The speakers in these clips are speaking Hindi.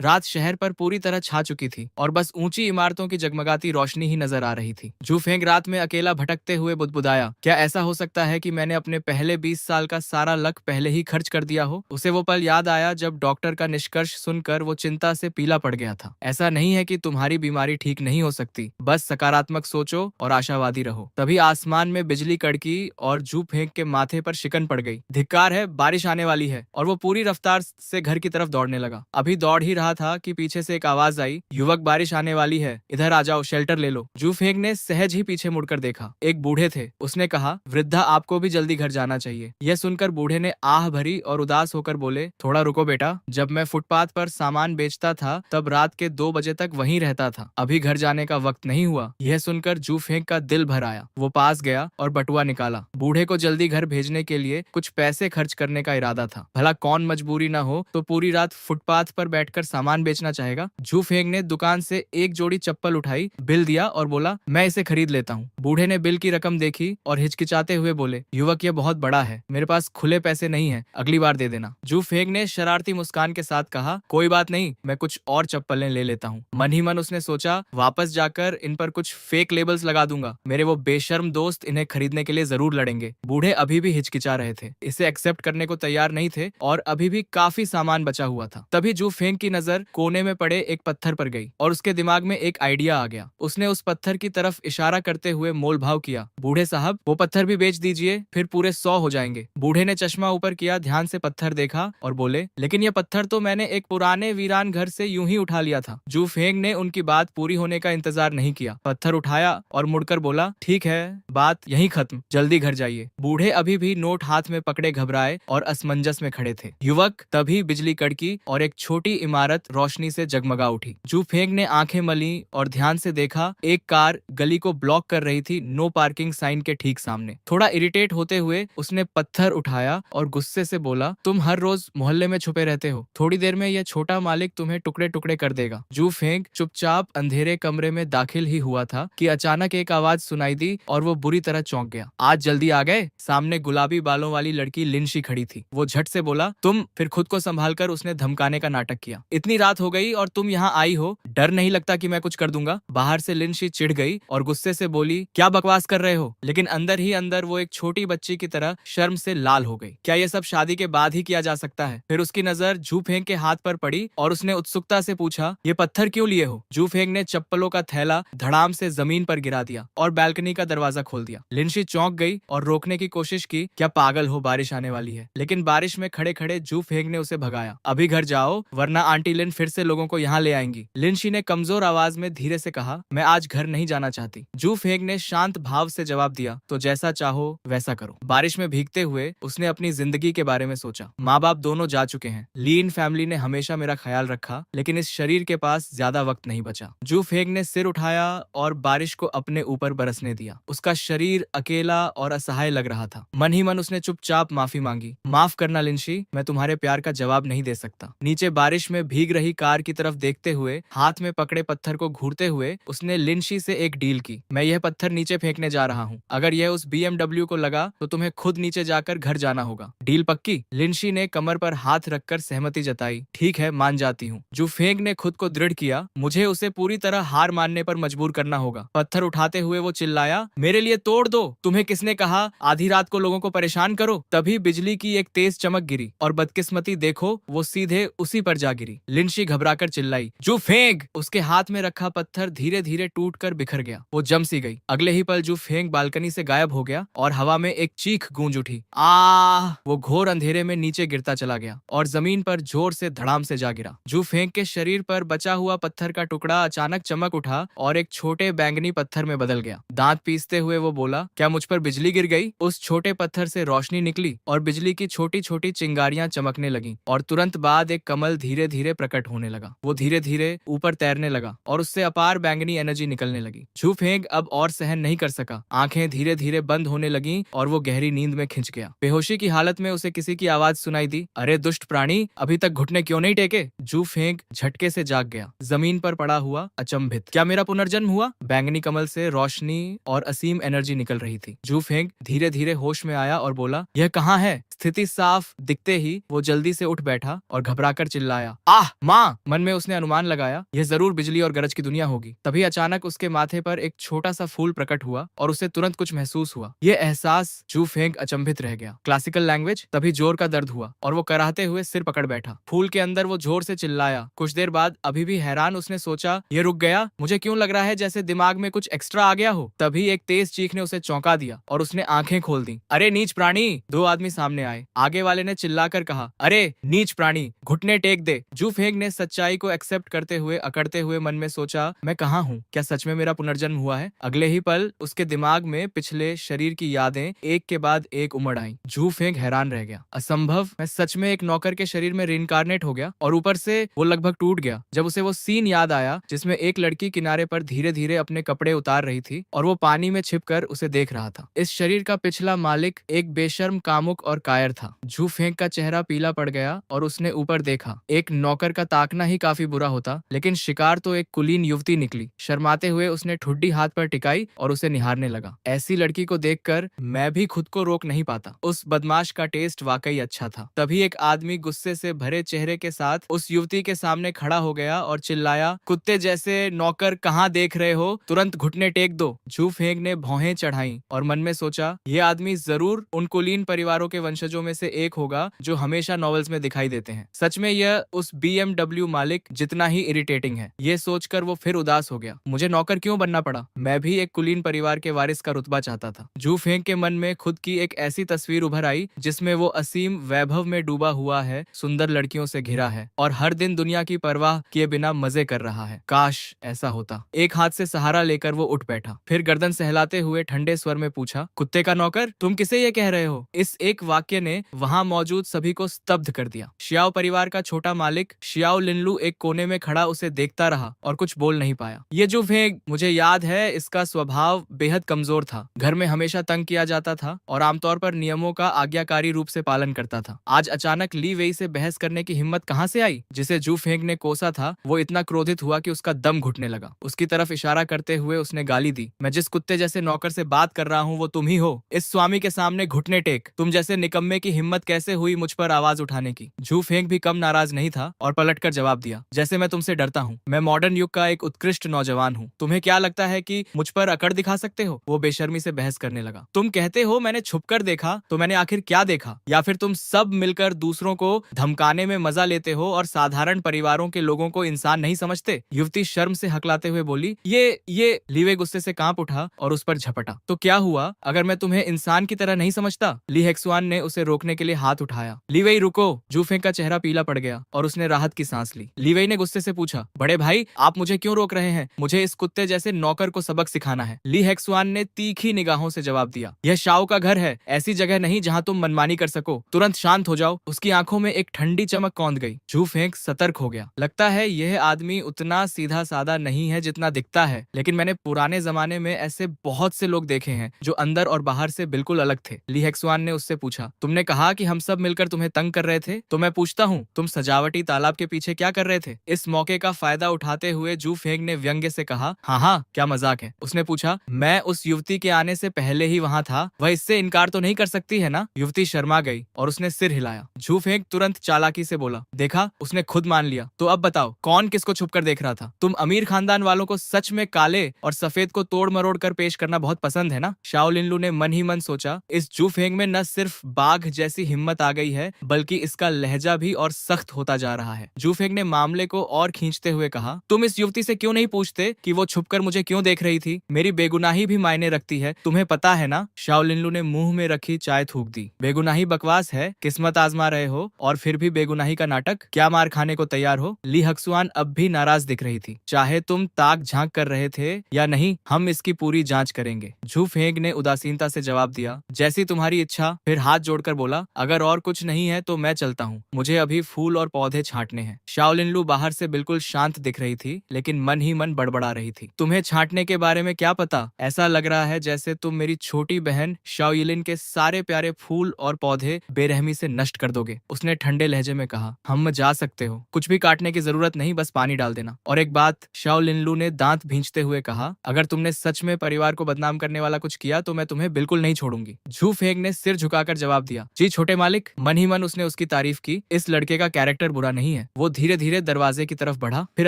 रात शहर पर पूरी तरह छा चुकी थी और बस ऊंची इमारतों की जगमगाती रोशनी ही नजर आ रही थी। जू फेंग रात में अकेला भटकते हुए बुदबुदाया, क्या ऐसा हो सकता है कि मैंने अपने पहले 20 साल का सारा लक पहले ही खर्च कर दिया हो? उसे वो पल याद आया जब डॉक्टर का निष्कर्ष सुनकर वो चिंता से पीला पड़ गया था। ऐसा नहीं है कि तुम्हारी बीमारी ठीक नहीं हो सकती, बस सकारात्मक सोचो और आशावादी रहो। तभी आसमान में बिजली कड़की और जू फेंक के माथे पर शिकन पड़ गई। धिक्कार है, बारिश आने वाली है। और वो पूरी रफ्तार से घर की तरफ दौड़ने लगा। अभी दौड़ ही रहा था कि पीछे से एक आवाज आई, युवक बारिश आने वाली है, इधर आ जाओ, शेल्टर ले लो। जू फेंग ने सहज ही पीछे मुड़कर देखा। एक बूढ़े थे। उसने कहा, वृद्धा, आपको भी जल्दी घर जाना चाहिए। यह सुनकर बूढ़े ने आह भरी और उदास होकर बोले, थोड़ा रुको बेटा, जब मैं फुटपाथ पर सामान बेचता था तब रात के 2 बजे तक वहीं रहता था। अभी घर जाने का वक्त नहीं हुआ। यह सुनकर जू फेंग का दिल भर आया। वो पास गया और बटुआ निकाला। बूढ़े को जल्दी घर भेजने के लिए कुछ पैसे खर्च करने का इरादा था। भला कौन मजबूरी न हो तो पूरी रात फुटपाथ पर बैठकर सामान बेचना चाहेगा। जू फेंग ने दुकान से एक जोड़ी चप्पल उठाई, बिल दिया और बोला, मैं इसे खरीद लेता हूँ। बूढ़े ने बिल की रकम देखी और हिचकिचाते हुए बोले, युवक, यह बहुत बड़ा है, मेरे पास खुले पैसे नहीं है, अगली बार दे देना। जू फेंग ने शरारती मुस्कान के साथ कहा, कोई बात नहीं, मैं कुछ और चप्पलें ले लेता हूँ। मन ही मन उसने सोचा, वापस जाकर इन पर कुछ फेक लेबल्स लगा दूंगा, मेरे वो बेशर्म दोस्त इन्हें खरीदने के लिए जरूर लड़ेंगे। बूढ़े अभी भी हिचकिचा रहे थे, इसे एक्सेप्ट करने को तैयार नहीं थे और अभी भी काफी सामान बचा हुआ था। तभी जू फेंग की नजर कोने में पड़े एक पत्थर पर गई और उसके दिमाग में एक आइडिया आ गया। उसने उस पत्थर की तरफ इशारा करते हुए मोल भाव किया, बूढ़े साहब, वो पत्थर भी बेच दीजिए, फिर पूरे 100 हो जाएंगे। बूढ़े ने चश्मा ऊपर किया, ध्यान से पत्थर देखा और बोले, लेकिन यह पत्थर तो मैंने एक पुराने वीरान घर से यूं ही उठा लिया था। जू फेंग ने उनकी बात पूरी होने का इंतजार नहीं किया, पत्थर उठाया और मुड़कर बोला, ठीक है, बात यहीं खत्म, जल्दी घर जाइए। बूढ़े अभी भी नोट हाथ में पकड़े घबराए और असमंजस में खड़े थे। युवक, तभी बिजली कड़की और एक छोटी इमारत रोशनी से जगमगा उठी। जू फेंग ने आंखें मली और ध्यान से देखा, एक कार गली को ब्लॉक कर रही थी, नो पार्किंग साइन के ठीक सामने। थोड़ा इरिटेट होते हुए उसने पत्थर उठाया और गुस्से से बोला, तुम हर रोज मोहल्ले में छुपे रहते हो, थोड़ी देर में यह छोटा मालिक तुम्हें टुकड़े टुकड़े कर देगा। जू फेंग चुपचाप अंधेरे कमरे में दाखिल ही हुआ था कि अचानक एक आवाज सुनाई दी और वो बुरी तरह चौंक गया। आज जल्दी आ गए। सामने गुलाबी बालों वाली लड़की लिनशी खड़ी थी। वो झट से बोला, तुम। फिर खुद को संभालकर उसने धमकाने का नाटक किया, इतनी रात हो गई और तुम यहाँ आई हो, डर नहीं लगता कि मैं कुछ कर दूंगा? बाहर से लिनशी चिढ़ गई और गुस्से से बोली, क्या बकवास कर रहे हो? लेकिन अंदर ही अंदर वो एक छोटी बच्ची की तरह शर्म से लाल हो गई। क्या ये सब शादी के बाद ही किया जा सकता है? फिर उसकी नजर जू फेंग के हाथ पर पड़ी और उसने उत्सुकता से पूछा, ये पत्थर क्यों लिए हो? जू फेंग ने चप्पलों का थैला धड़ाम से जमीन पर गिरा दिया और बालकनी का दरवाजा खोल दिया। लिनशी चौंक गई और रोकने की कोशिश की, क्या पागल हो, बारिश आने वाली है। लेकिन बारिश में खड़े खड़े जू फेंग ने उसे भगाया, अभी घर जाओ वरना आंटी लिन फिर से लोगों को यहाँ ले आएंगी। लिनशी ने कमजोर आवाज में धीरे से कहा, मैं आज घर नहीं जाना चाहती। जू फेंग ने शांत भाव से जवाब दिया, तो जैसा चाहो वैसा करो। बारिश में भीगते हुए उसने अपनी जिंदगी के बारे में सोचा। माँ बाप दोनों जा चुके हैं, लीन फैमिली ने हमेशा मेरा ख्याल रखा, लेकिन इस शरीर के पास ज्यादा वक्त नहीं बचा। जू फेंग ने सिर उठाया और बारिश को अपने ऊपर बरसने दिया। उसका शरीर अकेला और असहाय लग रहा था। मन ही मन उसने चुपचाप माफी मांगी, माफ करना लिनशी, मैं तुम्हारे प्यार का जवाब नहीं दे सकता। नीचे बारिश में भीग रही कार की तरफ देखते हुए, हाथ में पकड़े पत्थर को घूरते हुए उसने लिनशी से एक डील की, मैं यह पत्थर नीचे फेंकने जा रहा हूँ, अगर यह उस BMW को लगा तो तुम्हें खुद नीचे जाकर घर जाना होगा। डील पक्की? लिनशी ने कमर पर हाथ रखकर सहमति जताई, ठीक है, मान जाती हूँ। जू फेंग ने खुद को दृढ़ किया, मुझे उसे पूरी तरह हार मानने पर मजबूर करना होगा। पत्थर उठाते हुए वो चिल्लाया, मेरे लिए तोड़ दो, तुम्हें किसने कहा आधी रात को लोगों को परेशान करो? तभी बिजली की एक तेज चमक गिरी और बदकिस्मती देखो वो सीधे उसी पर जा गिरी। लिनशी घबराकर चिल्लाई, जू फेंग! उसके हाथ में रखा पत्थर धीरे धीरे टूटकर बिखर गया। वो जम सी गई। अगले ही पल जू फेंग बालकनी से गायब हो गया और हवा में एक चीख गूंज उठी, आ! वो घोर अंधेरे में नीचे गिरता चला गया और जमीन पर जोर से धड़ाम से जा गिरा। जू फेंग के शरीर पर बचा हुआ पत्थर का टुकड़ा अचानक चमक उठा और एक छोटे बैंगनी पत्थर में बदल गया। दांत पीसते हुए वो बोला, क्या मुझ पर बिजली गिर गई? उस छोटे पत्थर से रोशनी निकली और बिजली की छोटी छोटी चिंगारियां चमकने लगी और तुरंत बाद एक कमल धीरे धीरे प्रकट होने लगा। वो धीरे धीरे ऊपर तैरने लगा और उससे अपार बैंगनी एनर्जी निकलने लगी। जू फेंग अब और सहन नहीं कर सका। आंखें धीरे धीरे बंद होने लगी और वो गहरी नींद में खिंच गया। बेहोशी की हालत में उसे किसी की आवाज सुनाई दी, अरे दुष्ट प्राणी, अभी तक घुटने क्यों नहीं टेके? जू फेंग झटके से जाग गया, जमीन पर पड़ा हुआ अचंभित। क्या मेरा पुनर्जन्म हुआ? बैंगनी कमल से रोशनी और असीम एनर्जी निकल रही थी। जू फेंग धीरे धीरे होश में आया और बोला, यह कहाँ है? स्थिति साफ दिखते ही वो जल्दी से उठ बैठा और घबराकर चिल्लाया, आह! माँ! मन में उसने अनुमान लगाया, यह जरूर बिजली और गरज की दुनिया होगी। तभी अचानक उसके माथे पर एक छोटा सा फूल प्रकट हुआ और उसे तुरंत कुछ महसूस हुआ। यह एहसास जू फेंग अचंभित रह गया। क्लासिकल लैंग्वेज, तभी जोर का दर्द हुआ और वो कराहते हुए सिर पकड़ बैठा। फूल के अंदर वो जोर से चिल्लाया। कुछ देर बाद अभी भी हैरान उसने सोचा, ये रुक गया, मुझे क्यों लग रहा है जैसे दिमाग में कुछ एक्स्ट्रा आ गया हो। तभी एक तेज चीख ने उसे चौंका दिया और उसने आंखें खोल दी। अरे नीच प्राणी! दो आदमी सामने आए। आगे वाले ने चिल्लाकर कहा, अरे नीच प्राणी, घुटने टेक दे। जू फेंग ने सच्चाई को एक्सेप्ट करते हुए अकड़ते हुए मन में सोचा, मैं कहाँ हूँ? क्या सच में मेरा पुनर्जन्म हुआ है? अगले ही पल उसके दिमाग में पिछले शरीर की यादें एक के बाद एक उमड़ आईं। जू फेंग हैरान रह गया। असंभव, मैं सच में एक नौकर के शरीर में रिइंकार्नेट हो गया। और ऊपर से वो लगभग टूट गया जब उसे वो सीन याद आया जिसमें एक लड़की किनारे पर धीरे धीरे अपने कपड़े उतार रही थी और वो पानी में छिपकर उसे देख रहा था। इस शरीर का पिछला मालिक एक बेशर्म, कामुक और कायर था। जू फेंग का चेहरा पीला पड़ गया और उसने ऊपर देखा। एक नौकर का ताकना ही काफी बुरा होता, लेकिन शिकार तो एक कुलीन युवती निकली। शर्माते हुए उसने ठुड्डी हाथ पर टिकाई और उसे निहारने लगा। ऐसी लड़की को देखकर मैं भी खुद को रोक नहीं पाता। उस बदमाश का टेस्ट वाकई अच्छा था। तभी एक आदमी गुस्से से भरे चेहरे के साथ उस युवती के सामने खड़ा हो गया और चिल्लाया, कुत्ते जैसे नौकर कहाँ देख रहे हो? तुरंत घुटने टेक दो। जू फेंग ने भौहें चढ़ाई और मन में सोचा, ये आदमी जरूर उन कुलीन परिवारों के वंशजों में से एक होगा जो हमेशा नॉवेल्स में दिखाई देते हैं। सच में यह उस BMW मालिक जितना ही इरिटेटिंग है। ये सोचकर वो फिर उदास हो गया। मुझे नौकर क्यों बनना पड़ा? मैं भी एक कुलीन परिवार के वारिस का रुतबा चाहता था। जू फेंग के मन में खुद की एक ऐसी तस्वीर उभर आई जिसमें वो असीम वैभव में डूबा हुआ है, सुंदर लड़कियों से घिरा है और हर दिन दुनिया की परवाह किए बिना मजे कर रहा है। काश ऐसा होता। एक हाथ से सहारा लेकर वो उठ बैठा। फिर गर्दन सहलाते हुए ठंडे स्वर में पूछा, कुत्ते का नौकर, तुम किसे ये कह रहे हो? इस एक वाक्य ने वहां मौजूद सभी को स्तब्ध कर दिया। शियाओ परिवार का छोटा मालिक शियाओ लिनलू एक कोने में खड़ा उसे देखता रहा और कुछ बोल नहीं पाया। ये जो फेंग, मुझे याद है इसका स्वभाव बेहद कमजोर था। घर में हमेशा तंग किया जाता था और आमतौर पर नियमों का आज्ञाकारी रूप से पालन करता था। आज अचानक ली वेई से बहस करने की हिम्मत कहाँ से आई? जिसे जू फेंग ने कोसा था वो इतना क्रोधित हुआ कि उसका दम घुटने लगा। उसकी तरफ इशारा करते हुए उसने गाली दी, मैं जिस कुत्ते जैसे नौकर से बात कर रहा हूँ वो तुम ही हो। इस स्वामी के सामने घुटने टेक। तुम जैसे निकम्मे की हिम्मत कैसे हुई मुझ पर आवाज उठाने की? जू फेंग भी कम नाराज नहीं था और पलटकर जवाब दिया, जैसे मैं तुमसे डरता हूँ। मैं मॉडर्न युग का एक उत्कृष्ट नौजवान हूँ। तुम्हें क्या लगता है कि मुझ पर अकड़ दिखा सकते हो? वो बेशर्मी से बहस करने लगा। तुम कहते हो मैंने छुपकर देखा, तो मैंने आखिर क्या देखा? या फिर तुम सब मिलकर दूसरों को धमकाने में मजा लेते हो और साधारण परिवारों के लोगों को इंसान नहीं समझते? युवती शर्म से हकलाते हुए बोली। ये लीवे गुस्से से कांप उठा और उस पर झपटा। तो क्या हुआ अगर मैं तुम्हें इंसान की तरह नहीं समझता? ली हेक्सुआन ने उसे रोकने के लिए हाथ उठाया। लीवेई रुको। जू फेंग का चेहरा पीला पड़ गया और उसने राहत की सांस ली। लीवेई ने गुस्से से पूछा, बड़े भाई आप मुझे क्यों रोक रहे हैं? मुझे इस कुत्ते जैसे नौकर को सबक सिखाना है। ली हेक्सुआन ने तीखी निगाहों से जवाब दिया, यह शाओ का घर है, ऐसी जगह नहीं जहाँ तुम मनमानी कर सको। तुरंत शांत हो जाओ। उसकी आंखों में एक ठंडी चमक कौंध गई। जू फेंग सतर्क हो गया। लगता है यह आदमी उतना सीधा साधा नहीं है जितना दिखता है, लेकिन मैंने पुराने जमाने में ऐसे बहुत से लोग देखे हैं जो अंदर और बाहर से बिल्कुल अलग थे। ली हेक्सुआन ने उससे पूछा, तुमने कहा कि हम सब मिलकर तुम्हें तंग कर रहे थे, तो मैं पूछता हूँ तुम सजावटी तालाब के पीछे क्या कर रहे थे? इस मौके का फायदा उठाते हुए जू फेंग ने व्यंग्य से कहा, हाँ क्या मजाक है? उसने पूछा, मैं उस युवती के आने से पहले ही वहाँ था, वह इससे इनकार तो नहीं कर सकती है ना? युवती शर्मा गई और उसने सिर हिलाया। जू फेंग तुरंत चालाकी से बोला, देखा उसने खुद मान लिया। तो अब बताओ कौन किसको छुप कर देख रहा था? तुम अमीर खानदान वालों को सच में काले और सफेद को तोड़ मरोड़ कर पेश करना बहुत पसंद है ना? शाओ लिनलू ने मन ही मन सोचा, इस जू फेंग में न सिर्फ बाघ जैसी हिम्मत आ गई है बल्कि इसका लहजा भी और सख्त होता जा रहा है। जू फेंग ने मामले को और खींचते हुए कहा, तुम इस युवती से क्यों नहीं पूछते कि वो छुपकर मुझे क्यों देख रही थी? मेरी बेगुनाही भी मायने रखती है, तुम्हें पता है ना? शाओ लिनलू ने मुंह में रखी चाय थूक दी। बेगुनाही बकवास है, किस्मत आजमा रहे हो और फिर भी बेगुनाही का नाटक? क्या मार खाने को तैयार हो? ली हेक्सुआन अब भी नाराज दिख रही थी। चाहे तुम ताक झांक कर रहे थे या नहीं, हम इसकी पूरी जांच करेंगे। जू फेंग ने उदासीनता से जवाब दिया, जैसी तुम्हारी इच्छा। फिर हाथ जोड़कर बोला, अगर और कुछ नहीं है तो मैं चलता हूँ, मुझे अभी फूल और पौधे छांटने हैं। शाओ लिनलू बाहर से बिल्कुल शांत दिख रही थी, लेकिन मन ही मन बड़बड़ा रही थी। तुम्हें छांटने के बारे में क्या पता? ऐसा लग रहा है जैसे तुम मेरी छोटी बहन शाओ यिलिन के सारे प्यारे फूल और पौधे बेरहमी से नष्ट कर दोगे। उसने ठंडे लहजे में कहा, हम जा सकते हो, कुछ भी काटने की जरूरत नहीं, बस पानी डाल देना। और एक बात, शाओ लिनलू ने दांत भींचते हुए कहा, अगर तुमने सच में परिवार को बदनाम करने वाला कुछ किया तो मैं तुम्हें बिल्कुल नहीं छोड़ूंगी। जू फेंग ने सिर झुकाकर जवाब दिया, जी छोटे मालिक। मन ही मन उसने उसकी तारीफ की। इस लड़के का कैरेक्टर बुरा नहीं नहीं है। वो धीरे धीरे दरवाजे की तरफ बढ़ा, फिर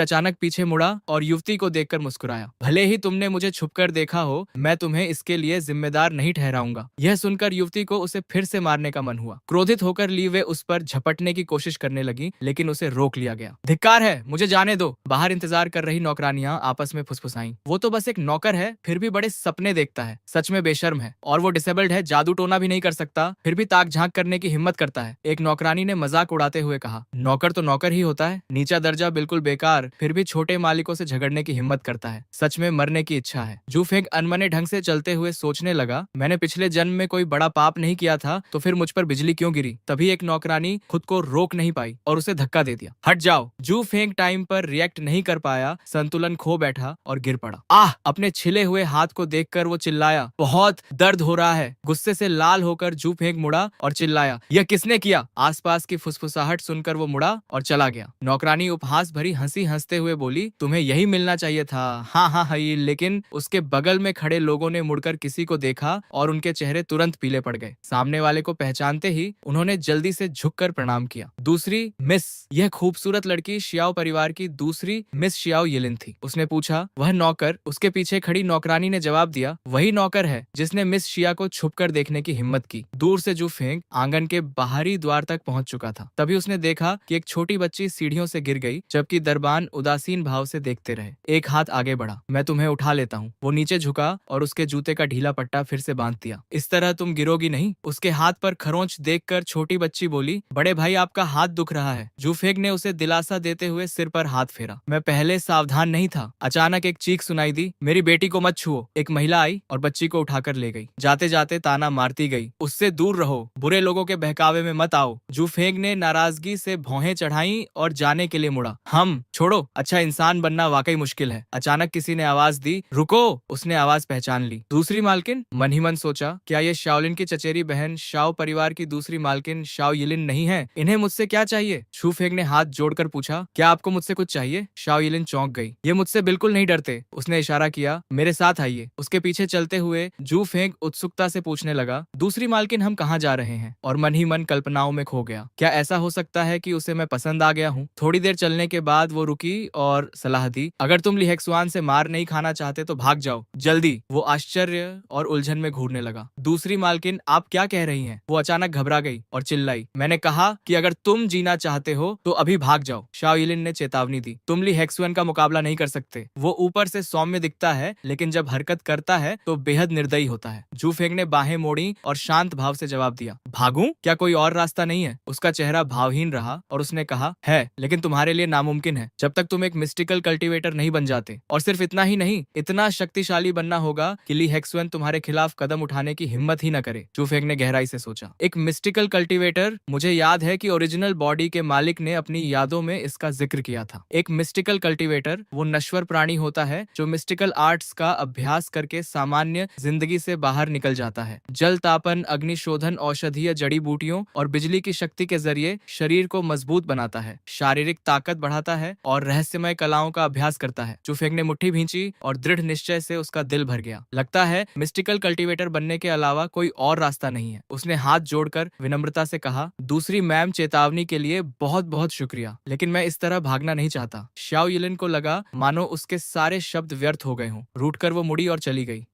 अचानक पीछे मुड़ा और युवती को देखकर मुस्कुराया। भले ही तुमने मुझे छुपकर देखा हो, मैं तुम्हें इसके लिए जिम्मेदार नहीं ठहराऊंगा। यह सुनकर युवती को उसे फिर से मारने का मन हुआ। क्रोधित होकर ली वे उस पर झपटने की कोशिश करने लगी, लेकिन उसे रोक लिया गया। धिक्कार है, मुझे जाने दो। बाहर इंतजार कर रही नौकरानियां आपस में फुसफुसाईं। वो तो बस एक नौकर है, फिर भी बड़े सपने देखता है। सच में बेशर्म है। और वो डिसेबल्ड है, जादू टोना भी नहीं कर सकता, फिर भी ताक झांक करने की हिम्मत करता है। एक नौकरानी ने मजाक उड़ाते हुए कहा, नौकर तो नौकर ही होता है, नीचा दर्जा बिल्कुल बेकार, फिर भी छोटे मालिकों से झगड़ने की हिम्मत करता है। सच में मरने की इच्छा है। जू फेंग अनमने ढंग से चलते हुए सोचने लगा, मैंने पिछले जन्म में कोई बड़ा पाप नहीं किया था, तो फिर मुझ पर बिजली क्यों गिरी। तभी एक नौकरानी खुद को रोक नहीं पाई और उसे धक्का दे दिया। हट जाओ। जू फेंग टाइम पर रिएक्ट नहीं कर पाया, संतुलन खो बैठा और गिर पड़ा। आह! अपने छिले हुए हाथ को देखकर वो चिल्लाया, बहुत दर्द हो रहा है। गुस्से से लाल होकर जू फेंग मुड़ा और चिल्लाया, यह किसने किया। आसपास की फुसफुसाहट सुनकर वो मुड़ा और चला गया। नौकरानी उपहास भरी हंसी हंसते हुए बोली, तुम्हें यही मिलना चाहिए था। हाँ हाँ हाँ। लेकिन उसके बगल में खड़े लोगों ने मुड़कर किसी को देखा और उनके चेहरे तुरंत पीले पड़ गए। सामने वाले को पहचानते ही उन्होंने जल्दी से झुककर प्रणाम किया। दूसरी मिस, यह खूबसूरत लड़की शियाओ परिवार की दूसरी मिस शियाओ येलिन थी। उसने पूछा, वह नौकर? उसके पीछे खड़ी नौकरानी ने जवाब दिया, वही नौकर है जिसने मिस शिया को छुपकर देखने की हिम्मत की। दूर से जू फेंग आंगन के बाहरी द्वार तक पहुंच चुका था। तभी उसने देखा कि एक छोटी बच्ची सीढ़ियों से गिर गई, जबकि दरबान उदासीन भाव से देखते रहे। एक हाथ आगे बढ़ा, मैं तुम्हें उठा लेता हूँ। वो नीचे झुका और उसके जूते का ढीला पट्टा फिर से बांध दिया। इस तरह तुम गिरोगी नहीं। उसके हाथ पर खरोंच देखकर छोटी बच्ची बोली, बड़े भाई आपका हाथ दुख रहा है। जू फेंग ने उसे दिलासा देते हुए सिर पर हाथ फेरा। मैं पहले सावधान नहीं था। अचानक एक चीख सुनाई दी, मेरी बेटी को मत छुओ। एक महिला आई और बच्ची को उठाकर ले गई। जाते जाते ताना मारती गई, उससे दूर रहो, बुरे लोगों के बहकावे में मत आओ। जू फेंग ने नाराजगी से भौहें चढ़ाई और जाने के लिए मुड़ा। हम छोड़ो, अच्छा इंसान बनना वाकई मुश्किल है। अचानक किसी ने आवाज दी, रुको। उसने आवाज पहचान ली। दूसरी मालकिन? मन ही मन सोचा, क्या ये शाओलिन की चचेरी बहन शाओ परिवार की दूसरी मालकिन शाओ यिलिन नहीं है? इन्हें मुझसे क्या चाहिए? जू फेंग ने हाथ जोड़कर पूछा, क्या आपको मुझसे कुछ चाहिए? शाओ यिलिन चौंक गई। ये मुझसे बिल्कुल नहीं डरते। उसने इशारा किया, मेरे साथ आइए। उसके पीछे चलते हुए जू फेंग उत्सुकता से पूछने लगा, दूसरी मालकिन हम कहाँ जा रहे हैं? और मन ही मन कल्पनाओं में खो गया। क्या ऐसा हो सकता है कि उसे मैं पसंद आ गया हूँ? थोड़ी देर चलने के बाद वो रुकी और सलाह दी, अगर तुम ली हेक्सुआन से मार नहीं खाना चाहते तो भाग जाओ जल्दी। वो आश्चर्य और उलझन में घूरने लगा। दूसरी मालकिन, आप क्या कह रही हैं? वो अचानक घबरा गई और चिल्लाई, मैंने कहा कि अगर तुम जीना चाहते हो तो अभी भाग जाओ। शाओ यिलिन ने चेतावनी दी, तुम ली हेक्सुआन का मुकाबला नहीं कर सकते। वो ऊपर से सौम्य दिखता है, लेकिन जब हरकत करता है तो बेहद निर्दयी होता है। जू फेंग ने बाहें मोड़ी और शांत भाव से जवाब दिया, भागूं? क्या कोई और रास्ता नहीं है? उसका चेहरा भावहीन रहा और उसने कहा, है, लेकिन तुम्हारे लिए नामुमकिन है, जब तक तुम एक मिस्टिकल कल्टीवेटर नहीं बन जाते। और सिर्फ इतना ही नहीं, इतना शक्तिशाली बनना होगा कि ली हेक्सुएन तुम्हारे खिलाफ कदम उठाने की हिम्मत ही न करे। जू फेंग ने गहराई से सोचा, एक मिस्टिकल कल्टीवेटर? मुझे याद है कि ओरिजिनल बॉडी के मालिक ने अपनी यादों में इसका जिक्र किया था। एक मिस्टिकल कल्टीवेटर वो नश्वर प्राणी होता है जो मिस्टिकल आर्ट्स का अभ्यास करके सामान्य जिंदगी से बाहर निकल जाता है। जल तापन, अग्निशोधन, औषधीय जड़ी बूटियों और बिजली की शक्ति के जरिए शरीर को मजबूत बनाता है, शारीरिक ताकत बढ़ाता है और रहस्यमय कलाओं का अभ्यास करता है। जू फेंग ने मुट्ठी भींची और दृढ़ निश्चय से उसका दिल भर गया। लगता है मिस्टिकल कल्टीवेटर बनने के अलावा कोई और रास्ता नहीं है। उसने हाथ जोड़कर विनम्रता से कहा, दूसरी मैम, चेतावनी के लिए बहुत बहुत शुक्रिया, लेकिन मैं इस तरह भागना नहीं चाहता। शाओ यिलिन को लगा मानो उसके सारे शब्द व्यर्थ हो गए हों। रूठकर वो मुड़ी और चली गई।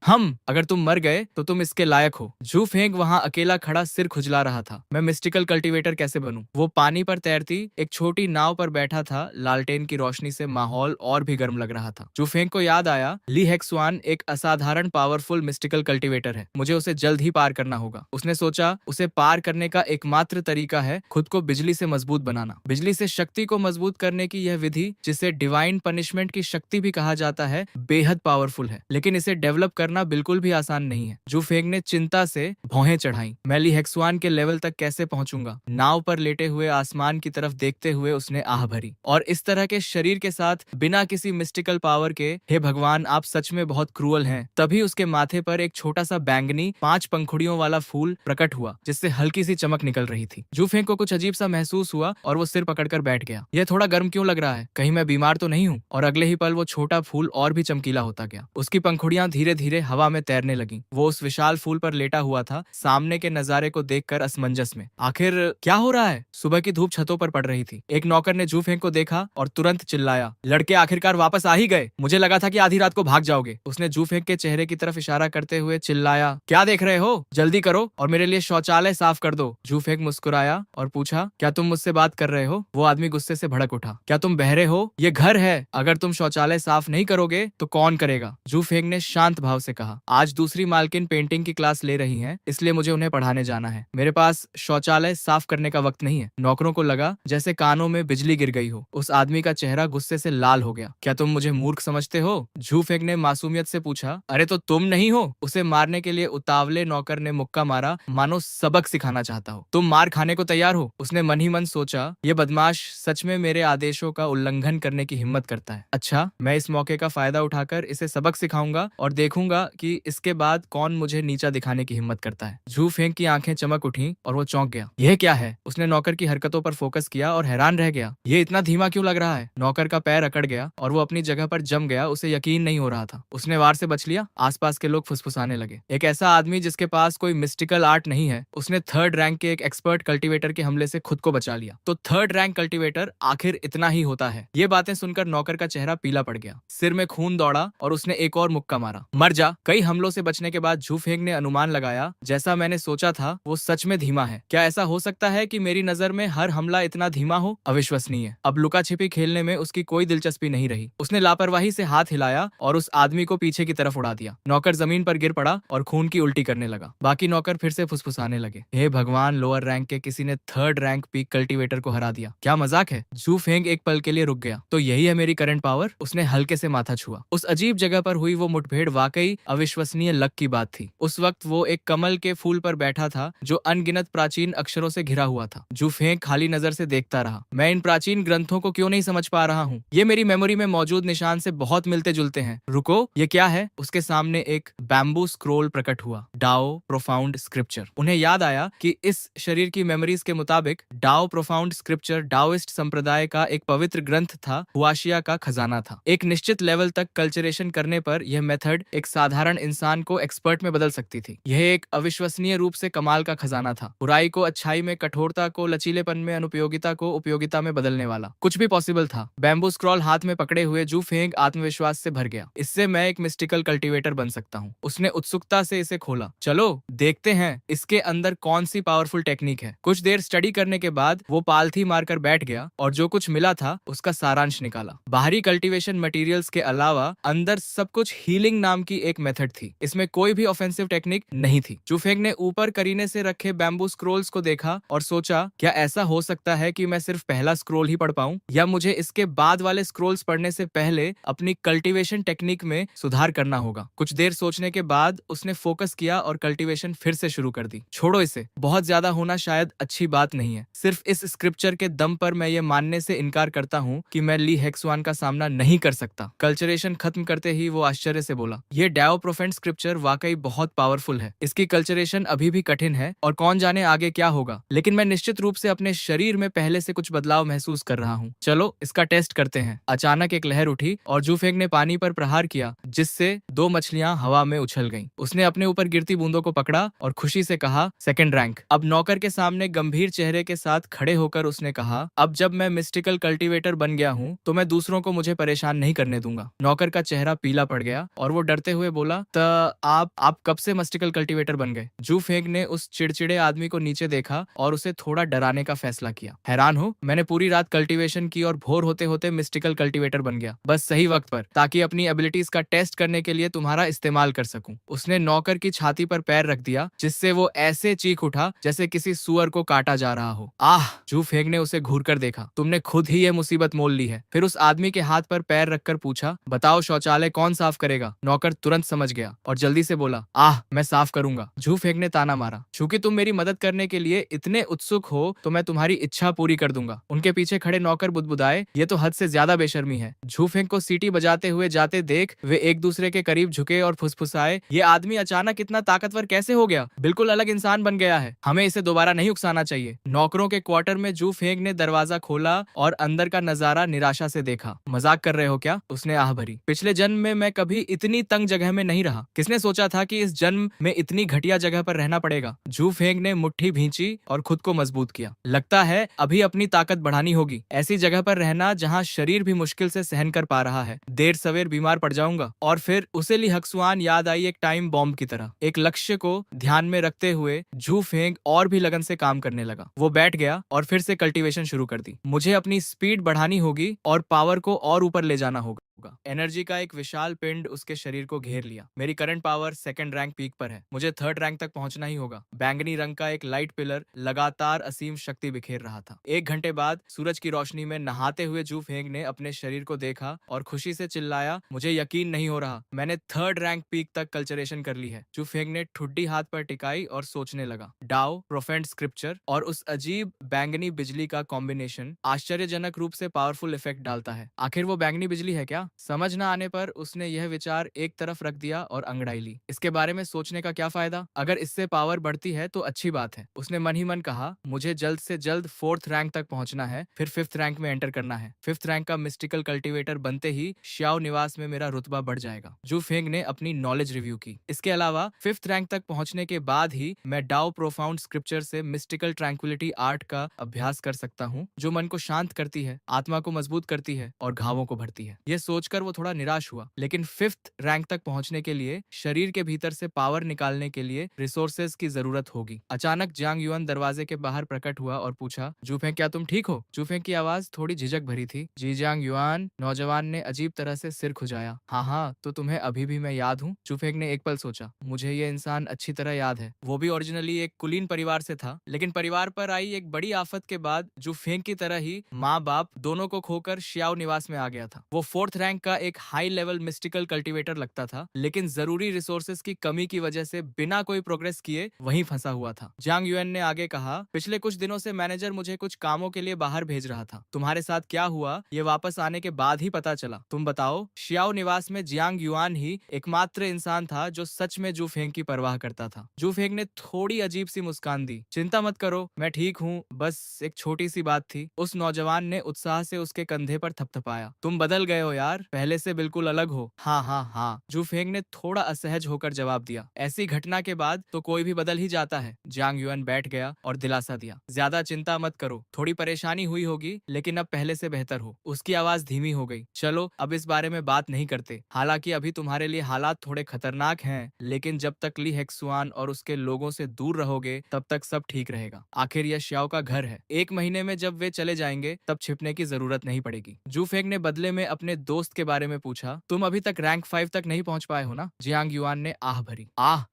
अगर तुम मर गए तो तुम इसके लायक हो। जू फेंग वहाँ अकेला खड़ा सिर खुजला रहा था। मैं मिस्टिकल कल्टीवेटर कैसे बनूं? वो पानी पर तैरती एक छोटी नाव पर बैठा था। लालटेन की रोशनी से माहौल और भी गर्म लग रहा था। जू फेंग को याद आया, ली हेक्सुआन एक असाधारण पावरफुल मिस्टिकल कल्टीवेटर है। मुझे उसे जल्द ही पार करना होगा। उसने सोचा, उसे पार करने का एकमात्र तरीका है खुद को बिजली से मजबूत बनाना। बिजली से शक्ति को मजबूत करने की यह विधि, जिसे डिवाइन पनिशमेंट की शक्ति भी कहा जाता है, बेहद पावरफुल है, लेकिन इसे डेवलप करना बिल्कुल भी आसान नहीं है। जू फेंग ने चिंता से भौहें चढ़ाई। मैं ली हेक्सुआन के लेवल तक कैसे पहुंचूंगा? नाव पर लेटे हुए आसमान की तरफ देखते हुए उसने आह भरी। और इस तरह के शरीर के साथ बिना किसी मिस्टिकल पावर के, हे भगवान, आप सच में बहुत क्रूअल हैं। तभी उसके माथे पर एक छोटा सा बैंगनी 5 पंखुड़ियों वाला फूल प्रकट हुआ, जिससे हल्की सी चमक निकल रही थी। जू फेंग को कुछ अजीब सा महसूस हुआ और वो सिर पकड़कर बैठ गया। यह थोड़ा गर्म क्यों लग रहा है? कहीं मैं बीमार तो नहीं हूँ? और अगले ही पल वो छोटा फूल और भी चमकीला होता गया। उसकी पंखुड़ियां धीरे धीरे हवा में तैरने लगी। वो उस विशाल फूल पर लेटा हुआ था, सामने के नजारे को देखकर असमंजस में। आखिर क्या हो रहा है? सुबह की धूप छतों पर पड़ रही रही थी। एक नौकर ने जू फेंग को देखा और तुरंत चिल्लाया, लड़के आखिरकार वापस आ ही गए, मुझे लगा था कि आधी रात को भाग जाओगे। उसने जू फेंग के चेहरे की तरफ इशारा करते हुए चिल्लाया, क्या देख रहे हो, जल्दी करो और मेरे लिए शौचालय साफ कर दो। जू फेंग मुस्कुराया और पूछा, क्या तुम मुझसे बात कर रहे हो? वो आदमी गुस्से से भड़क उठा, क्या तुम बहरे हो? ये घर है, अगर तुम शौचालय साफ नहीं करोगे तो कौन करेगा? जू फेंग ने शांत भाव से कहा, आज दूसरी मालकिन पेंटिंग की क्लास ले रही हैं, इसलिए मुझे उन्हें पढ़ाने जाना है। मेरे पास शौचालय साफ करने का वक्त नहीं है। नौकरों को लगा जैसे कानों में बिजली गिर गई हो। उस आदमी का चेहरा गुस्से से लाल हो गया। क्या तुम मुझे मूर्ख समझते हो? जू फेंग ने मासूमियत से पूछा। अरे तो तुम नहीं हो? उसे मारने के लिए उतावले नौकर ने मुक्का मारा, मानो सबक सिखाना चाहता हो। तुम मार खाने को तैयार हो? उसने मन ही मन सोचा, ये बदमाश सच में मेरे आदेशों का उल्लंघन करने की हिम्मत करता है। अच्छा, मैं इस मौके का फायदा उठाकर इसे सबक सिखाऊंगा और देखूंगा कि इसके बाद कौन मुझे नीचा दिखाने की हिम्मत करता है। जू फेंग की आंखें चमक उठी और वो चौंक गया। यह क्या है? उसने नौकर की हरकतों पर फोकस किया और हैरान रह गया। ये इतना धीमा क्यों लग रहा है? नौकर का पैर अकड़ गया और वो अपनी जगह पर जम गया। उसे यकीन नहीं हो रहा था। उसने वार से बच लिया। आसपास के लोग फुसफुसाने लगे। एक ऐसा आदमी जिसके पास कोई मिस्टिकल आर्ट नहीं है, उसने थर्ड रैंक के एक एक्सपर्ट कल्टीवेटर के हमले से खुद को बचा लिया। तो थर्ड रैंक कल्टीवेटर आखिर इतना ही होता है। ये बातें सुनकर नौकर का चेहरा पीला पड़ गया, सिर में खून दौड़ा और उसने एक और मुक्का मारा। मर जा। कई हमलों से बचने के बाद जू फेंग ने अनुमान लगाया, जैसा मैंने सोचा था वो सच में धीमा है। क्या ऐसा हो सकता है कि मेरी नजर में हर हमला इतना धीमा हो? अविश्वसनीय। अब लुका छिपी खेलने में उसकी कोई दिलचस्पी नहीं रही। उसने लापरवाही से हाथ हिलाया और उस आदमी को पीछे की तरफ उड़ा दिया। नौकर जमीन पर गिर पड़ा और खून की उल्टी करने लगा। बाकी नौकर फिर से फुसफुसाने लगे। हे भगवान, लोअर रैंक के किसी ने थर्ड रैंक पीक कल्टीवेटर को हरा दिया। क्या मजाक है? जू फेंग एक पल के लिए रुक गया। तो यही है मेरी करंट पावर? उसने हल्के से माथा छुआ। उस अजीब जगह पर हुई वो मुठभेड़ वाकई अविश्वसनीय लक की बात थी। उस वक्त वो एक कमल के फूल पर बैठा था जो अनगिनत प्राचीन अक्षरों से घिरा हुआ था। जू फेंग खाली नजर से देखता रहा। मैं इन प्राचीन ग्रंथों को क्यों नहीं समझ पा रहा हूँ? ये मेरी मेमोरी में मौजूद निशान से बहुत मिलते जुलते हैं। रुको, ये क्या है? उसके सामने एक बैम्बू स्क्रोल प्रकट हुआ। Dao profound scripture. उन्हें याद आया कि इस शरीर की मेमोरीज के मुताबिक डाओ प्रोफाउंड स्क्रिप्चर डाओइस्ट संप्रदाय का एक पवित्र ग्रंथ था, हुआशिया का खजाना था। एक निश्चित लेवल तक कल्चरेशन करने पर यह मेथड एक साधारण इंसान को एक्सपर्ट में बदल सकती थी। यह एक अविश्वसनीय रूप से कमाल का खजाना था। बुराई को अच्छाई में, कठोरता को लचीलेपन में, अनुपयोगिता को उपयोगिता में बदलने वाला कुछ भी पॉसिबल था। बैम्बू स्क्रॉल हाथ में पकड़े हुए जू फेंग आत्मविश्वास से भर गया। इससे मैं एक मिस्टिकल कल्टीवेटर बन सकता हूँ। उसने उत्सुकता से इसे खोला। चलो देखते हैं इसके अंदर कौन सी पावरफुल टेक्निक है। कुछ देर स्टडी करने के बाद वो पालथी मारकर बैठ गया और जो कुछ मिला था उसका सारांश निकाला। बाहरी कल्टीवेशन मटेरियल्स के अलावा अंदर सब कुछ हीलिंग नाम की एक मेथड थी। इसमें कोई भी ऑफेंसिव टेक्निक नहीं थी। जू फेंग ने ऊपर करीने से रखे बैम्बू स्क्रोल्स को देखा और सोचा, क्या ऐसा हो सकता है कि मैं सिर्फ पहला स्क्रोल ही पढ़ पाऊं, या मुझे इसके बाद वाले स्क्रोल्स पढ़ने से पहले अपनी कल्टीवेशन टेक्निक में सुधार करना होगा। कुछ देर सोचने के बाद उसने फोकस किया और कल्टीवेशन फिर से शुरू कर दी। छोड़ो इसे, बहुत ज्यादा होना शायद अच्छी बात नहीं है। सिर्फ इस स्क्रिप्चर के दम पर मैं ये मानने से इनकार करता हूँ कि मैं ली हेक्सवान का सामना नहीं कर सकता। कल्चरेशन खत्म करते ही वो आश्चर्य से बोला, ये डाओ प्रोफेंड स्क्रिप्चर वाकई बहुत पावरफुल है। इसकी कल्चरेशन अभी भी कठिन है और कौन जाने आगे क्या होगा, लेकिन मैं निश्चित रूप से अपने शरीर में पहले से कुछ बदलाव महसूस कर रहा हूँ। चलो इसका टेस्ट करते हैं। अचानक एक लहर उठी और जू फेंग ने पानी पर प्रहार किया, जिससे दो मछलियां हवा में उछल गईं। उसने अपने ऊपर गिरती बूंदों को पकड़ा और खुशी से कहा, सेकंड रैंक। अब नौकर के सामने गंभीर चेहरे के साथ खड़े होकर उसने कहा, अब जब मैं मिस्टिकल कल्टीवेटर बन गया हूँ तो मैं दूसरों को मुझे परेशान नहीं करने दूंगा। नौकर का चेहरा पीला पड़ गया और वो डरते हुए बोला, आप कब से मिस्टिकल कल्टीवेटर बन गए? जू फेंग ने उस चिड़चिड़े आदमी को नीचे देखा और उसे थोड़ा डराने का फैसला किया। हैरान हो, मैंने पूरी रात कल्टीवेशन की और भोर होते होते मिस्टिकल कल्टीवेटर बन गया, बस सही वक्त पर, ताकि अपनी एबिलिटीज का टेस्ट करने के लिए तुम्हारा इस्तेमाल कर सकूं। उसने नौकर की छाती पर पैर रख दिया, जिससे वो ऐसे चीख उठा जैसे किसी सुअर को काटा जा रहा हो। आह! जू फेंग ने उसे घूरकर देखा। तुमने खुद ही ये मुसीबत मोल ली है। फिर उस आदमी के हाथ पर पैर रखकर पूछा, बताओ शौचालय कौन साफ करेगा? नौकर तुरंत समझ गया और जल्दी से बोला, आह, मैं साफ करूंगा। जू फेंग ने ताना मारा, चूंकि तुम मेरी मदद करने के लिए इतने उत्सुक हो तो मैं तुम्हारी इच्छा पूरी कर दूंगा। उनके पीछे खड़े नौकर बुदबुदाए, ये तो हद से ज्यादा बेशर्मी है। जू फेंग को सीटी बजाते हुए जाते देख वे एक दूसरे के करीब झुके और फुसफुसाए, ये आदमी अचानक इतना ताकतवर कैसे हो गया? बिल्कुल अलग इंसान बन गया है। हमें इसे दोबारा नहीं उकसाना चाहिए। नौकरों के क्वार्टर में जू फेंग ने दरवाजा खोला और अंदर का नजारा निराशा से देखा। मजाक कर रहे हो क्या? उसने आह भरी। पिछले जन्म में मैं कभी इतनी तंग जगह में नहीं रहा। किसने सोचा था कि इस जन्म में इतनी घटिया जगह पर रहना पड़ेगा? जू फेंग ने मुट्ठी भींची और खुद को मजबूत किया। लगता है अभी अपनी ताकत बढ़ानी होगी। ऐसी जगह पर रहना जहाँ शरीर भी मुश्किल से सहन कर पा रहा है। देर सवेर बीमार पड़ जाऊंगा। और फिर उसे ली हक्सुआन याद आई एक टाइम बॉम्ब की तरह। एक लक्ष्य को ध्यान में रखते हुए झू फेंग और भी लगन से काम करने लगा। वो बैठ गया और फिर से कल्टीवेशन शुरू कर दी। मुझे अपनी स्पीड बढ़ानी होगी और पावर को और ऊपर ले जाना होगा। एनर्जी का एक विशाल पिंड उसके शरीर को घेर लिया। मेरी current power second rank peak पर है। मुझे थर्ड रैंक तक पहुंचना ही होगा। बैंगनी रंग का एक लाइट पिलर लगातार असीम शक्ति बिखेर रहा था। 1 घंटे बाद सूरज की रोशनी में नहाते हुए जू फेंग ने अपने शरीर को देखा और खुशी से चिल्लाया, मुझे यकीन नहीं हो रहा, मैंने थर्ड रैंक पीक तक कल्चरेशन कर ली है। जू फेंग ने ठुड्डी हाथ पर टिकाई और सोचने लगा। डाओ, प्रोफेंड स्क्रिप्चर और उस अजीब बैंगनी बिजली का कॉम्बिनेशन आश्चर्यजनक रूप से पावरफुल इफेक्ट डालता है। आखिर वो बैंगनी बिजली है क्या? समझ न आने पर उसने यह विचार एक तरफ रख दिया और अंगड़ाई ली। इसके बारे में सोचने का क्या फायदा? अगर इससे पावर बढ़ती है तो अच्छी बात है। उसने मन ही मन कहा, मुझे जल्द से जल्द फोर्थ रैंक तक पहुंचना है, फिर फिफ्थ रैंक में एंटर करना है। फिफ्थ रैंक का मिस्टिकल कल्टीवेटर बनते ही श्याओ निवास में मेरा रुतबा बढ़ जाएगा। जू फेंग ने अपनी नॉलेज रिव्यू की। इसके अलावा फिफ्थ रैंक तक पहुंचने के बाद ही मैं डाओ प्रोफाउंड स्क्रिप्चर से मिस्टिकल ट्रैंक्विलिटी आर्ट का अभ्यास कर सकता हूँ, जो मन को शांत करती है, आत्मा को मजबूत करती है और घावों को भरती है। यह सोचकर वो थोड़ा निराश हुआ। लेकिन फिफ्थ रैंक तक पहुंचने के लिए शरीर के भीतर से पावर निकालने के लिए रिसोर्सेज की जरूरत होगी। अचानक जांग युआन दरवाजे के बाहर प्रकट हुआ और पूछा, जूफेंग क्या तुम ठीक हो? जूफेंग की आवाज थोड़ी झिझक भरी थी। जी जांग युआन, नौजवान ने अजीब तरह से सिर खुजाया। हाँ, तो तुम्हें अभी भी मैं याद हूँ? जूफेंग ने एक पल सोचा। मुझे ये इंसान अच्छी तरह याद है। वो भी ओरिजिनली एक कुलीन परिवार से था, लेकिन परिवार पर आई एक बड़ी आफत के बाद जूफेंग की तरह ही माँ बाप दोनों को खोकर श्याओ निवास में आ गया था। वो फोर्थ रैंक का एक हाई लेवल मिस्टिकल कल्टीवेटर लगता था, लेकिन जरूरी रिसोर्सेज की कमी की वजह से बिना कोई प्रोग्रेस किए वहीं फंसा हुआ था। जांग युएन ने आगे कहा, पिछले कुछ दिनों से मैनेजर मुझे कुछ कामों के लिए बाहर भेज रहा था। तुम्हारे साथ क्या हुआ ये वापस आने के बाद ही पता चला। तुम बताओ। श्याओ निवास में जियांग युआन ही एकमात्र इंसान था जो सच में जू फेंग की परवाह करता था। जू फेंग ने थोड़ी अजीब सी मुस्कान दी। चिंता मत करो, मैं ठीक हूँ, बस एक छोटी सी बात थी। उस नौजवान ने उत्साह से उसके कंधे पर थपथपाया। तुम बदल गए हो यार, पहले से बिल्कुल अलग हो। हाँ। जू फेंग ने थोड़ा असहज होकर जवाब दिया। ऐसी घटना के बाद तो कोई भी बदल ही जाता है। जांग युआन बैठ गया और दिलासा दिया। ज्यादा चिंता मत करो, थोड़ी परेशानी हुई होगी, लेकिन अब पहले से बेहतर हो। उसकी आवाज धीमी हो गई। चलो अब इस बारे में बात नहीं करते। हालांकि अभी तुम्हारे लिए हालात थोड़े खतरनाक हैं, लेकिन जब तक ली हेक्सुआन और उसके लोगों से दूर रहोगे तब तक सब ठीक रहेगा। आखिर यह श्याओ का घर है। 1 महीने में जब वे चले जाएंगे तब छिपने की जरूरत नहीं पड़ेगी। जू फेंग ने बदले में अपने दोस्त के बारे में पूछा, तुम अभी तक रैंक 5 तक नहीं पहुंच पाए हो ना? जियांग युआन ने आह भरी।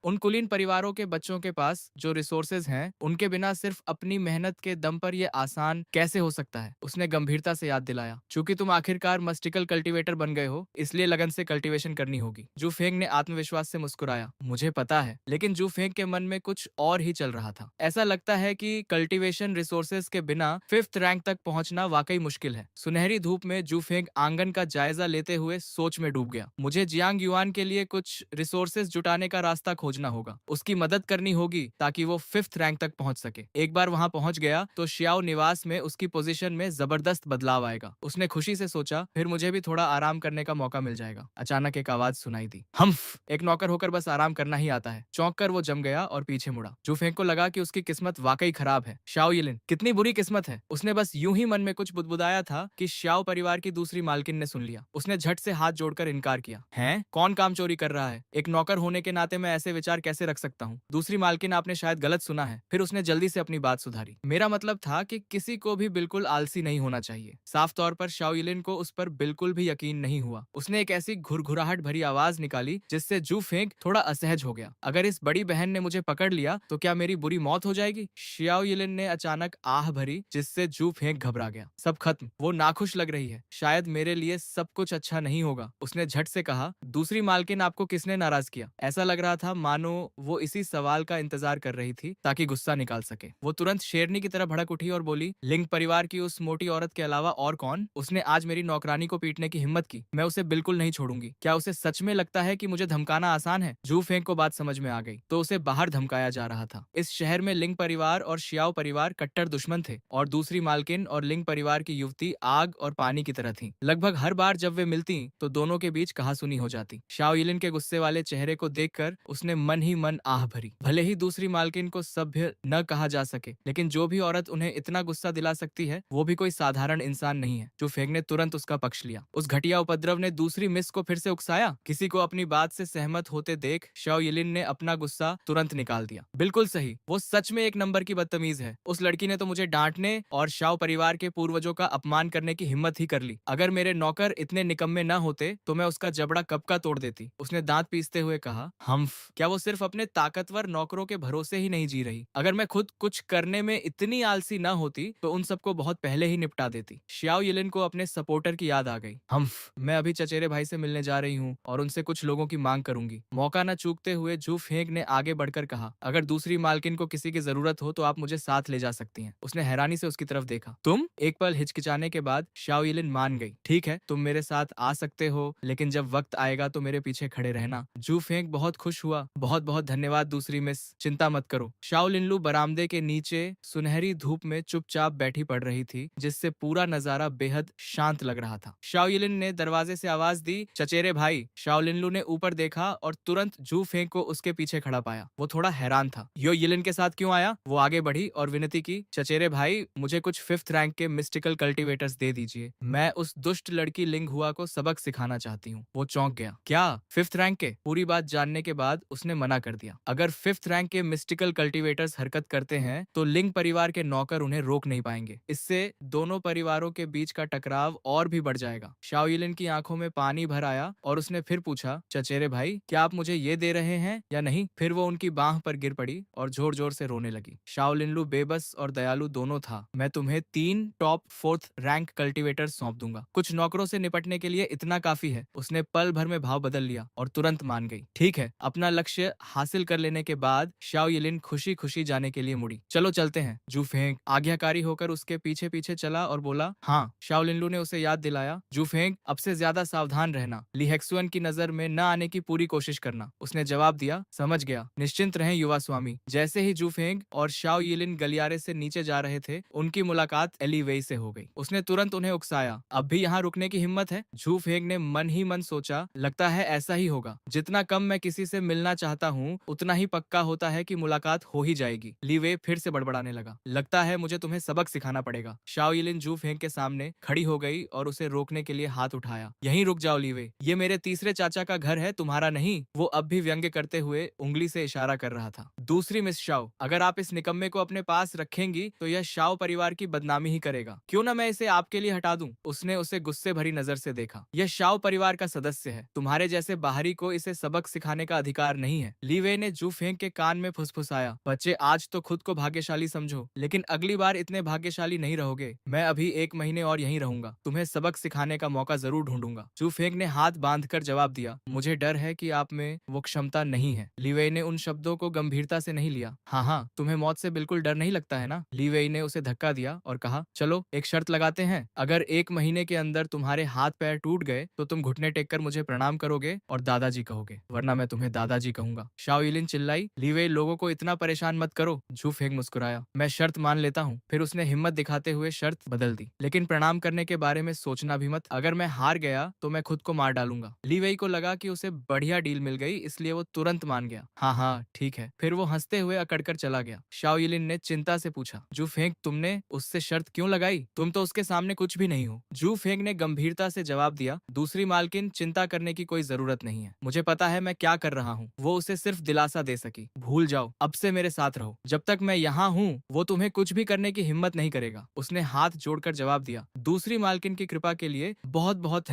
उन कुलीन परिवारों के बच्चों के पास जो रिसोर्सेज हैं, उनके बिना सिर्फ अपनी मेहनत के दम पर यह आसान कैसे हो सकता है? उसने गंभीरता से याद दिलाया। चूंकि तुम आखिरकार मस्टिकल कल्टीवेटर बन गए हो, इसलिए लगन से कल्टीवेशन करनी होगी। जू फेंग ने आत्मविश्वास से मुस्कुराया। मुझे पता है, लेकिन जू फेंग के मन में कुछ और ही चल रहा था। ऐसा लगता है कि कल्टीवेशन रिसोर्सेज के बिना फिफ्थ रैंक तक पहुंचना वाकई मुश्किल है। सुनहरी धूप में जू फेंग आंगन का जायजा लेते हुए सोच में डूब गया। मुझे जियांग युआन के लिए कुछ रिसोर्सेज जुटाने का रास्ता खोजना होगा। उसकी मदद करनी होगी ताकि वो फिफ्थ रैंक तक पहुंच सके। एक बार वहां पहुंच गया तो श्याओ निवास में उसकी पोजीशन में जबरदस्त बदलाव आएगा। उसने खुशी से सोचा, फिर मुझे भी थोड़ा आराम करने का मौका मिल जाएगा। अचानक एक आवाज सुनाई दी। हम्फ। एक नौकर होकर बस आराम करना ही आता है। चौंक कर वो जम गया और पीछे मुड़ा। जू फेंग को लगा कि उसकी किस्मत वाकई खराब है। शाओ यिलिन, कितनी बुरी किस्मत है। उसने बस यूं ही मन में कुछ बुदबुदाया था कि श्याओ परिवार की दूसरी मालकिन ने सुन लिया। उसने झट से हाथ जोड़कर इनकार किया। हैं? कौन काम चोरी कर रहा है? एक नौकर होने के नाते मैं ऐसे विचार कैसे रख सकता हूँ? दूसरी मालकिन, आपने शायद गलत सुना है। फिर उसने जल्दी से अपनी बात सुधारी। मेरा मतलब था कि किसी को भी बिल्कुल आलसी नहीं होना चाहिए। साफ तौर पर शाओ यिलिन को उस पर बिल्कुल भी यकीन नहीं हुआ। उसने एक ऐसी घुरघुराहट भरी आवाज निकाली जिससे जू फेंग थोड़ा असहज हो गया। अगर इस बड़ी बहन ने मुझे पकड़ लिया तो क्या मेरी बुरी मौत हो जाएगी? श्याओ यिलिन ने अचानक आह भरी, जिससे जू फेंग घबरा गया। सब खत्म। वो नाखुश लग रही है। शायद मेरे लिए सब कुछ अच्छा नहीं होगा। उसने झट से कहा। दूसरी मालकिन, आपको किसने नाराज किया? ऐसा लग रहा था मानो वो इसी सवाल का इंतजार कर रही थी ताकि गुस्सा निकाल सके। वो तुरंत शेरनी की तरह भड़क उठी और बोली, लिंग परिवार की उस मोटी औरत के अलावा और कौन? उसने आज मेरी नौकरानी को पीटने की हिम्मत की। मैं उसे बिल्कुल नहीं छोड़ूंगी। क्या उसे सच में लगता है कि मुझे धमकाना आसान है? जू फेंग को बात समझ में आ गई। तो उसे बाहर धमकाया जा रहा था। इस शहर में लिंग परिवार और श्याओ परिवार कट्टर दुश्मन थे और दूसरी मालकिन और लिंग परिवार की युवती आग और पानी की तरह थी। लगभग हर बार जब वे मिलती तो दोनों के बीच कहासुनी हो जाती। शाओ यिलिन के गुस्से वाले चेहरे को देखकर उसने मन ही मन आह भरी। भले ही दूसरी मालकिन को सभ्य न कहा जा सके, लेकिन जो भी औरत उन्हें इतना गुस्सा दिला सकती है वो भी कोई साधारण इंसान नहीं है। जू फेंग ने तुरंत उसका पक्ष लिया। उस घटिया उपद्रव ने दूसरी मिस को फिर से उकसाया। किसी को अपनी बात से सहमत होते देख शाओ यिलिन ने अपना गुस्सा तुरंत निकाल दिया। बिल्कुल सही, वो सच में एक नंबर की बदतमीज है। उस लड़की ने तो मुझे डांटने और शाओ परिवार के पूर्वजों का अपमान करने की हिम्मत ही कर ली। अगर मेरे नौकर इतने निकम्मे न होते तो मैं उसका जबड़ा कब का तोड़ देती। उसने दांत पीसते हुए कहा। हम्फ, क्या वो सिर्फ अपने ताकतवर नौकरों के भरोसे ही नहीं जी रही? अगर मैं खुद कुछ करने में इतनी आलसी न होती तो उन सबको बहुत पहले ही निपटा देती। शाओ यिलिन को अपने सपोर्टर की याद आ गई। हम्फ, मैं अभी चचेरे भाई से मिलने जा रही हूँ और उनसे कुछ लोगों की मांग करूंगी। मौका न चूकते हुए जू फेंग ने आगे बढ़कर कहा, अगर दूसरी मालकिन को किसी की जरूरत हो तो आप मुझे साथ ले जा सकती हैं। उसने हैरानी से उसकी तरफ देखा। तुम? एक पल हिचकिचाने के बाद शाओ यिलिन मान गई। ठीक है, तुम मेरे साथ आ सकते हो, लेकिन जब वक्त आएगा तो मेरे पीछे खड़े रहना। जू फेंग बहुत खुश हुआ। बहुत बहुत धन्यवाद दूसरी मिस, चिंता मत करो। शाओ लिनलू बरामदे के नीचे सुनहरी धूप में चुपचाप बैठी पड़ रही थी, जिससे पूरा नजारा बेहद शांत लग रहा था। शाओ यिलिन ने दरवाजे से आवाज दी, चचेरे भाई। शाओ लिनलू ने ऊपर देखा और तुरंत जू फेंग को उसके पीछे खड़ा पाया। वो थोड़ा हैरान था। यो यिलिन के साथ क्यों आया? वो आगे बढ़ी और विनती की, चचेरे भाई, मुझे कुछ 5th रैंक के मिस्टिकल कल्टीवेटर्स दे दीजिए। मैं उस दुष्ट लड़की लिंग हुआ को सबक सिखाना चाहती हूँ। वो चौंक गया। क्या 5th रैंक के? पूरी बात जानने के बाद उसने मना कर दिया। अगर 5th रैंक के मिस्टिकल कल्टीवेटर्स हरकत करते हैं तो लिंग परिवार के नौकर उन्हें रोक नहीं पाएंगे। इससे दोनों परिवारों के बीच का टकराव और भी बढ़ जाएगा। शाओ यिलिन की आंखों में पानी भर आया और उसने फिर पूछा, चचेरे भाई, क्या आप मुझे ये दे रहे हैं या नहीं? फिर वो उनकी बाह पर गिर पड़ी और जोर जोर से रोने लगी। शाओ लिनलू बेबस और दयालु दोनों था। मैं तुम्हें 3 टॉप 4th रैंक कल्टीवेटर सौंप दूंगा। कुछ नौकरों से निपटने के लिए इतना काफी है। उसने पल भर में भाव बदल लिया और तुरंत मान गई। ठीक है। अपना लक्ष्य हासिल कर लेने के बाद शाओ यिलिन खुशी खुशी जाने के लिए मुड़ी। चलो चलते हैं। जू फेंग आज्ञाकारी होकर उसके पीछे पीछे चला और बोला, हाँ। शाओ लिनलू ने उसे याद दिलाया, जू फेंग, अब से ज्यादा सावधान रहना। ली हेक्सुअन की नजर में न आने की पूरी कोशिश करना। उसने जवाब दिया, समझ गया। निश्चिंत रहें युवा स्वामी। जैसे ही जू फेंग और शाओ यिलिन गलियारे से नीचे जा रहे थे, उनकी मुलाकात एली वेई से हो गई। उसने तुरंत उन्हें उकसाया, अब भी यहाँ रुकने की हिम्मत है? जू फेंग ने मन ही मन सोचा, लगता है ऐसा ही होगा। जितना कम मैं किसी से मिलना चाहता हूँ उतना ही पक्का होता है कि मुलाकात हो ही जाएगी। ली वे फिर से बड़बड़ाने लगा, लगता है मुझे तुम्हें सबक सिखाना पड़ेगा। शाओ यिलिन जू फेंग के सामने खड़ी हो गई और उसे रोकने के लिए हाथ उठाया। यहीं रुक जाओ ली वे, ये मेरे तीसरे चाचा का घर है, तुम्हारा नहीं। वो अब भी व्यंग्य करते हुए उंगली से इशारा कर रहा था। दूसरी मिस शाओ, अगर आप इस निकम्मे को अपने पास रखेंगी तो यह शाओ परिवार की बदनामी ही करेगा। क्यों ना मैं इसे आपके लिए हटा दूं? उसने उसे गुस्से भरी नजर से देखा। यह शाओ परिवार का सदस्य है, तुम्हारे जैसे बाहरी को इसे सबक सिखाने का अधिकार नहीं है। ली वे ने जू फेंग के कान में फुसफुसाया, बच्चे आज तो खुद को भाग्यशाली समझो, लेकिन अगली बार इतने भाग्यशाली नहीं रहोगे। मैं अभी 1 महीने और यहीं रहूंगा, तुम्हें सबक सिखाने का मौका जरूर ढूंढूंगा। जू फेंग ने हाथ बांधकर जवाब दिया, मुझे डर है कि आप में वो क्षमता नहीं है। ली वे ने उन शब्दों को गंभीरता से नहीं लिया। हाँ, तुम्हें मौत से बिल्कुल डर नहीं लगता है ना? ली वे ने उसे धक्का दिया और कहा, चलो एक शर्त लगाते हैं। अगर 1 महीने के अंदर तुम्हारे हाथ पैर टूट गए तो तुम घुटने टेक कर मुझे प्रणाम करोगे और दादाजी कहोगे, वरना मैं तुम्हें दादाजी कहूंगा। शाओ यिलिन चिल्लाई, ली वे, लोगों को इतना परेशान मत करो। जू फेंग मुस्कुराया, मैं शर्त मान लेता हूँ। फिर उसने हिम्मत दिखाते हुए शर्त बदल दी, लेकिन प्रणाम करने के बारे में सोचना भी मत। अगर मैं हार गया तो मैं खुद को मार डालूंगा। ली वे को लगा कि उसे बढ़िया डील मिल गई, इसलिए वो तुरंत मान गया। हाँ ठीक है। फिर वो हंसते हुए अकड़कर चला गया। शाओ यिलिन ने चिंता से पूछा, जू फेंग, तुमने उससे शर्त क्यों लगाई? तुम तो उसके सामने कुछ भी नहीं हो। जू फेंग ने गंभीरता से जवाब दिया, दूसरी मालकिन, चिंता करने की कोई जरूरत नहीं है। मुझे पता है मैं क्या कर रहा हूँ। वो उसे सिर्फ दिलासा दे सकी। भूल जाओ, अब से मेरे साथ रहो। जब तक मैं यहाँ हूँ वो तुम्हें कुछ भी करने की हिम्मत नहीं करेगा। उसने हाथ जोड़कर जवाब दिया, दूसरी मालकिन की कृपा के लिए बहुत बहुत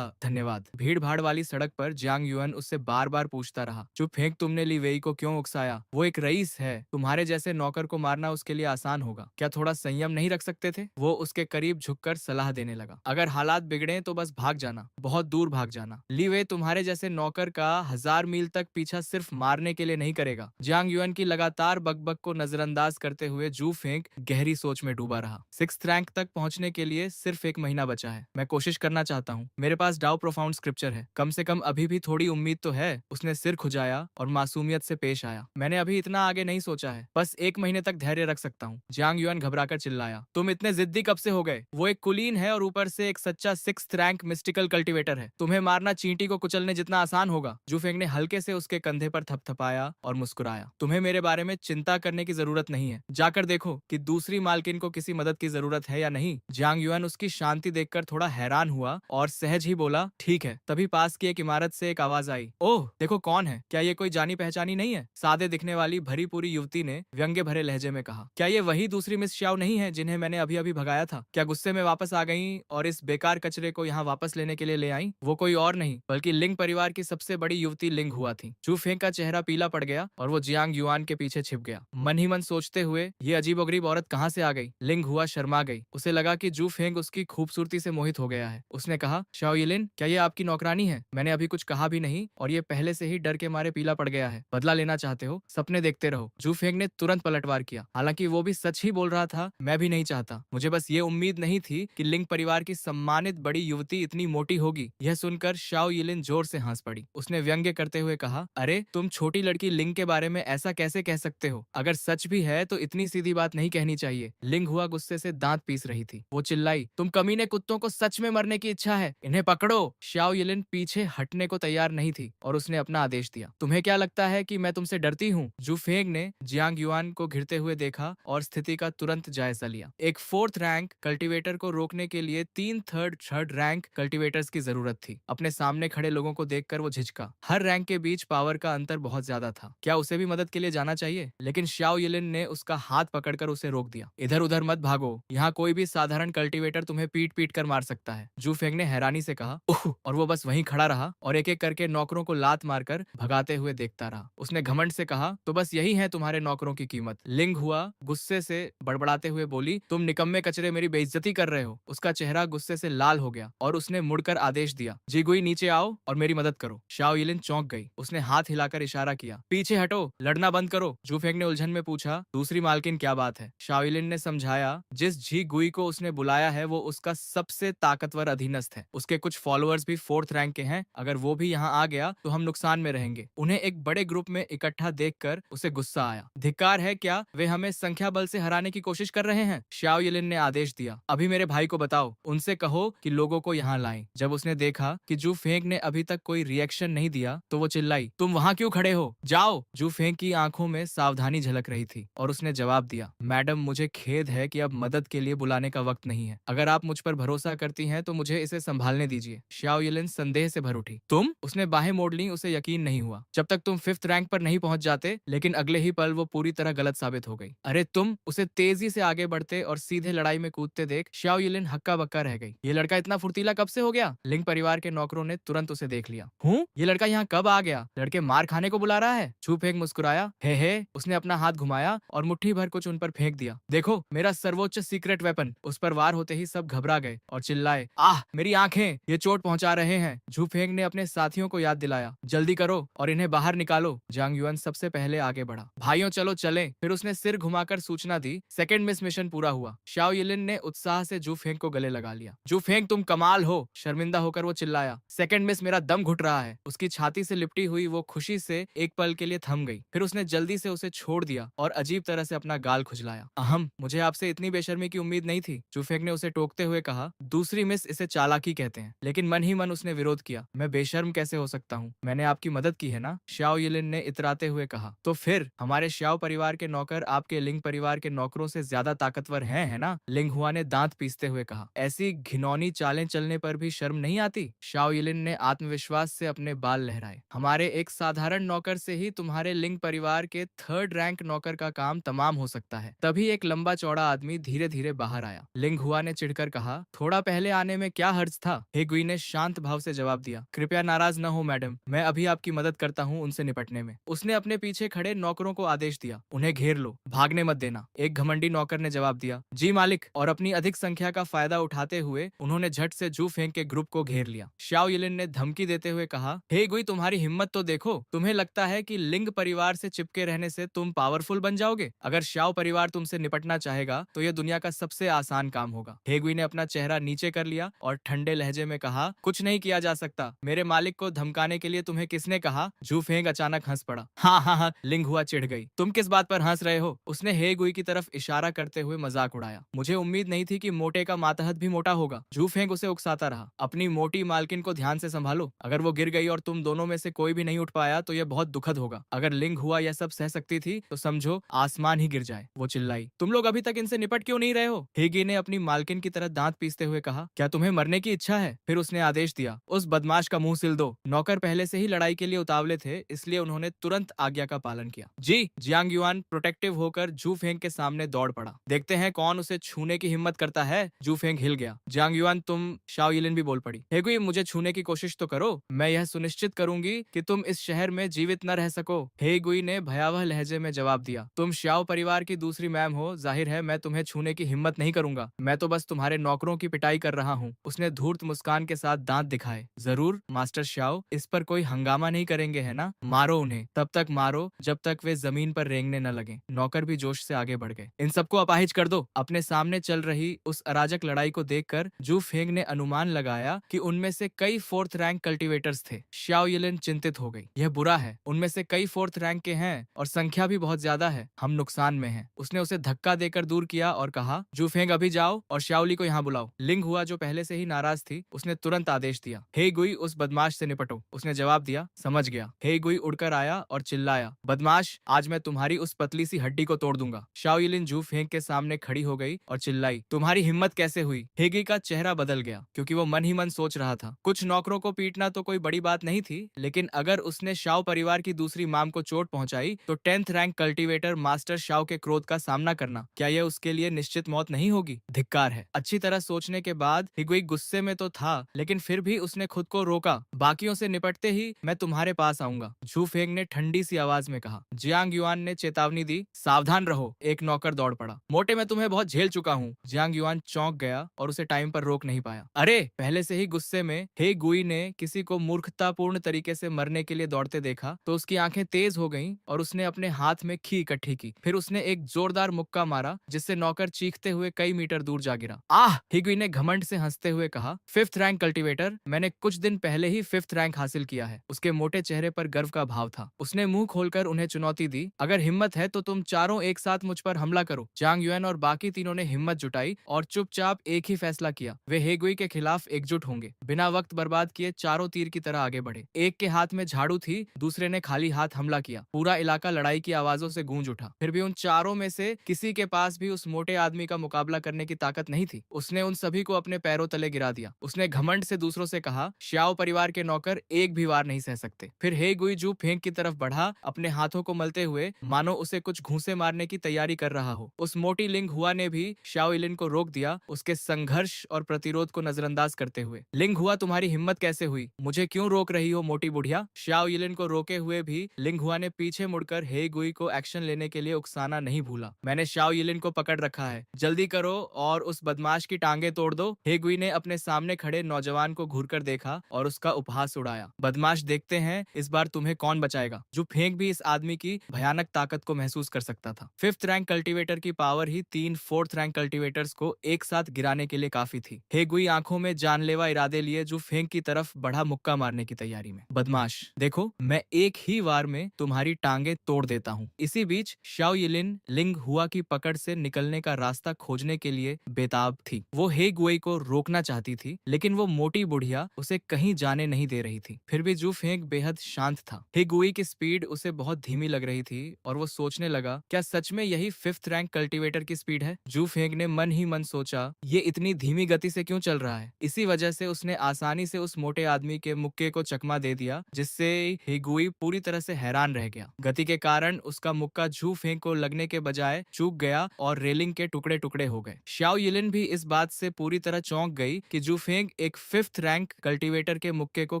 धन्यवाद। भीड़ भाड़ वाली सड़क पर जियांग युआन उससे बार बार पूछता रहा, चुप फेंक, तुमने ली वेई को क्यों उकसाया? वो एक रईस है, तुम्हारे जैसे नौकर को मारना उसके लिए आसान होगा। क्या थोड़ा संयम नहीं रख सकते थे? वो उसके करीब झुककर सलाह देने लगा, अगर हालात बिगड़े तो बस भाग जाना, बहुत दूर भाग जाना। ली वे तुम्हारे जैसे नौकर का 1000 मील तक पीछा सिर्फ मारने के लिए नहीं करेगा। जियांग युआन की लगातार बकबक को नजरअंदाज करते हुए जू फेंग गहरी सोच में डूबा रहा। 6th रैंक तक पहुंचने के लिए सिर्फ 1 महीना बचा है। मैं कोशिश करना चाहता हूँ। मेरे पास डाउ प्रोफाउंड स्क्रिप्चर है, कम से कम अभी भी थोड़ी उम्मीद तो है। उसने सिर खुजाया और मासूमियत से पेश आया, मैंने अभी इतना आगे नहीं सोचा है, बस 1 महीने तक धैर्य रख सकता हूँ। जियांग युआन घबराकर चिल्लाया, तुम इतने जिद्दी कब से हो गए? वो एक कुलीन है और ऊपर से एक सच्चा 6th fifth rank mystical cultivator है। तुम्हें मारना चींटी को कुचलने जितना आसान होगा। जूफेंग ने हल्के से उसके कंधे पर थपथपाया और मुस्कुराया। तुम्हें मेरे बारे में चिंता करने की जरूरत नहीं है। जाकर देखो कि दूसरी मालकिन को किसी मदद की जरूरत है या नहीं। जियांग युआन उसकी शांति देखकर थोड़ा हैरान हुआ और सहज ही बोला, ठीक है। तभी पास की एक इमारत से एक आवाज आई, ओह देखो कौन है, क्या ये कोई जानी पहचानी नहीं है? सादे दिखने वाली भरी पूरी युवती ने व्यंग्य भरे लहजे में कहा, क्या ये वही दूसरी मिस श्याओ नहीं है जिन्हें मैंने अभी अभी भगाया था? क्या गुस्से में वापस आ गई और इस बेकार कचरे को यहाँ वापस लेने के लिए ले आई? वो कोई और नहीं बल्कि लिंग परिवार की सबसे बड़ी युवती लिंग हुआ थी। चू फेंग का चेहरा पीला पड़ गया और वो जियांग युआन के पीछे छिप गया। मन ही मन सोचते हुए, ये अजीबोगरीब औरत कहाँ से आ गई? लिंग हुआ शर्मा गई। उसे लगा कि जू फेंग उसकी खूबसूरती से मोहित हो गया है। उसने कहा, शाओ यिलिन, क्या ये आपकी नौकरानी है? मैंने अभी कुछ कहा भी नहीं और ये पहले से ही डर के मारे पीला पड़ गया है। बदला लेना चाहते हो? सपने देखते रहो। जू फेंग ने तुरंत पलटवार किया। हालांकि वो भी सच ही बोल रहा था, मैं भी नहीं चाहता। मुझे बस ये उम्मीद नहीं थी कि लिंग परिवार की सम्मानित बड़ी युवती इतनी मोटी होगी। यह सुनकर शाओ यिलिन जोर से हंस पड़ी। उसने व्यंग्य करते हुए कहा, अरे तुम छोटी लड़की लिंग के बारे में ऐसा कैसे कह सकते हो? अगर सच भी है तो इतनी सीधी बात नहीं कहनी चाहिए। लिंग हुआ गुस्से से दांत पीस रही थी। वो चिल्लाई, तुम कमीने कुत्तों को सच में मरने की इच्छा है? इन्हें पकड़ो। शाओ यिलिन पीछे हटने को तैयार नहीं थी और उसने अपना आदेश दिया। तुम्हें क्या लगता है कि मैं तुमसे डरती हूँ? जू फेंग ने जियांग युआन को घिरते हुए देखा और स्थिति का तुरंत जायजा लिया। एक फोर्थ रैंक कल्टीवेटर को रोकने के लिए 3 थर्ड रैंक कल्टीवेटर्स की जरूरत थी। अपने सामने खड़े लोगों को देखकर वो झिझका। हर रैंक के बीच पावर का अंतर बहुत ज्यादा था। क्या उसे भी मदद के लिए जाना चाहिए? लेकिन शाओ यिलिन ने उसका हाथ पकड़कर उसे रोक दिया। इधर उधर मत भागो, यहाँ कोई भी साधारण कल्टीवेटर तुम्हें पीट पीट कर मार सकता है। जू फेंग ने हैरानी से कहा, ओह, और वो बस वहीं खड़ा रहा और एक एक करके नौकरों को लात मारकर भगाते हुए देखता रहा। उसने घमंड से कहा, तो बस यही है तुम्हारे नौकरों की कीमत? लिंग हुआ गुस्से से बड़बड़ाते हुए बोली, तुम निकम्मे कचरे मेरी बेइज्जती कर रहे हो। उसका चेहरा गुस्से से लाल हो गया और उसने मुड़कर आदेश दिया, जिगुई नीचे आओ और मेरी मदद करो। शाओ यिलिन चौंक गई। उसने हाथ हिलाकर इशारा किया, पीछे हटो, लड़ना बंद करो। जू फेंग ने उलझन में पूछा, दूसरी मालकिन क्या बात है? शाओ यिलिन ने समझाया, जिस जी गुई को उसने बुलाया है वो उसका सबसे ताकतवर अधीनस्थ है। उसके कुछ फॉलोअर्स भी फोर्थ रैंक के हैं। अगर वो भी यहाँ आ गया तो हम नुकसान में रहेंगे। उन्हें एक बड़े ग्रुप में इकट्ठा देखकर उसे गुस्सा आया। धिक्कार है, क्या वे हमें संख्या बल से हराने की कोशिश कर रहे हैं? शाओ यिलिन ने आदेश दिया, अभी मेरे भाई को बताओ, उनसे कहो कि लोगों को यहाँ लाएं। जब उसने देखा कि जू फेंग ने अभी तक कोई रिएक्शन नहीं दिया तो वो चिल्लाई, तुम वहाँ क्यों खड़े हो? जाओ। जू फेंग की आंखों में सावधानी झलक रही थी और उसने जवाब दिया, मैडम मुझे खेद है कि अब मदद के लिए बुलाने का वक्त नहीं है। अगर आप मुझ पर भरोसा करती हैं तो मुझे इसे संभालने दीजिए। शाओ यिलिन संदेह से भर उठी। तुम? उसने बाहें मोड़ ली। उसे यकीन नहीं हुआ जब तक तुम फिफ्थ रैंक पर नहीं पहुंच जाते। लेकिन अगले ही पल वो पूरी तरह गलत साबित हो गई। अरे तुम? उसे तेजी से आगे बढ़ते और सीधे लड़ाई में कूदते देख शाओ यिलिन हक्का बक्का रह गई। ये लड़का इतना फुर्तीला कब से हो गया? लिंग परिवार के नौकरों ने तुरंत उसे देख लिया। हूँ? ये लड़का यहाँ कब आ गया? लड़के मार खाने को बुला रहा है? चू फेंग मुस्कुराया, हे। उसने अपना हाथ घुमाया और मुट्ठी भर कुछ उन पर फेंक दिया। देखो मेरा सर्वोच्च सीक्रेट वेपन। उस पर वार होते ही सब घबरा गए और चिल्लाए, आह मेरी आंखें, ये चोट पहुंचा रहे हैं। झू फेंग ने अपने साथियों को याद दिलाया, जल्दी करो और इन्हें बाहर निकालो। जियांग युआन सबसे पहले आगे बढ़ा। भाइयों चलो चलें। फिर उसने सिर घुमाकर सूचना दी, सेकंड मिस मिशन पूरा हुआ। शाओ यिलिन ने उत्साह से जू फेंग को गले लगा लिया। जू फेंग तुम कमाल हो। शर्मिंदा होकर वो चिल्लाया, सेकंड मिस मेरा दम घुट रहा है। उसकी छाती से लिपटी हुई वो खुशी से एक पल के लिए थम गई। फिर उसने जल्दी से उसे छोड़ दिया और अजीब तरह से अपना गाल खुजलाया। अहम, मुझे आपसे इतनी बेशर्मी की उम्मीद नहीं थी। जू फेंग ने उसे टोकते हुए कहा, दूसरी मिस इसे चालाकी कहते हैं। लेकिन मन ही मन उसने विरोध किया, मैं बेशर्म कैसे हो सकता हूँ? मैंने आपकी मदद की है ना? शाओ यिलिन ने इतराते हुए कहा, तो फिर हमारे शाओ परिवार के नौकर आपके लिंग परिवार के नौकरों से ज्यादा ताकतवर हैं, है ना? लिंग हुआ ने दांत पीसते हुए कहा, ऐसी घिनौनी चालें चलने पर भी शर्म नहीं आती? शाओ यिलिन ने आत्मविश्वास से अपने बाल लहराए, हमारे एक साधारण नौकर से ही तुम्हारे लिंग परिवार के थर्ड रैंक नौकर का काम तमाम हो सकता है। तभी एक लंबा चौड़ा आदमी धीरे धीरे बाहर आया। लिंग हुआ ने चिढ़कर कहा, थोड़ा पहले आने में क्या हर्ज था? हे गुई ने शांत भाव से जवाब दिया, कृपया नाराज न हो मैडम, मैं अभी आपकी मदद करता हूँ उनसे निपटने में। उसने अपने पीछे खड़े नौकरों को आदेश दिया, उन्हें घेर लो, भागने मत देना। एक घमंडी नौकर ने जवाब दिया, जी मालिक। और अपनी अधिक संख्या का फायदा उठाते हुए उन्होंने झट से जू फेंग के ग्रुप को घेर लिया। शाओ यिलिन ने धमकी देते हुए कहा, हे गुई तुम्हारी हिम्मत तो देखो। तुम्हें लगता है कि लिंग परिवार से चिपके रहने से तुम पावरफुल बन जाओगे? अगर शाओ परिवार तुमसे निपटना चाहेगा तो यह दुनिया का सबसे आसान काम होगा। हे गुई ने अपना चेहरा नीचे कर लिया और ठंडे लहजे में कहा, कुछ नहीं किया जा सकता। मेरे मालिक को धमकाने के लिए तुम्हें किसने कहा? जू फेंग अचानक हंस पड़ा। हाँ, लिंग हुआ चिढ़ गई, तुम किस बात पर हंस रहे हो? उसने हे गुई की तरफ इशारा करते हुए मजाक उड़ाया। मुझे उम्मीद नहीं थी कि मोटे का मातहत भी मोटा होगा। जू फेंग उसे उकसाता रहा। अपनी मोटी मालकिन को ध्यान से संभालो, अगर वो गिर गई और तुम दोनों में से कोई भी नहीं उठ पाया तो यह बहुत दुखद होगा। अगर लिंग हुआ यह सब सह सकती थी तो समझो आसमान ही गिर जाए। वो चिल्लाई, तुम लोग अभी तक इनसे निपट क्यों नहीं रहे हो? हेगी ने अपनी मालकिन की तरह दांत पीसते हुए कहा, क्या तुम्हें मरने की इच्छा है? फिर उसने आदेश दिया, उस बदमाश का मुंह सिल दो। नौकर पहले से ही लड़ाई के लिए उतावले थे, इसलिए उन्होंने तुरंत आज्ञा का पालन किया। जी। जियांग युआन प्रोटेक्टिव होकर जू फेंग के सामने दौड़ पड़ा। देखते हैं कौन उसे छूने की हिम्मत करता है। जू फेंग हिल गया। जियांग युआन तुम। शाओ यिलिन भी बोल पड़ी, हेगुई मुझे छूने की कोशिश तो करो, मैं यह सुनिश्चित करूंगी कि तुम इस शहर में जीवित न रह सको। हेगुई ने भयावह लहजे में जवाब दिया, तुम श्याओ परिवार की दूसरी मैम हो, जाहिर है मैं तुम्हें छूने की हिम्मत नहीं करूंगा। मैं तो बस तुम्हारे नौकरों की पिटाई कर रहा हूँ। उसने धूर्त मुस्कान के साथ दांत दिखाए। जरूर मास्टर श्याओ, इस पर कोई हंगामा नहीं करेंगे है ना? मारो उन्हें, तब तक मारो जब तक वे जमीन पर रेंगने न लगे। नौकर भी जोश से आगे बढ़ गए। इन सबको अपाहिज कर दो। अपने सामने चल रही उस अराजक लड़ाई को देखकर जू फेंग ने अनुमान लगाया कि उनमें से कई फोर्थ रैंक कल्टीवेटर्स थे। श्याओ यिलिन चिंतित हो गई। यह बुरा है, उनमें से कई फोर्थ रैंक के हैं और संख्या भी बहुत ज्यादा है। हम नुकसान में हैं। उसने उसे धक्का देकर दूर किया और कहा, जू फेंग अभी जाओ और श्याओली को यहाँ बुलाओ। लिंग हुआ जो पहले से ही नाराज थी, उसने तुरंत आदेश दिया, हे गुई उस बदमाश से निपटो। उसने जवाब दिया, समझ गया। हे गुई उड़कर आया और चिल्लाया, बदमाश, आज मैं तुम्हारी उस पतली सी हड्डी को तोड़ दूंगा। शाओ यिलिन जू फेंग के सामने खड़ी हो गई और चिल्लाई, तुम्हारी हिम्मत कैसे हुई? हेगी का चेहरा बदल गया, क्योंकि वो मन ही मन सोच रहा था, कुछ नौकरों को पीटना तो कोई बड़ी बात नहीं थी, लेकिन अगर उसने शाओ परिवार की दूसरी माम को चोट पहुंचाई तो 10th rank cultivator master Shao के क्रोध का सामना करना, क्या यह उसके लिए निश्चित मौत नहीं होगी? धिक्कार है। अच्छी तरह सोचने के बाद हिगुई गुस्से में तो था, लेकिन फिर भी उसने खुद को रोका। बाकियों से निपटते ही मैं तुम्हारे पास आऊंगा, जू फेंग ने ठंडी सी आवाज में कहा। जियांग युआन ने चेतावनी दी, सावधान रहो। एक नौकर दौड़ पड़ा, मोटे मैं तुम्हें बहुत झेल चुका हूँ। जियांग युआन चौंक गया और उसे टाइम पर रोक नहीं पाया। अरे! पहले से ही गुस्से में हे गुई ने किसी को मूर्खतापूर्ण तरीके से मरने के लिए दौड़ते देखा तो उसकी आंखें तेज हो गईं और उसने अपने हाथ में खी इकट्ठी की। फिर उसने एक जोरदार मुक्का मारा, जिससे नौकर चीखते हुए कई मीटर दूर जा गिरा। आह! हिगुई ने घमंड से हंसते हुए कहा, 5th रैंक कल्टीवेटर, मैंने कुछ दिन पहले ही 5th रैंक हासिल किया है। उसके मोटे चेहरे पर गर्व का भाव था। उसने मुंह खोलकर उन्हें चुनौती दी, अगर हिम्मत है तो तुम चारों एक साथ मुझ पर हमला करो। जांग युएन और बाकी तीनों ने हिम्मत जुटाई और चुपचाप एक ही फैसला किया, वे हेगुई के खिलाफ एकजुट होंगे। बिना वक्त बर्बाद किए चारों तीर की तरह आगे बढ़े। एक के हाथ में झाड़ू थी, दूसरे ने खाली हाथ हमला किया। पूरा इलाका लड़ाई की आवाजों से गूंज उठा। फिर भी उन चारों में से किसी के पास भी उस मोटे आदमी का मुकाबला करने की ताकत नहीं थी। उसने उन सभी को अपने पैरों तले गिरा दिया। उसने घमंड से दूसरों से कहा, श्याओ परिवार के नौकर एक भी वार नहीं सह सकते। फिर हेगुई जू फेंग की तरफ बढ़ा, अपने हाथों को मलते हुए मानो उसे कुछ घूंसे मारने की तैयारी कर रहा हो। उस मोटी लिंग हुआ ने भी शाओ यिलिन को रोक दिया, उसके संघर्ष और प्रतिरोध को नजरअंदाज करते हुए। लिंग हुआ, तुम्हारी हिम्मत कैसे हुई? मुझे क्यों रोक रही हो मोटी बुढ़िया? शाओ यिलिन को रोके हुए भी लिंग हुआ ने पीछे मुड़कर हे गुई को एक्शन लेने के लिए उकसाना नहीं भूला। मैंने शाओ यिलिन को पकड़ रखा है, जल्दी करो और उस बदमाश की टांगे तोड़ दो। हे गुई ने अपने सामने खड़े नौजवान को घूरकर देखा और उसका उपहास उड़ाया। बदमाश, देखते हैं इस बार तुम्हें कौन बचाएगा। जो फेंक भी इस आदमी की भयानक ताकत को महसूस कर सकता था। 5th रैंक कल्टीवेटर की पावर ही 3 4th रैंक कल्टीवेटर्स को एक साथ गिराने के लिए काफी थी। हेगुई आंखों में जानलेवा इरादे लिए जो फेंक की तरफ बढ़ा, मुक्का मारने की तैयारी में। बदमाश, देखो मैं एक ही वार में तुम्हारी टांगे तोड़ देता हूँ। इसी बीच शाओ यिलिन लिंग हुआ की पकड़ से निकलने का रास्ता खोजने के लिए बेताब थी। वो हेगुई को रोकना चाहती थी, लेकिन वो मोटी बुढ़िया उसे कहीं जाने नहीं दे रही थी। फिर भी जू फेंग बेहद शांत था। हेगुई की स्पीड उसे बहुत धीमी लग रही थी और वो सोचने लगा, क्या सच में यही 5th रैंक कल्टीवेटर की स्पीड है? जू फेंग ने मन ही मन सोचा, ये इतनी धीमी गति से क्यों चल रहा है? इसी वजह से उसने आसानी से उस मोटे आदमी के मुक्के को चकमा दे दिया, जिससे हिगुई पूरी तरह से हैरान रह गया। गति के कारण उसका मुक्का जू फेंग को लगने के बजाय चूक गया और रेलिंग के टुकड़े टुकड़े हो गए। शाओ यिलिन भी इस बात से पूरी तरह चौंक गई कि जू फेंग एक 5th रैंक कल्टीवेटर के मुक्के को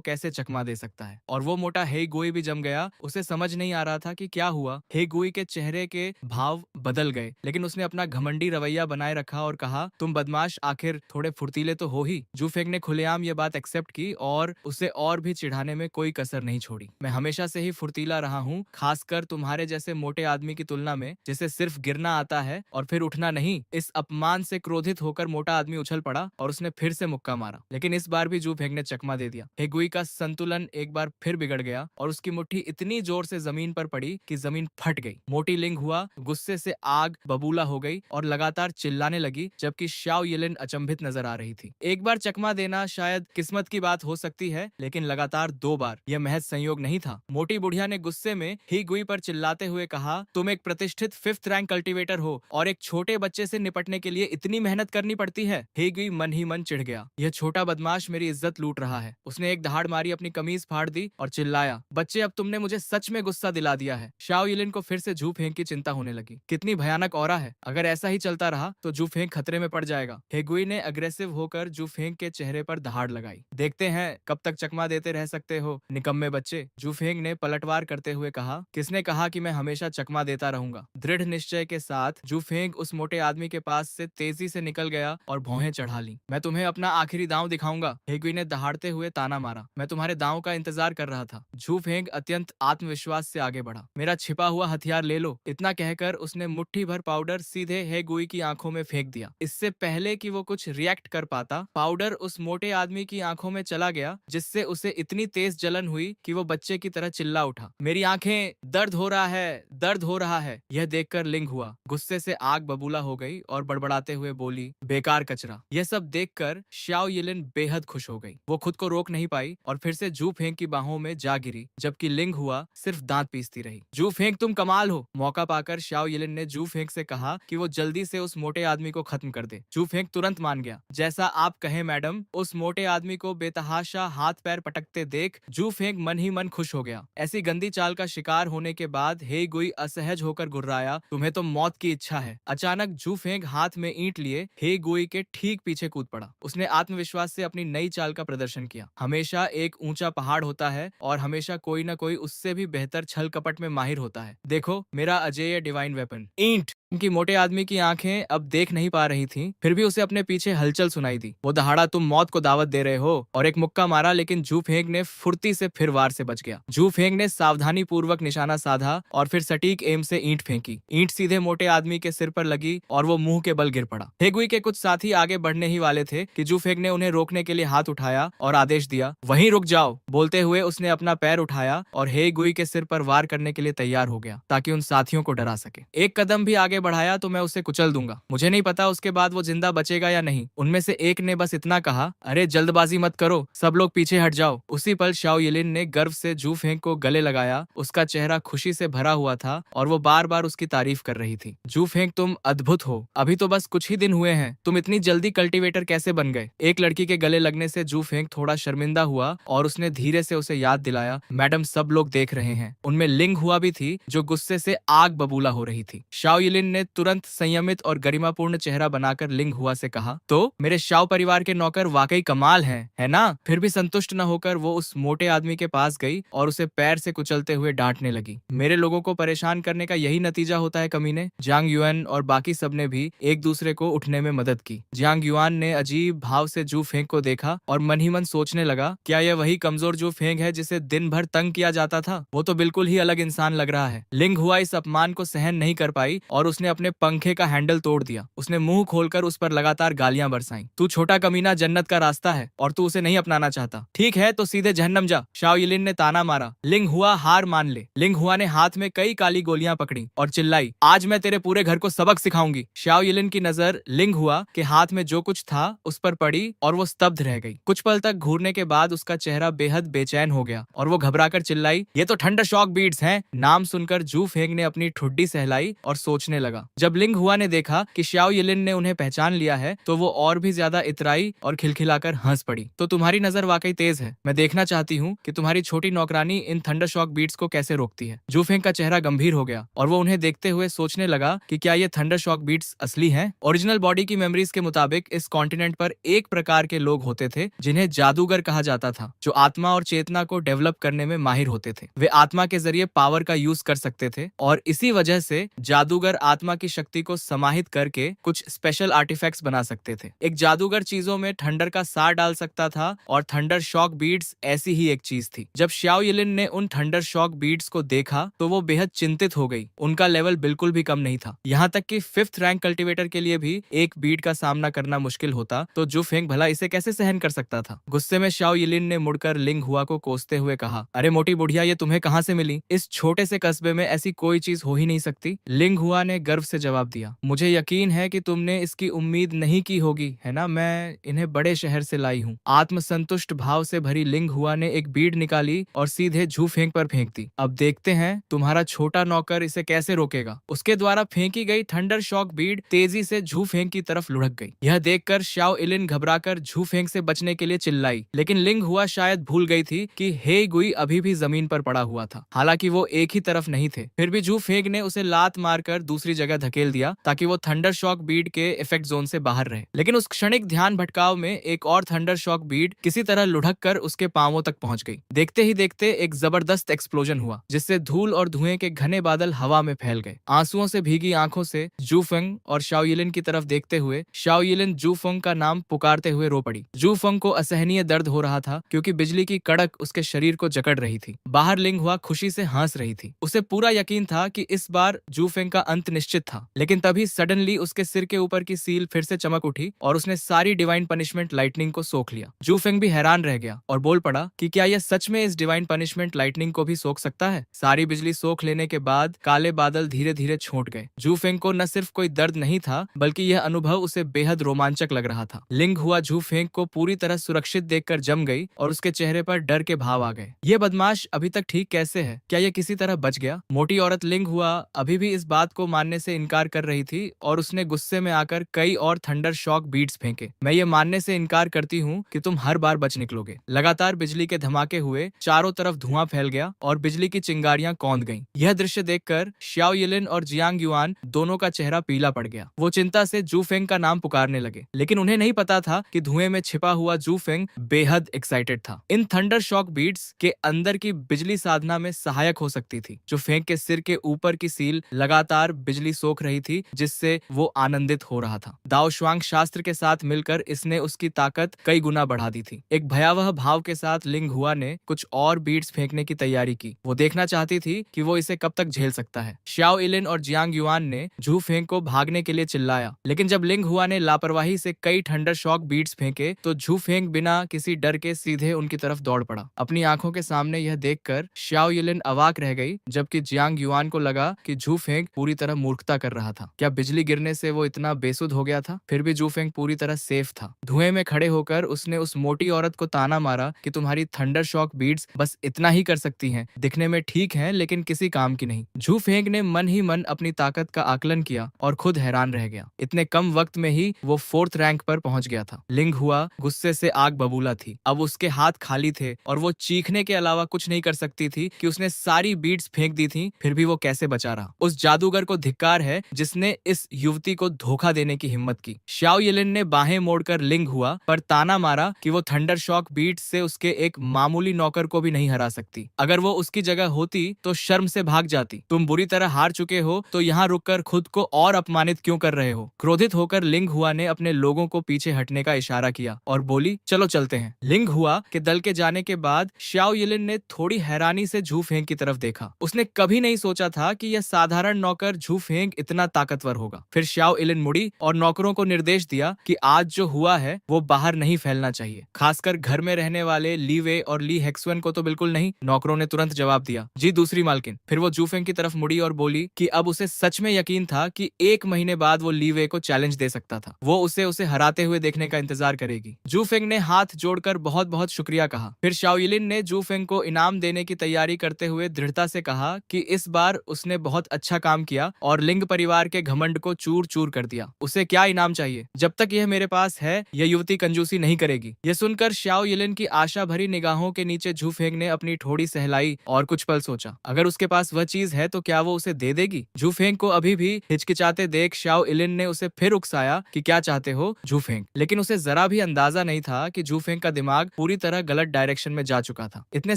कैसे चकमा दे सकता है। और वो मोटा हेगुई भी जम गया। उसे समझ नहीं आ रहा था कि क्या हुआ। हेगुई के चेहरे के भाव बदल गए, लेकिन उसने अपना घमंडी रवैया बनाए रखा और कहा, तुम बदमाश आखिर थोड़े फुर्तीले तो हो ही। जू फेंग ने खुलेआम ये बात एक्सेप्ट की और उसे और भी चिढ़ाने में कोई कसर नहीं छोड़ी। मैं हमेशा से ही फुर्तीला रहा हूँ, खासकर तुम्हारे जैसे मोटे आदमी की तुलना में, जिसे सिर्फ गिरना आता है और फिर उठना नहीं। इस अपमान से क्रोधित होकर मोटा आदमी उछल पड़ा और उसने फिर से मुक्का मारा, लेकिन इस बार भी जू फेंग ने चकमा दे दिया। हेगुई का संतुलन एक बार फिर बिगड़ गया और उसकी मुट्ठी इतनी जोर से जमीन पर पड़ी कि जमीन फट गई। मोटी लिंग हुआ गुस्से से आग बबूला हो गई और लगातार चिल्लाने लगी, जबकि शाओ यिलिन अचंभित नजर आ रही थी। थी। एक बार चकमा देना शायद किस्मत की बात हो सकती है, लेकिन लगातार 2 बार यह महज संयोग नहीं था। मोटी बुढ़िया ने गुस्से में ही गुई पर चिल्लाते हुए कहा, तुम एक प्रतिष्ठित 5th रैंक कल्टीवेटर हो और एक छोटे बच्चे से निपटने के लिए इतनी मेहनत करनी पड़ती है। ही गुई मन ही मन चिढ़ गया। यह छोटा बदमाश मेरी इज्जत लूट रहा है। उसने एक दहाड़ मारी, अपनी कमीज फाड़ दी और चिल्लाया, बच्चे अब तुमने मुझे सच में गुस्सा दिला दिया है। शाओ यिलिन को फिर से जू फेंग की चिंता होने लगी। कितनी भयानक ऑरा है, अगर ऐसा ही चलता रहा तो जू फेंग खतरे में पड़ जाएगा। हेगुई ने अग्रेसिव होकर जू फेंग के चेहरे पर दहाड़ लगाई। देखते हैं कब तक चकमा देते रह सकते हो, निकम्मे बच्चे। जू फेंग ने पलटवार करते हुए कहा, किसने कहा कि मैं हमेशा चकमा देता रहूंगा। दृढ़ निश्चय के साथ जू फेंग उस मोटे आदमी के पास से तेजी से निकल गया और भौहें चढ़ा ली। मैं तुम्हें अपना आखिरी दांव दिखाऊंगा, हेगुई ने दहाड़ते हुए ताना मारा। मैं तुम्हारे दांव का इंतजार कर रहा था। जू फेंग अत्यंत आत्मविश्वास से आगे बढ़ा। मेरा छिपा हुआ हथियार ले लो। इतना कहकर उसने मुट्ठी भर पाउडर सीधे हेगुई की आंखों में फेंक दिया। इससे पहले कि वो कुछ रिएक्ट कर पाता, पाउडर उस मोटे आदमी की आंखों में चला गया, जिससे उसे इतनी तेज जलन हुई कि वो बच्चे की तरह चिल्ला उठा, मेरी आंखें, दर्द हो रहा है, दर्द हो रहा है। यह देखकर लिंग हुआ गुस्से से आग बबूला हो गई और बड़बड़ाते हुए बोली, बेकार कचरा। यह सब देखकर शाओ यिलिन बेहद खुश हो गई। वो खुद को रोक नहीं पाई और फिर से जू फेंग की बाहों में जा गिरी, जबकि लिंग हुआ सिर्फ दांत पीसती रही। जू फेंग तुम कमाल हो। मौका पाकर शाओ यिलिन ने जू फेंग से कहा कि वो जल्दी से उस मोटे आदमी को खत्म कर दे। जू फेंग तुरंत मान गया। जैसा आप कहे मैडम। उस मोटे आदमी को बेतहाशा हाथ पैर पटकते देख जू फेंग मन ही मन खुश हो गया। ऐसी गंदी चाल का शिकार होने के बाद हे गुई असहज होकर गुर्राया, तुम्हें तो मौत की इच्छा है। अचानक जू फेंग हाथ में ईंट लिए हे गुई के ठीक पीछे कूद पड़ा। उसने आत्मविश्वास से अपनी नई चाल का प्रदर्शन किया। हमेशा एक ऊंचा पहाड़ होता है और हमेशा कोई न कोई उससे भी बेहतर छल कपट में माहिर होता है। देखो मेरा अजेय डिवाइन वेपन, ईंट। उनकी मोटे आदमी की आंखें अब देख नहीं पा रही थीं, फिर भी उसे अपने पीछे हलचल सुनाई दी। वो दहाड़ा, तुम मौत को दावत दे रहे हो, और एक मुक्का मारा, लेकिन जू फेंग ने फुर्ती से फिर वार से बच गया। जू फेंग ने सावधानी पूर्वक निशाना साधा और फिर सटीक एम से ईंट फेंकी। ईंट सीधे मोटे आदमी के सिर पर लगी और वो मुंह के बल गिर पड़ा। हेगुई के कुछ साथी आगे बढ़ने ही वाले थे कि जू फेंग ने उन्हें रोकने के लिए हाथ उठाया और आदेश दिया, वहीं रुक जाओ। बोलते हुए उसने अपना पैर उठाया और हेगुई के सिर पर वार करने के लिए तैयार हो गया, ताकि उन साथियों को डरा सके। एक कदम भी आगे बढ़ाया तो मैं उसे कुचल दूंगा। मुझे नहीं पता उसके बाद वो जिंदा बचेगा या नहीं। उनमें से एक ने बस इतना कहा, अरे जल्दबाजी मत करो, सब लोग पीछे हट जाओ। उसी पल शाओ यिलिन ने गर्व से जू फेंग को गले लगाया। उसका चेहरा खुशी से भरा हुआ था और वो बार बार उसकी तारीफ कर रही थी। जू फेंग तुम अद्भुत हो, अभी तो बस कुछ ही दिन हुए हैं, तुम इतनी जल्दी कल्टीवेटर कैसे बन गए। एक लड़की के गले लगने से जू फेंग थोड़ा शर्मिंदा हुआ और उसने धीरे से उसे याद दिलाया, मैडम सब लोग देख रहे हैं। उनमें लिंग हुआ भी थी, जो गुस्से से आग बबूला हो रही थी। शाओ यिलिन ने तुरंत संयमित और गरिमापूर्ण चेहरा बनाकर लिंग हुआ से कहा, तो मेरे शाओ परिवार के नौकर वाकई कमाल हैं, है ना। फिर भी संतुष्ट न होकर वो उस मोटे आदमी के पास गई और उसे पैर से कुचलते हुए डांटने लगी। मेरे लोगों को परेशान करने का यही नतीजा होता है कमीने। जांग युआन और बाकी सबने भी एक दूसरे को उठने में मदद की। जांग युआन ने अजीब भाव से जू फेंग को देखा और मन ही मन सोचने लगा, क्या यह वही कमजोर जू फेंग है जिसे दिन भर तंग किया जाता था। वो तो बिल्कुल ही अलग इंसान लग रहा है। लिंग हुआ इस अपमान को सहन नहीं कर पाई और उसने अपने पंखे का हैंडल तोड़ दिया। उसने मुंह खोलकर उस पर लगातार गालियां बरसाईं। तू छोटा कमीना, जन्नत का रास्ता है और तू उसे नहीं अपनाना चाहता। ठीक है तो सीधे जहन्नम जा। शाओ यिलिन ने ताना मारा। लिंग हुआ हार मान ले। लिंग हुआ ने हाथ में कई काली गोलियां पकड़ी और चिल्लाई, आज मैं तेरे पूरे घर को सबक सिखाऊंगी। शाओ यिलिन की नजर लिंग हुआ के हाथ में जो कुछ था उस पर पड़ी और वो स्तब्ध रह गई। कुछ पल तक घूरने के बाद उसका चेहरा बेहद बेचैन हो गया और वो घबराकर चिल्लाई, ये तो थंडर शॉक बीट्स हैं। नाम सुनकर जू फेंग ने अपनी ठुड्डी सहलाई और सोचने लगा। जब लिंग हुआ ने देखा कि शाओ यिलिन ने उन्हें पहचान लिया है तो वो और भी ज्यादा इतराई और खिलखिलाकर हंस पड़ी। तो तुम्हारी नजर वाकई तेज है। मैं देखना चाहती हूँ कि तुम्हारी छोटी नौकरानी इन थंडर शॉक बीट्स को कैसे रोकती है। जू फेंग का चेहरा गंभीर हो गया और वो उन्हें देखते हुए सोचने लगा कि क्या ये थंडर शॉक बीट्स असली हैं? ओरिजिनल बॉडी की मेमोरीज के मुताबिक इस कॉन्टिनेंट पर एक प्रकार के लोग होते थे जिन्हें जादूगर कहा जाता था, जो आत्मा और चेतना को डेवलप करने में माहिर होते थे। वे आत्मा के जरिए पावर का यूज कर सकते थे और इसी वजह से जादूगर आत्मा की शक्ति को समाहित करके कुछ स्पेशल आर्टिफैक्ट्स बना सकते थे। एक जादूगर चीजों में थंडर का सार डाल सकता था और थंडर शॉक बीट्स ऐसी ही एक चीज थी। जब शाओ यिलिन ने उन थंडर शॉक बीट्स को देखा तो वो बेहद चिंतित हो गई। उनका लेवल बिल्कुल भी कम नहीं था। यहाँ तक कि 5th रैंक कल्टीवेटर के लिए भी एक बीट का सामना करना मुश्किल होता, तो जू फेंग भला इसे कैसे सहन कर सकता था। गुस्से में शाओ यिलिन ने मुड़कर लिंग हुआ को कोसते हुए कहा, अरे मोटी बुढ़िया, ये तुम्हें कहाँ से मिली? इस छोटे से कस्बे में ऐसी कोई चीज हो ही नहीं सकती। लिंग हुआ ने गर्व से जवाब दिया, मुझे यकीन है कि तुमने इसकी उम्मीद नहीं की होगी, है ना? मैं इन्हें बड़े शहर से लाई हूँ। आत्मसंतुष्ट भाव से भरी लिंग हुआ ने एक बीड़ निकाली और सीधे झू फेंक पर फेंक दी। अब देखते हैं तुम्हारा छोटा नौकर इसे कैसे रोकेगा। उसके द्वारा फेंकी गई थंडर शॉक बीड़ तेजी से झू फेंक की तरफ लुढ़क गई। यह देखकर शाओ इलिन घबराकर झू फेंक से बचने के लिए चिल्लाई, लेकिन लिंग हुआ शायद भूल गई थी कि हे गुई अभी भी जमीन पर पड़ा हुआ था। हालांकि वो एक ही तरफ नहीं थे, फिर भी झू फेंक ने उसे लात मारकर दूसरी जगह धकेल दिया ताकि वो थंडर शॉक बीड के इफेक्ट जोन से बाहर रहे। लेकिन उस क्षणिक ध्यान भटकाव में एक और थंडर शॉक बीड किसी तरह लुढ़क कर उसके पांवों तक पहुंच गई। देखते ही देखते एक जबरदस्त एक्सप्लोजन हुआ, जिससे धूल और धुएं के घने बादल हवा में फैल गए। आंसुओं से भीगी आंखों से जूफंग और शाओ यिलिन की तरफ देखते हुए शाओ यिलिन जूफंग का नाम पुकारते हुए रो पड़ी। जूफंग को असहनीय दर्द हो रहा था क्योंकि बिजली की कड़क उसके शरीर को जकड़ रही थी। बाहर लिंग हुआ खुशी से हंस रही थी। उसे पूरा यकीन था कि इस बार जूफेंग का अंत निश्चित था। लेकिन तभी सडनली उसके सिर के ऊपर की सील फिर से चमक उठी और उसने सारी डिवाइन पनिशमेंट लाइटनिंग को सोख लिया। जूफेंग भी हैरान रह गया और बोल पड़ा कि क्या यह सच में इस डिवाइन पनिशमेंट लाइटनिंग को भी सोख सकता है। सारी बिजली सोख लेने के बाद काले बादल धीरे धीरे छोट गए। जूफेंग को न सिर्फ कोई दर्द नहीं था, बल्कि यह अनुभव उसे बेहद रोमांचक लग रहा था। लिंग हुआ जूफेंग को पूरी तरह सुरक्षित देखकर जम गई और उसके चेहरे पर डर के भाव आ गए। यह बदमाश अभी तक ठीक कैसे है? क्या यह किसी तरह बच गया? मोटी औरत लिंग हुआ अभी भी इस बात को मानने से इनकार कर रही थी और उसने गुस्से में आकर कई और थंडर शॉक बीट्स फेंके। मैं ये मानने से इनकार करती हूँ कि तुम हर बार बच निकलोगे। लगातार बिजली के धमाके हुए, चारों तरफ धुआं फैल गया और बिजली की चिंगारियां कौंध गईं। यह दृश्य देखकर शाओ यिलिन और जियांग युआन दोनों का चेहरा पीला पड़ गया। वो चिंता से जूफेंग का नाम पुकारने लगे, लेकिन उन्हें नहीं पता था कि धुएं में छिपा हुआ जूफेंग बेहद एक्साइटेड था। इन थंडर शॉक बीट्स के अंदर की बिजली साधना में सहायक हो सकती थी। जो फेंक के सिर के ऊपर की सील लगातार बिजली सोख रही थी, जिससे वो आनंदित हो रहा था। दाओ शुआंग शास्त्र के साथ मिलकर इसने उसकी ताकत कई गुना बढ़ा दी थी। एक भयावह भाव के साथ लिंग हुआ ने कुछ और बीट्स फेंकने की तैयारी की। वो देखना चाहती थी कि वो इसे कब तक झेल सकता है। शाओ इलिन और जियांग युआन ने झू फेंग को भागने के लिए चिल्लाया, लेकिन जब लिंग हुआ ने लापरवाही से कई थंडर शॉक बीट्स फेंके तो झू फेंग बिना किसी डर के सीधे उनकी तरफ दौड़ पड़ा। अपनी आंखों के सामने यह देखकर शाओ यिलिन अवाक रह गई, जबकि जियांग युआन को लगा कि झू फेंग पूरी तरह मूर्खता कर रहा था। क्या बिजली गिरने से वो इतना बेसुध हो गया था? फिर भी झू फेंग पूरी तरह सेफ था। धुएं में खड़े होकर उसने उस मोटी औरत को ताना मारा कि तुम्हारी थंडर शॉक बीट्स बस इतना ही कर सकती हैं, दिखने में ठीक हैं लेकिन किसी काम की नहीं। झू फेंग ने मन ही मन अपनी ताकत का आकलन किया और खुद हैरान रह गया। इतने कम वक्त में ही वो 4th रैंक पर पहुंच गया था। लिंग हुआ गुस्से से आग बबूला थी। अब उसके हाथ खाली थे और वो चीखने के अलावा कुछ नहीं कर सकती थी कि उसने सारी बीट्स फेंक दी थी, फिर भी वो कैसे बचा रहा। उस जादूगर को धिक्कार है जिसने इस युवती को धोखा देने की हिम्मत की। शाओ यिलिन ने बाहें मोड़कर लिंग हुआ पर ताना मारा कि वो थंडर शॉक बीट्स से उसके एक मामूली नौकर को भी नहीं हरा सकती। अगर वो उसकी जगह होती तो शर्म से भाग जाती। तुम बुरी तरह हार चुके हो तो यहाँ रुककर खुद को और अपमानित क्यों कर रहे हो? क्रोधित होकर लिंग हुआ ने अपने लोगों को पीछे हटने का इशारा किया और बोली, चलो चलते हैं। लिंग हुआ के दल के जाने के बाद शाओ यिलिन ने थोड़ी हैरानी से झू फेंग की तरफ देखा। उसने कभी नहीं सोचा था कि यह साधारण नौकर झू फेंग इतना ताकतवर होगा। फिर शाओ यिलिन मुड़ी और नौकरों को निर्देश दिया कि आज जो हुआ है वो बाहर नहीं फैलना चाहिए, खासकर घर में रहने वाले ली वे और ली हेक्सुएन को तो बिल्कुल नहीं। नौकरों ने तुरंत जवाब दिया, जी दूसरी मालकिन। फिर वो जूफेंग की तरफ मुड़ी और बोली कि अब उसे सच में यकीन था कि 1 महीने बाद वो ली वे को चैलेंज दे सकता था। वो उसे हराते हुए देखने का इंतजार करेगी। जूफेंग ने हाथ जोड़कर बहुत बहुत शुक्रिया कहा। फिर शाओ यिलिन ने जूफेंग को इनाम देने की तैयारी करते हुए दृढ़ता से कहा कि इस बार उसने बहुत अच्छा काम किया और लिंग परिवार के घमंड को चूर चूर कर दिया। उसे क्या इनाम चाहिए? जब तक यह मेरे पास है यह युवती कंजूसी नहीं करेगी। यह सुनकर शाओ यिलिन की आशा भरी निगाहों के नीचे जूफेंग ने अपनी ठोड़ी सहलाई और कुछ पल सोचा। अगर उसके पास वह चीज है तो क्या वो उसे दे देगी? जूफेंग को अभी भी हिचकिचाते देख शाओ यिलिन ने उसे फिर उकसाया कि क्या चाहते हो जूफेंग? लेकिन उसे जरा भी अंदाजा नहीं था कि जूफेंग का दिमाग पूरी तरह गलत डायरेक्शन में जा चुका था। इतने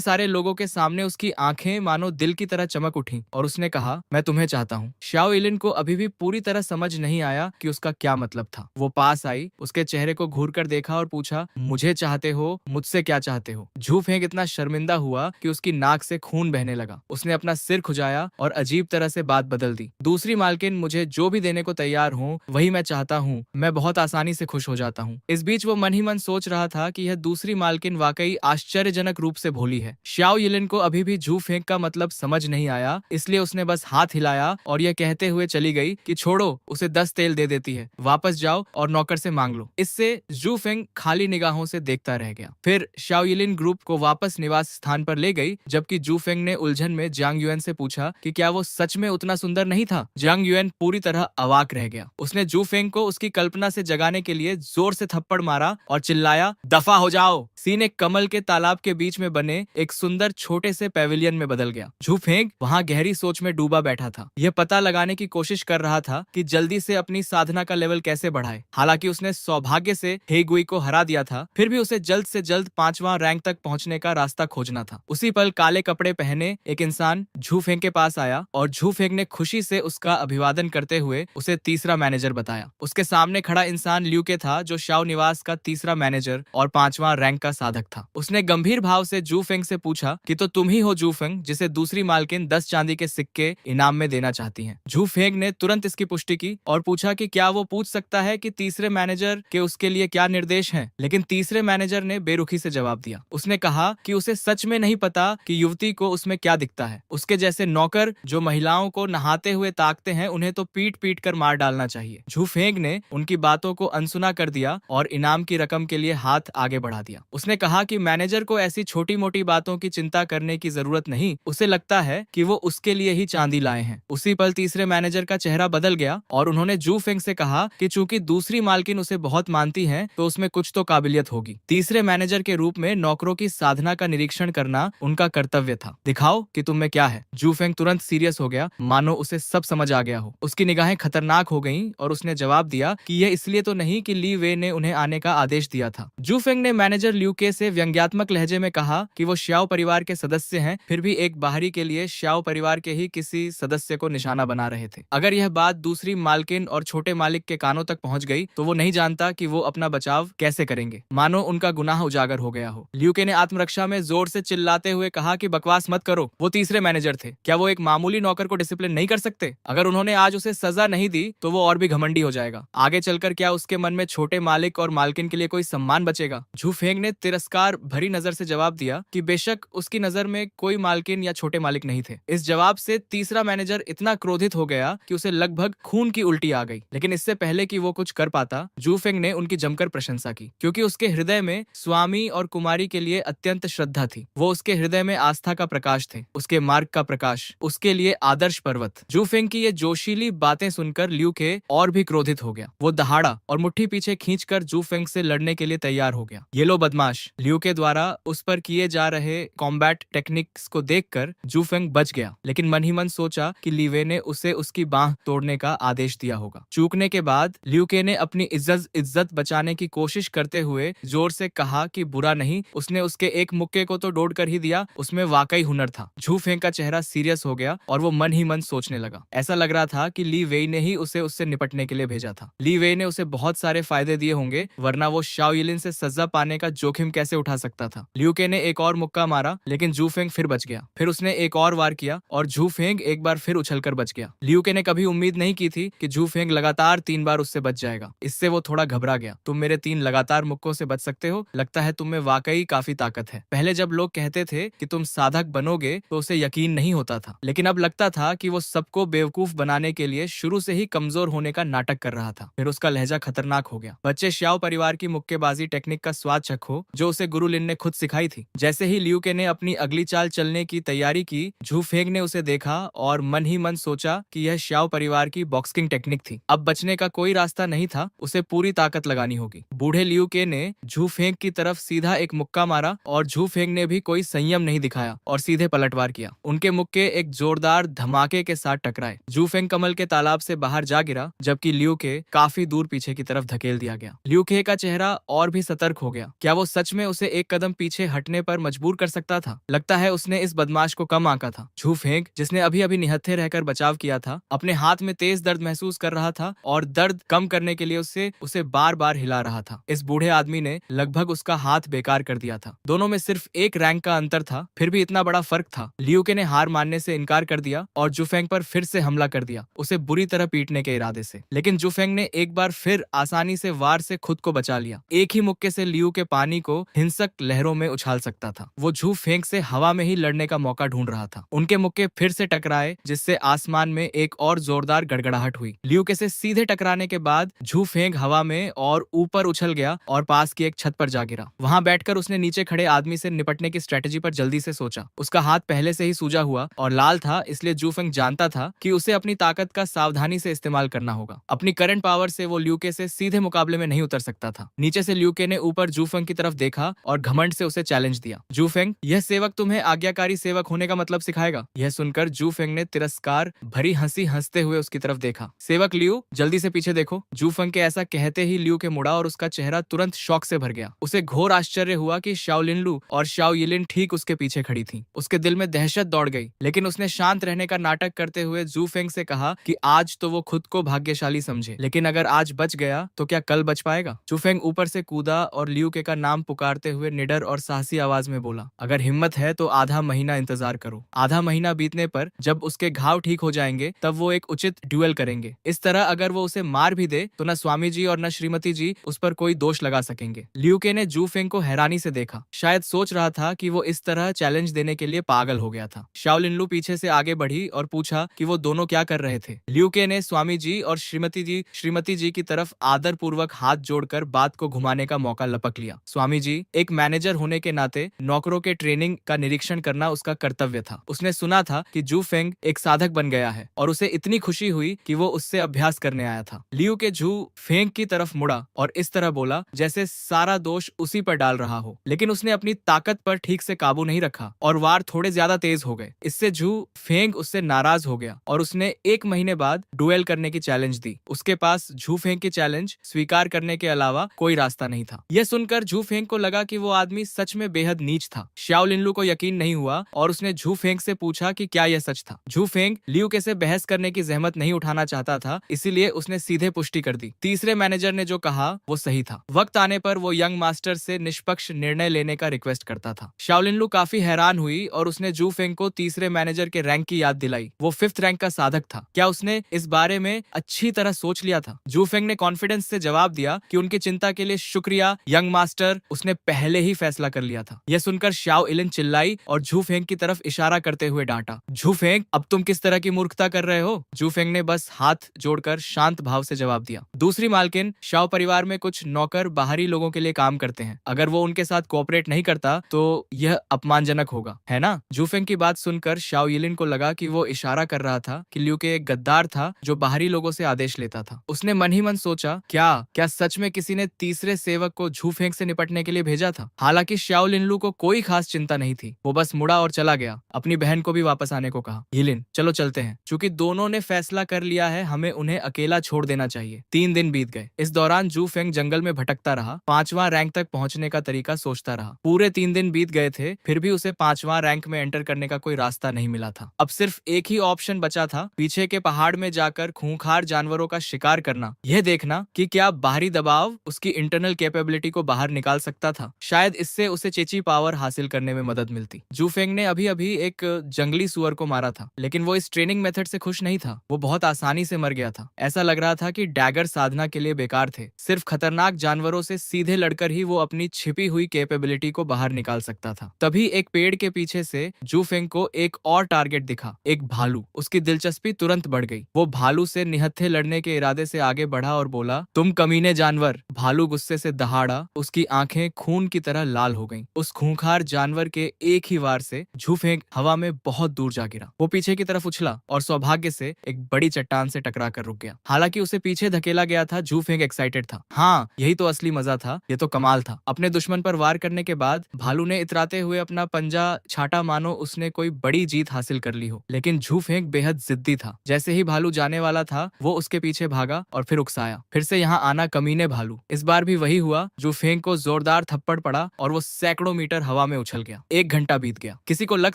सारे लोगों के सामने उसकी आंखें मानो दिल की तरह चमक उठी और उसने कहा, मैं तुम्हें चाहता हूँ। शाओ यिलिन को अभी भी पूरी तरह समझ नहीं आया कि उसका क्या मतलब था। वो पास आई, उसके चेहरे को घूरकर देखा और पूछा, मुझे चाहते हो? मुझसे क्या चाहते हो? जूफेंग इतना शर्मिंदा हुआ कि उसकी नाक से खून बहने लगा। उसने अपना सिर खुजाया और अजीब तरह से बात बदल दी। दूसरी मालकिन, मुझे जो भी देने को तैयार हो वही मैं चाहता हूँ। मैं बहुत आसानी से खुश हो जाता हूँ। इस बीच वो मन ही मन सोच रहा था कि यह दूसरी मालकिन वाकई आश्चर्यजनक रूप से भोली है। शाओ यिलिन को अभी भी जूफेंग का मतलब समझ नहीं आया, इसलिए उसने बस हाथ हिलाया और यह कहते कहते हुए चली गई कि छोड़ो, उसे 10 तेल दे देती है, वापस जाओ और नौकर से मांग लो। इससे जू फेंग खाली निगाहों से देखता रह गया। फिर शाओ यिलिन ग्रुप को वापस निवास स्थान पर ले गई, जबकि जू फेंग ने उलझन में जियांग युएन से पूछा कि क्या वो सच में उतना सुंदर नहीं था। जियांग युएन पूरी तरह अवाक रह गया। उसने जू फेंग को उसकी कल्पना से जगाने के लिए जोर से थप्पड़ मारा और चिल्लाया, दफा हो जाओ। सीन एक कमल के तालाब के बीच में बने एक सुंदर छोटे से पेविलियन में बदल गया। जू फेंग वहां गहरी सोच में डूबा बैठा था। यह पता लगाने की कोशिश कर रहा था कि जल्दी से अपनी साधना का लेवल कैसे बढ़ाए। हालांकि उसने सौभाग्य से हेगुई को हरा दिया था, फिर भी उसे जल्द से जल्द 5वां रैंक तक पहुंचने का रास्ता खोजना था। उसी पल काले कपड़े पहने एक इंसान झू फेंग के पास आया और झू फेंग ने खुशी से उसका अभिवादन करते हुए उसे तीसरा मैनेजर बताया। उसके सामने खड़ा इंसान ल्यूके था, जो शाओ निवास का तीसरा मैनेजर और 5वां रैंक का साधक था। उसने गंभीर भाव से जू फेंग से पूछा कि तो तुम ही हो जू फेंग, जिसे दूसरी मालकिन 10 चांदी के सिक्के इनाम में देना चाहती हैं। जू फेंग ने तुरंत इसकी पुष्टि की और पूछा कि क्या वो पूछ सकता है कि तीसरे मैनेजर के उसके लिए क्या निर्देश हैं। लेकिन तीसरे मैनेजर ने बेरुखी से जवाब दिया। उसने कहा कि उसे सच में नहीं पता कि युवती को उसमें क्या दिखता है। उसके जैसे नौकर जो महिलाओं को नहाते हुए ताकते हैं, उन्हें तो पीट पीट कर मार डालना चाहिए। झू फेंग ने उनकी बातों को अनसुना कर दिया और इनाम की रकम के लिए हाथ आगे बढ़ा दिया। उसने कहा कि मैनेजर को ऐसी छोटी मोटी बातों की चिंता करने की जरूरत नहीं, उसे लगता है कि वो उसके लिए ही चांदी लाए हैं। उसी पल तीसरे मैनेजर का चेहरा बदल गया और उन्होंने जू फेंग से कहा कि चूंकि दूसरी मालकिन उसे बहुत मानती है, तो उसमें कुछ तो काबिलियत होगी। तीसरे मैनेजर के रूप में नौकरों की साधना का निरीक्षण करना उनका कर्तव्य था। दिखाओ कि तुम में क्या है। जू फेंग तुरंत सीरियस हो गया, मानो उसे सब समझ आ गया हो। उसकी निगाहें खतरनाक हो गईं और उसने जवाब दिया कि यह इसलिए तो नहीं कि ली वे ने उन्हें आने का आदेश दिया था। जू फेंग ने मैनेजर ल्यूके से व्यंग्यात्मक लहजे में कहा कि वो श्याओ परिवार के सदस्य हैं, फिर भी एक बाहरी के लिए श्याओ परिवार के ही किसी सदस्य को निशाना बना रहे थे। अगर यह बात दूसरी मालकिन और छोटे मालिक के कानों तक पहुंच गई तो वो नहीं जानता कि वो अपना बचाव कैसे करेंगे, मानो उनका गुनाह उजागर हो गया हो। ल्यूके ने आत्मरक्षा में जोर से चिल्लाते हुए कहा कि बकवास मत करो, वो तीसरे मैनेजर थे। क्या वो एक मामूली नौकर को डिसिप्लिन नहीं कर सकते? अगर उन्होंने आज उसे सजा नहीं दी तो वो और भी घमंडी हो जाएगा। आगे चलकर क्या उसके मन में छोटे मालिक और मालकिन के लिए कोई सम्मान बचेगा? झू फेंग ने तिरस्कार भरी नजर से जवाब दिया कि बेशक उसकी नजर में कोई मालकिन या छोटे मालिक नहीं थे। इस जवाब से तीसरा मैनेजर इतना क्रोधित हो गया कि उसे लगभग खून की उल्टी आ गई। लेकिन इससे पहले कि वो कुछ कर पाता, जू फेंग ने उनकी जमकर प्रशंसा की, क्योंकि उसके हृदय में स्वामी और कुमारी के लिए अत्यंत श्रद्धा थी। वो उसके हृदय में आस्था का प्रकाश थे, उसके मार्ग का प्रकाश, उसके लिए आदर्श पर्वत। जू फेंग की ये जोशीली बातें सुनकर ल्यूके और भी क्रोधित हो गया। वो दहाड़ा और मुट्ठी पीछे खींचकर जू फेंग से लड़ने के लिए तैयार हो गया। ये लो बदमाश। ल्यूके द्वारा उस पर किए जा रहे कॉम्बैट टेक्निक्स को देखकर जू फेंग बच गया, लेकिन मन ही मन सोचा कि ली वे ने उसे उसकी बांह तोड़ने का आदेश दिया होगा। चूकने के बाद ल्यूके ने अपनी इज्जत बचाने की कोशिश करते हुए जोर से कहा कि बुरा नहीं, उसने उसके एक मुक्के को तो डोड़ कर ही दिया, उसमें वाकई हुनर था। झू फेंग का चेहरा सीरियस हो गया और वो मन ही मन सोचने लगा। ऐसा लग रहा था कि ली वेई ने ही उसे उससे निपटने के लिए भेजा था। ली वेई ने उसे बहुत सारे फायदे दिए होंगे, वरना वो शाओ यिलिन से सजा पाने का जोखिम कैसे उठा सकता था। ल्यूके ने एक और मुक्का मारा, लेकिन जू फेंग फिर बच गया। फिर उसने एक और वार किया और जू फेंग एक बार फिर उछलकर बच गया। ल्यूके ने कभी उम्मीद नहीं की थी कि जू फेंग लगातार 3 बार उससे बच जाएगा। इससे वो थोड़ा घबरा गया। तुम मेरे 3 लगातार मुक्कों से बच सकते हो? लगता है तुम में वाकई काफी ताकत है। पहले जब लोग कहते थे कि तुम साधक बनोगे तो उसे यकीन नहीं होता था, लेकिन अब लगता था कि वो सबको बेवकूफ बनाने के लिए शुरू से ही कमजोर होने का नाटक कर रहा था। फिर उसका लहजा खतरनाक हो गया। बच्चे श्याओ परिवार की मुक्केबाजी टेक्निक का स्वाद चखो, जो उसे गुरु लिन ने खुद सिखाई थी। जैसे ही ल्यूके ने अपनी अगली चाल चलने की तैयारी की, झू फेंग ने उसे देखा और मन ही मन सोचा कि यह श्याओ परिवार की बॉक्सिंग टेक्निक थी। अब बचने का कोई रास्ता नहीं था, उसे पूरी ताकत लगानी होगी। बूढ़े ल्यूके ने झू फेंग की तरफ सीधा एक मुक्का मारा और झू फेंग ने भी कोई संयम नहीं दिखाया और सीधे पलटवार किया। उनके मुक्के एक जोरदार धमाके के साथ टकराए। झू फेंग कमल के तालाब से बाहर जा गिरा, जबकि ल्यूके काफी दूर पीछे की तरफ धकेल दिया गया। ल्यूके का चेहरा और भी सतर्क हो गया। क्या वो सच में उसे एक कदम पीछे हटने पर मजबूर कर सकता था? लगता है उसने इस बदमाश को कम आंका था। झू फेंग, जिसने अभी अभी निहत्थे रहकर बचाव किया था, अपने हाथ में तेज दर्द महसूस कर रहा था और दर्द कम करने के लिए उसे बार बार हिला रहा था। इस बूढ़े आदमी ने लगभग उसका हाथ बेकार कर दिया था। दोनों में सिर्फ 1 रैंक का अंतर था, फिर भी इतना बड़ा फर्क था। ल्यूके ने हार मानने से इनकार कर दिया और जू फेंग पर फिर से हमला कर दिया, उसे बुरी तरह पीटने के इरादे से। लेकिन जू फेंग ने एक बार फिर आसानी से वार से खुद को बचा लिया। एक ही मुक्के से लियू के पानी को हिंसक लहरों में उछाल सकता था। वो झू फेंग से हवा में ही लड़ने का मौका ढूंढ रहा था। उनके मुक्के फिर से टकराए, जिससे आसमान में में एक और जोरदार गड़गड़ाहट हुई। लियू के से सीधे टकराने के बाद झू फेंग हवा में और ऊपर उछल गया और पास की एक छत पर जा गिरा। वहां बैठकर उसने नीचे खड़े आदमी से निपटने की स्ट्रेटेजी पर जल्दी से सोचा। उसका हाथ पहले से ही सूजा हुआ और लाल था, इसलिए जू फेंग जानता था कि उसे अपनी ताकत का सावधानी से इस्तेमाल करना होगा। अपनी करंट पावर से वो ल्यूके से सीधे मुकाबले में नहीं उतर सकता था। नीचे से ल्यूके ने ऊपर जू फेंग की तरफ देखा और घमंड से उसे चैलेंज दिया। जू फेंग, यह सेवक तुम्हें आज्ञाकारी सेवक होने का मतलब सिखाएगा। यह सुनकर जू फेंग ने तिरस्कार भरी हंसी हंसते हुए उसकी तरफ देखा। सेवक लियू, जल्दी से पीछे देखो। जू फेंग के ऐसा कहते ही लियू के मुड़ा और उसका चेहरा तुरंत शौक से भर गया। उसे घोर आश्चर्य हुआ कि शाओलिनलू और शाओ यिलिन ठीक उसके पीछे खड़ी थी। उसके दिल में दहशत दौड़ गई, लेकिन उसने शांत रहने का नाटक करते हुए जू फेंग से कहा कि आज तो वो खुद को भाग्यशाली समझे, लेकिन अगर आज बच गया तो क्या कल बच पाएगा। जू फेंग ऊपर से कूदा और लियू के का नाम पुकारते हुए निडर और साहसी आवाज में बोला, अगर हिम्मत है तो आधा महीना इंतजार करो। आधा महीना बीतने पर जब उसके घाव ठीक हो जाएंगे तब वो एक उचित ड्यूएल करेंगे। इस तरह अगर वो उसे मार भी दे तो न स्वामी जी और न श्रीमती जी उस पर कोई दोष लगा सकेंगे। लियू के ने जू फेंग को हैरानी से देखा, शायद सोच रहा था कि वो इस तरह चैलेंज देने के लिए पागल हो गया था। शाओलिनलू पीछे से आगे बढ़ी और पूछा कि वो दोनों क्या कर रहे थे। लियू के ने स्वामी जी और श्रीमती जी की तरफ आदर पूर्वक हाथ जोड़कर बात को घुमाने का मौका लपक लिया। स्वामी जी, एक मैनेजर होने के नाते नौकरों के ट्रेनिंग का निरीक्षण करना उसका कर्तव्य था। उसने सुना था कि जू फेंग एक साधक बन गया है और उसे इतनी खुशी हुई कि वो उससे अभ्यास करने आया था। लियू के जू फेंग की तरफ मुड़ा और इस तरह बोला जैसे सारा दोष उसी पर डाल रहा हो, लेकिन उसने अपनी ताकत पर ठीक से काबू नहीं रखा और वार थोड़े ज्यादा तेज हो गए। इससे जू फेंग उससे नाराज हो गया और उसने 1 महीने बाद डुएल करने की चैलेंज दी। उसके पास जू फेंग की चैलेंज स्वीकार करने के अलावा कोई रास्ता नहीं था। यह सुनकर जू फेंग को लगा कि वो आदमी सच में बेहद नीच था। शाओलिनलू को यकीन नहीं हुआ और उसने जू फेंग से पूछा कि क्या यह सच था। जू फेंग लियू के से बहस करने की जहमत नहीं उठाना चाहता था, इसीलिए उसने सीधे पुष्टि कर दी। तीसरे मैनेजर ने जो कहा वो सही था। वक्त आने पर वो यंग मास्टर से निष्पक्ष निर्णय लेने का रिक्वेस्ट करता था। शाओलिनलू काफी हैरान हुई और उसने जू फेंग को तीसरे मैनेजर के रैंक की याद दिलाई। वो 5th रैंक का साधक था। क्या उसने इस बारे में अच्छी तरह सोच लिया था? जू फेंग ने कॉन्फिडेंस से जवाब दिया कि उनकी चिंता के लिए शुक्रिया यंग मास्टर, उसने पहले ही फैसला कर लिया था। यह सुनकर शाओ इलिन चिल्लाई और जू फेंग की तरफ इशारा करते हुए डांटा, जू फेंग, अब तुम किस तरह की मूर्खता कर रहे हो? जू फेंग ने बस हाथ जोड़कर शांत भाव से जवाब दिया, दूसरी मालकिन, शाओ परिवार में कुछ नौकर बाहरी लोगों के लिए काम करते हैं। अगर वो उनके साथ कोऑपरेट नहीं करता तो यह अपमानजनक होगा, है ना? जू फेंग की बात सुनकर शाओ यिलिन को लगा कि वो इशारा कर रहा था कि लियू के एक गद्दार था जो बाहरी लोगों से आदेश लेता था। उसने मन ही मन सोचा, क्या सच में किसी ने तीसरे सेवक को जू फेंग से निपटने के लिए भेजा था? हालांकि शाओ लिनलू को कोई खास चिंता नहीं थी। वो बस मुड़ा और चला गया। अपनी बहन को भी वापस आने को कहा। यिलिन, चलो चलते हैं। चूंकि दोनों ने फैसला कर लिया है, हमें उन्हें अकेला छोड़ देना चाहिए। 3 दिन बीत गए। इस दौरान जू फेंग जंगल में भटकता रहा, 5वां रैंक तक पहुंचने का तरीका सोचता रहा। पूरे 3 दिन बीत गए थे, फिर भी उसे 5वां रैंक में एंटर करने का कोई रास्ता नहीं मिला था। अब सिर्फ एक ही ऑप्शन बचा था, पीछे के पहाड़ में जाकर खूंखार जानवरों का शिकार करना, यह देखना कि क्या बाहरी दबाव उसकी इंटरनल कैपेबिलिटी को बाहर निकाल सकता था। शायद इससे उसे चेची पावर हासिल करने में मदद मिलती। जू फेंग ने अभी अभी एक जंगली सुअर को मारा था, लेकिन वो इस ट्रेनिंग मेथड से खुश नहीं था। वो बहुत आसानी से मर गया था। ऐसा लग रहा था कि डैगर साधना के लिए बेकार थे। सिर्फ खतरनाक जानवरों से सीधे लड़कर ही वो अपनी छिपी हुई कैपेबिलिटी को बाहर निकाल सकता था। तभी एक पेड़ के पीछे से जू फेंग को एक और टारगेट दिखा, एक भालू। उसकी दिलचस्पी तुरंत बढ़ गई। वो भालू से निहत्थे लड़ने के इरादे से आगे बढ़ा और बोला, तुम कमीने जानवर। भालू गुस्से से दहाड़ा, उसकी आंखें खून की तरह लाल हो गईं। उस खूंखार जानवर के एक ही वार से जू फेंग हवा में बहुत दूर जा गिरा। वो पीछे की तरफ उछला और सौभाग्य से एक बड़ी चट्टान से टकरा कर रुक गया। हालांकि उसे पीछे धकेला गया था, जू फेंग एक्साइटेड था। हाँ, यही तो असली मजा था। ये तो कमाल था। अपने दुश्मन पर वार करने के बाद भालू ने इतराते हुए अपना पंजा छाटा, मानो उसने कोई बड़ी जीत हासिल कर ली हो। लेकिन जू फेंग बेहद जिद्दी था। जैसे ही भालू जाने वाला था, वो उसके पीछे भागा और फिर उकसाया, फिर से यहाँ आना कमीने भालू। इस बार भी वही हुआ। जू फेंग को जोरदार थप्पड़ पड़ा और वो सैकड़ों मीटर हवा में उछल गया। 1 घंटा बीत गया। किसी को लग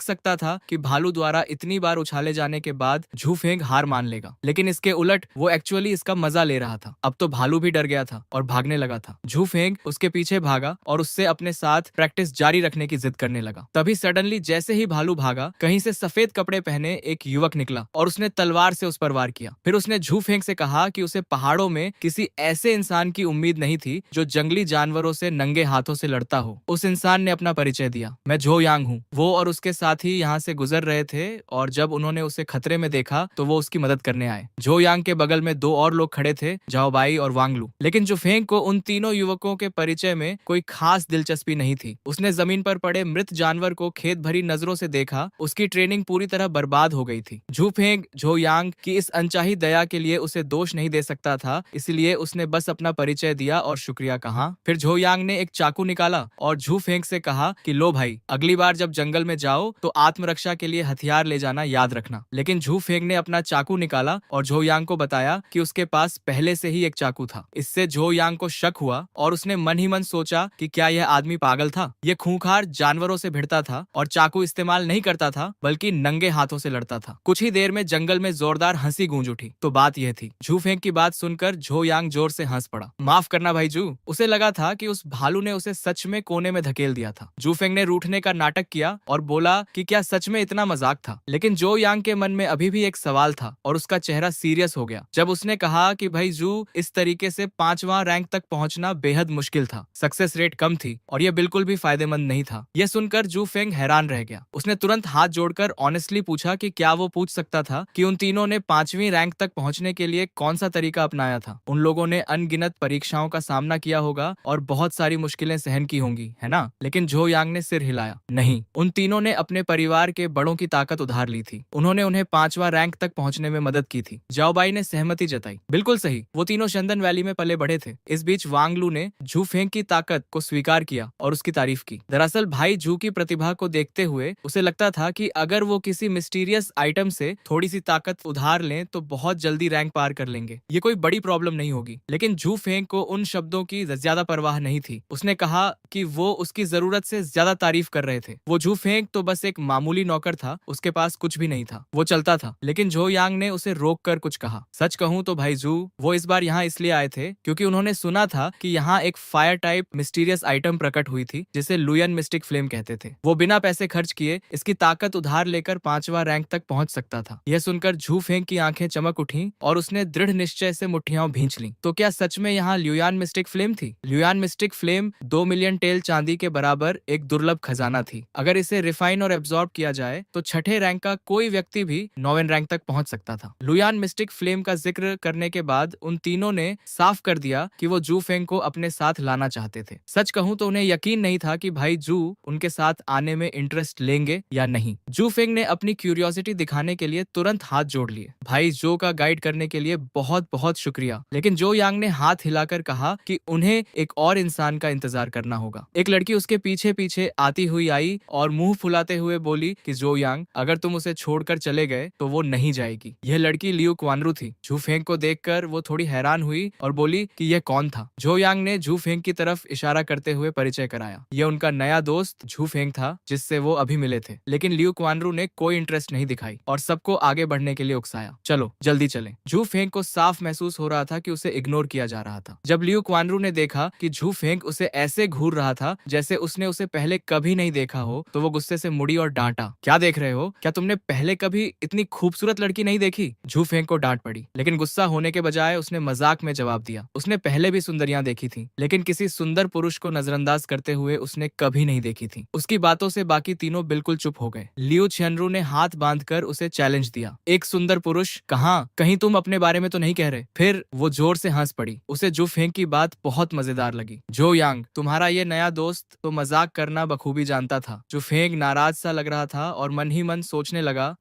सकता था कि भालू द्वारा इतनी बार उछाले जाने के बाद जू फेंग हार मान लेगा, लेकिन इसके उलट वो एक्चुअली इसका मजा ले रहा था। अब तो भालू भी डर गया था और भागने लगा था। जू फेंग उसके पीछे भागा और उससे अपने साथ प्रैक्टिस जारी रखने की जिद करने लगा। तभी सडनली जैसे ही भालू भागा, कहीं से सफेद कपड़े पहने एक युवक निकला और उसने तलवार से उस पर वार किया। फिर उसने जू फेंग से कहा कि उसे पहाड़ों में किसी ऐसे इंसान की उम्मीद नहीं थी जो जंगली जानवरों से नंगे हाथों से लड़ता हो। उस इंसान ने अपना परिचय दिया, मैं झो यांग हूँ। वो और उसके साथी यहाँ से गुजर रहे थे और जब उन्होंने उसे खतरे में देखा देखा तो वो उसकी मदद करने आए। जो यांग के बगल में दो और लोग खड़े थे, जाओबाई और वांगलू। लेकिन जुफेंग को उन तीनों युवकों के परिचय में कोई खास दिलचस्पी नहीं थी। उसने जमीन पर पड़े मृत जानवर को खेत भरी नजरों से देखा। उसकी ट्रेनिंग पूरी तरह बर्बाद हो गई थी। जुफेंग जो यांग की इस अनचाही दया के लिए उसे दोष नहीं दे सकता था, इसलिए उसने बस अपना परिचय दिया और शुक्रिया कहा। फिर झो यांग ने एक चाकू निकाला और झू फेंग से कहा कि लो भाई, अगली बार जब जंगल में जाओ तो आत्मरक्षा के लिए हथियार ले जाना याद रखना। लेकिन झू फेंग ने अपना चाकू निकाला और झो यांग को बताया कि उसके पास पहले से ही एक चाकू था। इससे झो यांग को शक हुआ और उसने मन ही मन सोचा कि क्या यह आदमी पागल था। यह खूंखार जानवरों से भिड़ता था और चाकू इस्तेमाल नहीं करता था, बल्कि नंगे हाथों से लड़ता था। कुछ ही देर में जंगल में जोरदार हंसी गूंज उठी। तो बात यह थी। झू फेंग की बात सुनकर झो यांग जोर से हंस पड़ा। माफ करना भाई जू। उसे लगा था कि उस भालू ने उसे सच में कोने में धकेल दिया था। जू फेंग ने रूठने का नाटक किया और बोला कि क्या सच में इतना मजाक था। लेकिन जो यांग के मन में अभी भी एक सवाल था और उसका चेहरा सीरियस हो गया जब उसने कहा कि भाई जू, इस तरीके से 5वां रैंक तक पहुंचना बेहद मुश्किल था। सक्सेस रेट कम थी और यह बिल्कुल भी फायदेमंद नहीं था। यह सुनकर जू फेंग हैरान रह गया। उसने तुरंत हाथ जोड़कर ऑनेस्टली पूछा कि क्या वो पूछ सकता था कि उन तीनों ने 5वीं रैंक तक पहुंचने के लिए कौन सा तरीका अपनाया था। उन लोगों ने अनगिनत परीक्षाओं का सामना किया होगा और बहुत सारी मुश्किलें सहन की होंगी, है ना? लेकिन झो यांग ने सिर हिलाया। नहीं, उन तीनों ने अपने परिवार के बड़ों की ताकत उधार ली थी। उन्होंने उन्हें 5वां रैंक तक पहुंचने में मदद की थी। जाओबाई ने सहमति जताई। बिल्कुल सही, वो तीनों चंदन वैली में पले बढ़े थे। इस बीच वांगलू ने झू फेंग की ताकत को स्वीकार किया और उसकी तारीफ की। दरअसल भाई झू की प्रतिभा को देखते हुए उसे लगता था कि अगर वो किसी मिस्टीरियस आइटम से थोड़ी सी ताकत उधार लें तो बहुत जल्दी रैंक पार कर लेंगे। ये कोई बड़ी प्रॉब्लम नहीं होगी। लेकिन झू फेंग को उन शब्दों की ज्यादा परवाह नहीं थी। उसने कहा कि वो उसकी जरूरत से ज्यादा तारीफ कर रहे थे। वो झू फेंग तो बस एक मामूली नौकर था, उसके पास कुछ भी नहीं था। वो चलता था। लेकिन झो यांग ने उसे रोक कर कुछ कहा। सच कहूं तो भाई जू, वो इस बार यहाँ इसलिए आए थे क्योंकि उन्होंने सुना था कि यहाँ एक फायर टाइप मिस्टीरियस आइटम प्रकट हुई थी जिसे लुयन मिस्टिक फ्लेम कहते थे। वो बिना पैसे खर्च किए इसकी ताकत उधार लेकर 5वां रैंक तक पहुंच सकता था। यह सुनकर झू फेंग की आंखें चमक उठी और उसने दृढ़ निश्चय से मुट्ठियां भींच ली। तो क्या सच में यहाँ ल्यूयान मिस्टिक फ्लेम थी? ल्यूयान मिस्टिक फ्लेम 2 मिलियन टेल चांदी के बराबर एक दुर्लभ खजाना थी। अगर इसे रिफाइन और एब्जॉर्ब किया जाए तो 6ठे रैंक का कोई व्यक्ति भी 9वें रैंक तक पहुंच सकता था। लुयान मिस्टिक फ्लेम का जिक्र करने के बाद उन तीनों ने साफ कर दिया कि वो जू फेंग को अपने साथ लाना चाहते थे। सच कहूं तो उन्हें यकीन नहीं था कि भाई जू उनके साथ आने में इंटरेस्ट लेंगे या नहीं। जू फेंग ने अपनी क्यूरियोसिटी दिखाने के लिए तुरंत हाथ जोड़ लिए। भाई जो का गाइड करने के लिए बहुत बहुत शुक्रिया। लेकिन जो यांग ने हाथ हिलाकर कहा कि उन्हें एक और इंसान का इंतजार करना होगा। एक लड़की उसके पीछे पीछे आती हुई आई और मुंह फुलाते हुए बोली कि जो यांग, अगर तुम उसे छोड़कर चले गए तो वो नहीं जाएगी। यह लड़की लियू क्वानरू थी। झू फेंग को देखकर वो थोड़ी हैरान हुई और बोली कि यह कौन था। जो यांग ने झू फेंग की तरफ इशारा करते हुए परिचय कराया। यह उनका नया दोस्त झू फेंग था जिससे वो अभी मिले थे। लेकिन लियू क्वानरू ने कोई इंटरेस्ट नहीं दिखाई और सबको आगे बढ़ने के लिए उकसाया। चलो जल्दी चलें। झू फेंग को साफ महसूस हो रहा था कि उसे इग्नोर किया जा रहा था। जब लियू क्वानरू ने देखा कि झू फेंग उसे ऐसे घूर रहा था जैसे उसने उसे पहले कभी नहीं देखा हो, तो वो गुस्से से मुड़ी और डांटा। क्या देख रहे हो? क्या तुमने पहले कभी इतनी खूबसूरत लड़की नहीं देखी? झू फेंग को डांट पड़ी। लेकिन गुस्सा होने के बजाय उसने मजाक में जवाब दिया। उसने पहले भी सुंदरियां देखी थी, लेकिन किसी सुंदर पुरुष को नजरअंदाज करते हुए उसने कभी नहीं देखी थी। उसकी बातों से बाकी तीनों बिल्कुल चुप हो गए। लियू छियनरू ने हाथ बांधकर उसे चैलेंज दिया। एक सुंदर पुरुष? कहाँ? कहीं तुम अपने बारे में तो नहीं कह रहे? फिर वो जोर से हंस पड़ी। उसे जू फेंग की बात बहुत मजेदार लगी। जो यांग, तुम्हारा ये नया दोस्त तो मजाक करना बखूबी जानता था। जू फेंग नाराज सा लग रहा था और मन ही मन सोचने लगा,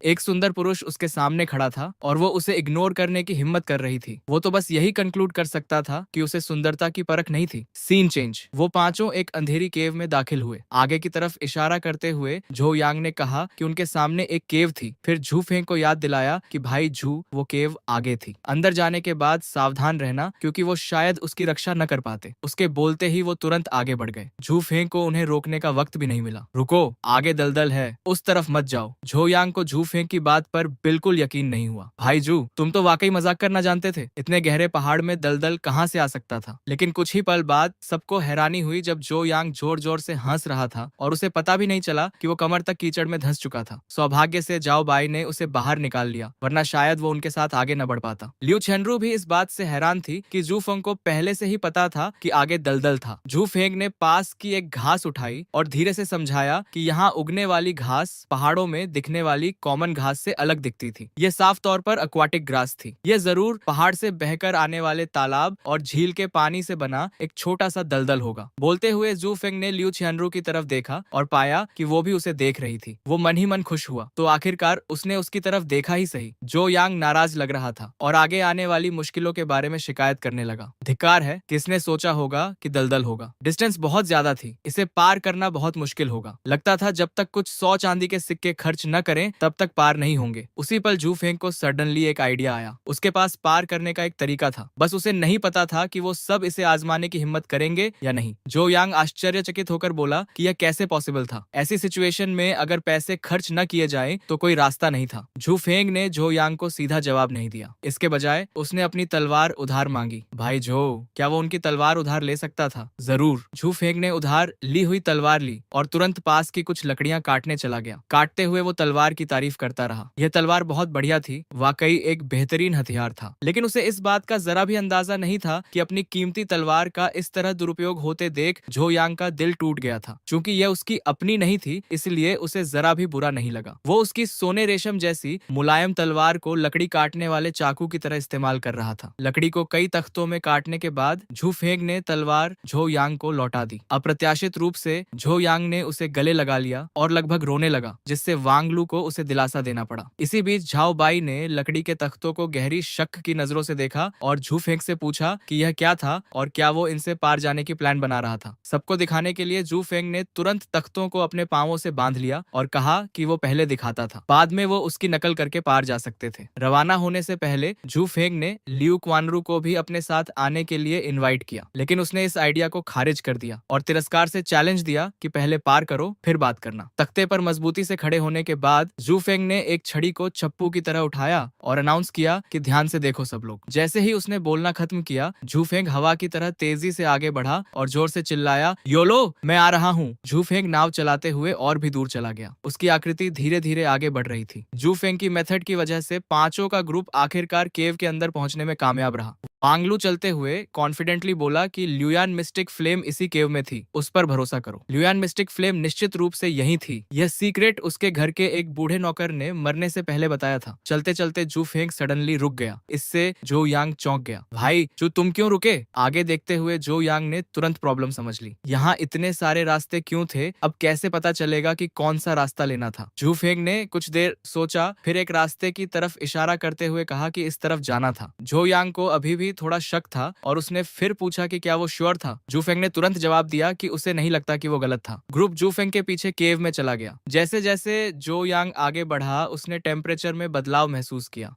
एक सुंदर पुरुष उसके सामने खड़ा था और वो उसे इग्नोर करने की हिम्मत कर रही थी। वो तो बस यही कंक्लूड कर सकता था कि उसे सुंदरता की परख नहीं थी। Scene change. वो पांचों एक अंधेरी केव में दाखिल हुए। आगे की तरफ इशारा करते हुए झो यांग ने कहा कि उनके सामने एक केव थी। फिर झू फेंग को याद दिलाया कि भाई झू, वो केव आगे थी। अंदर जाने के बाद सावधान रहना क्योंकि वो शायद उसकी रक्षा न कर पाते। उसके बोलते ही वो तुरंत आगे बढ़ गए। झू फेंग को उन्हें रोकने का वक्त भी नहीं मिला। रुको, आगे दलदल है, उस तरफ मत जाओ। झो यांग को झू फेंग की बात पर बिल्कुल यकीन नहीं हुआ। भाई जू, तुम तो वाकई मजाक करना जानते थे। इतने गहरे पहाड़ में दलदल कहां से आ सकता था? लेकिन कुछ ही पल बाद सबको हैरानी हुई जब जो यांग जोर जोर से हंस रहा था और उसे पता भी नहीं चला कि वो कमर तक कीचड़ में धंस चुका था। सौभाग्य से जाओ बाई ने उसे बाहर निकाल लिया, वरना शायद वो उनके साथ आगे न बढ़ पाता। लियू छियनरू भी इस बात से हैरान थी कि जू फेंग को पहले से ही पता था कि आगे दलदल था। जू फेंग ने पास की एक घास उठाई और धीरे से समझाया कि यहाँ उगने वाली घास पहाड़ों में दिखने वाली कॉमन कॉमन घास से अलग दिखती थी। यह साफ तौर पर एक्वाटिक ग्रास थी। यह जरूर पहाड़ से बहकर आने वाले तालाब और झील के पानी से बना एक छोटा सा दलदल होगा। बोलते हुए जू फेंग ने लियू छियानरू की तरफ देखा और पाया कि वो भी उसे देख रही थी। वो मन ही मन खुश हुआ। तो आखिरकार उसने उसकी तरफ देखा ही सही। जो यांग नाराज लग रहा था और आगे आने वाली मुश्किलों के बारे में शिकायत करने लगा। धिक्कार है, किसने सोचा होगा कि दलदल होगा। डिस्टेंस बहुत ज्यादा थी, इसे पार करना बहुत मुश्किल होगा। लगता था जब तक कुछ 100 चांदी के सिक्के खर्च न करें तब तक पार नहीं होंगे। उसी पल जू फेंग को सडनली एक आइडिया आया। उसके पास पार करने का एक तरीका था, बस उसे नहीं पता था कि वो सब इसे आजमाने की हिम्मत करेंगे या नहीं। जो यांग आश्चर्यचकित होकर बोला कि यह कैसे पॉसिबल था। ऐसी सिचुएशन में अगर पैसे खर्च न किए जाएं तो कोई रास्ता नहीं था। जू फेंग ने जो यांग को सीधा जवाब नहीं दिया। इसके बजाय उसने अपनी तलवार उधार मांगी। भाई जो, क्या वो उनकी तलवार उधार ले सकता था? जरूर। जू फेंग ने उधार ली हुई तलवार ली और तुरंत पास की कुछ लकड़ियां काटने चला गया। काटते हुए वो तलवार की तारीफ करता रहा। यह तलवार बहुत बढ़िया थी, वाकई एक बेहतरीन हथियार था। लेकिन उसे इस बात का जरा भी अंदाजा नहीं था कि अपनी कीमती तलवार का इस तरह दुरुपयोग होते देख जो यांग का दिल टूट गया था। चूंकि यह उसकी अपनी नहीं थी, इसलिए उसे जरा भी बुरा नहीं लगा। वो उसकी सोने रेशम जैसी मुलायम तलवार को लकड़ी काटने वाले चाकू की तरह इस्तेमाल कर रहा था। लकड़ी को कई तख्तों में काटने के बाद झू फेंग ने तलवार झो यांग को लौटा दी। अप्रत्याशित रूप से झो यांग ने उसे गले लगा लिया और लगभग रोने लगा, जिससे वांग लू को उसे दिलासा देना पड़ा। इसी बीच झाओ बाई ने लकड़ी के तख्तों को गहरी शक की नजरों से देखा और झू फेंग से पूछा कि यह क्या था और क्या वो इनसे पार जाने की प्लान बना रहा था। सबको दिखाने के लिए झू फेंग ने तुरंत तख्तों को अपने पांवों से बांध लिया और कहा कि वो पहले दिखाता था, बाद में वो उसकी नकल करके पार जा सकते थे। रवाना होने से पहले झू फेंग ने लियू क्वानरू को भी अपने साथ आने के लिए इनवाइट किया, लेकिन उसने इस आइडिया को खारिज कर दिया और तिरस्कार से चैलेंज दिया कि पहले पार करो फिर बात करना। तख्ते पर मजबूती से खड़े होने के बाद झू फेंग ने एक छड़ी को चप्पू की तरह उठाया और अनाउंस किया कि ध्यान से देखो सब लोग। जैसे ही उसने बोलना खत्म किया, झू फेंग हवा की तरह तेजी से आगे बढ़ा और जोर से चिल्लाया, योलो, मैं आ रहा हूँ। झू फेंग नाव चलाते हुए और भी दूर चला गया। उसकी आकृति धीरे धीरे आगे बढ़ रही थी। झू फेंग की मेथड की वजह से पांचों का ग्रुप आखिरकार केव के अंदर पहुंचने में कामयाब रहा। वांगलू चलते हुए कॉन्फिडेंटली बोला कि ल्यूयान मिस्टिक फ्लेम इसी केव में थी, उस पर भरोसा करो। ल्यूयान मिस्टिक फ्लेम निश्चित रूप से यही थी। यह सीक्रेट उसके घर के एक बूढ़े नौकर ने मरने से पहले बताया था। चलते चलते जू फेंग सडनली रुक गया। इससे जो यांग चौंक गया। भाई जो, तुम क्यों रुके? आगे देखते हुए जो यांग ने तुरंत प्रॉब्लम समझ ली। यहाँ इतने सारे रास्ते क्यों थे? अब कैसे पता चलेगा कि कौन सा रास्ता लेना था? जू फेंग ने कुछ देर सोचा, फिर एक रास्ते की तरफ इशारा करते हुए कहा कि इस तरफ जाना था। जो यांग को अभी भी थोड़ा शक था और उसने फिर पूछा कि क्या वो श्योर था। जू फेंग ने तुरंत जवाब दिया कि उसे नहीं लगता कि वो गलत था। ग्रुप जू फेंग के पीछे केव में चला गया। जैसे जैसे जो यांग आगे बढ़ा, उसने टेम्परेचर में बदलाव महसूस किया।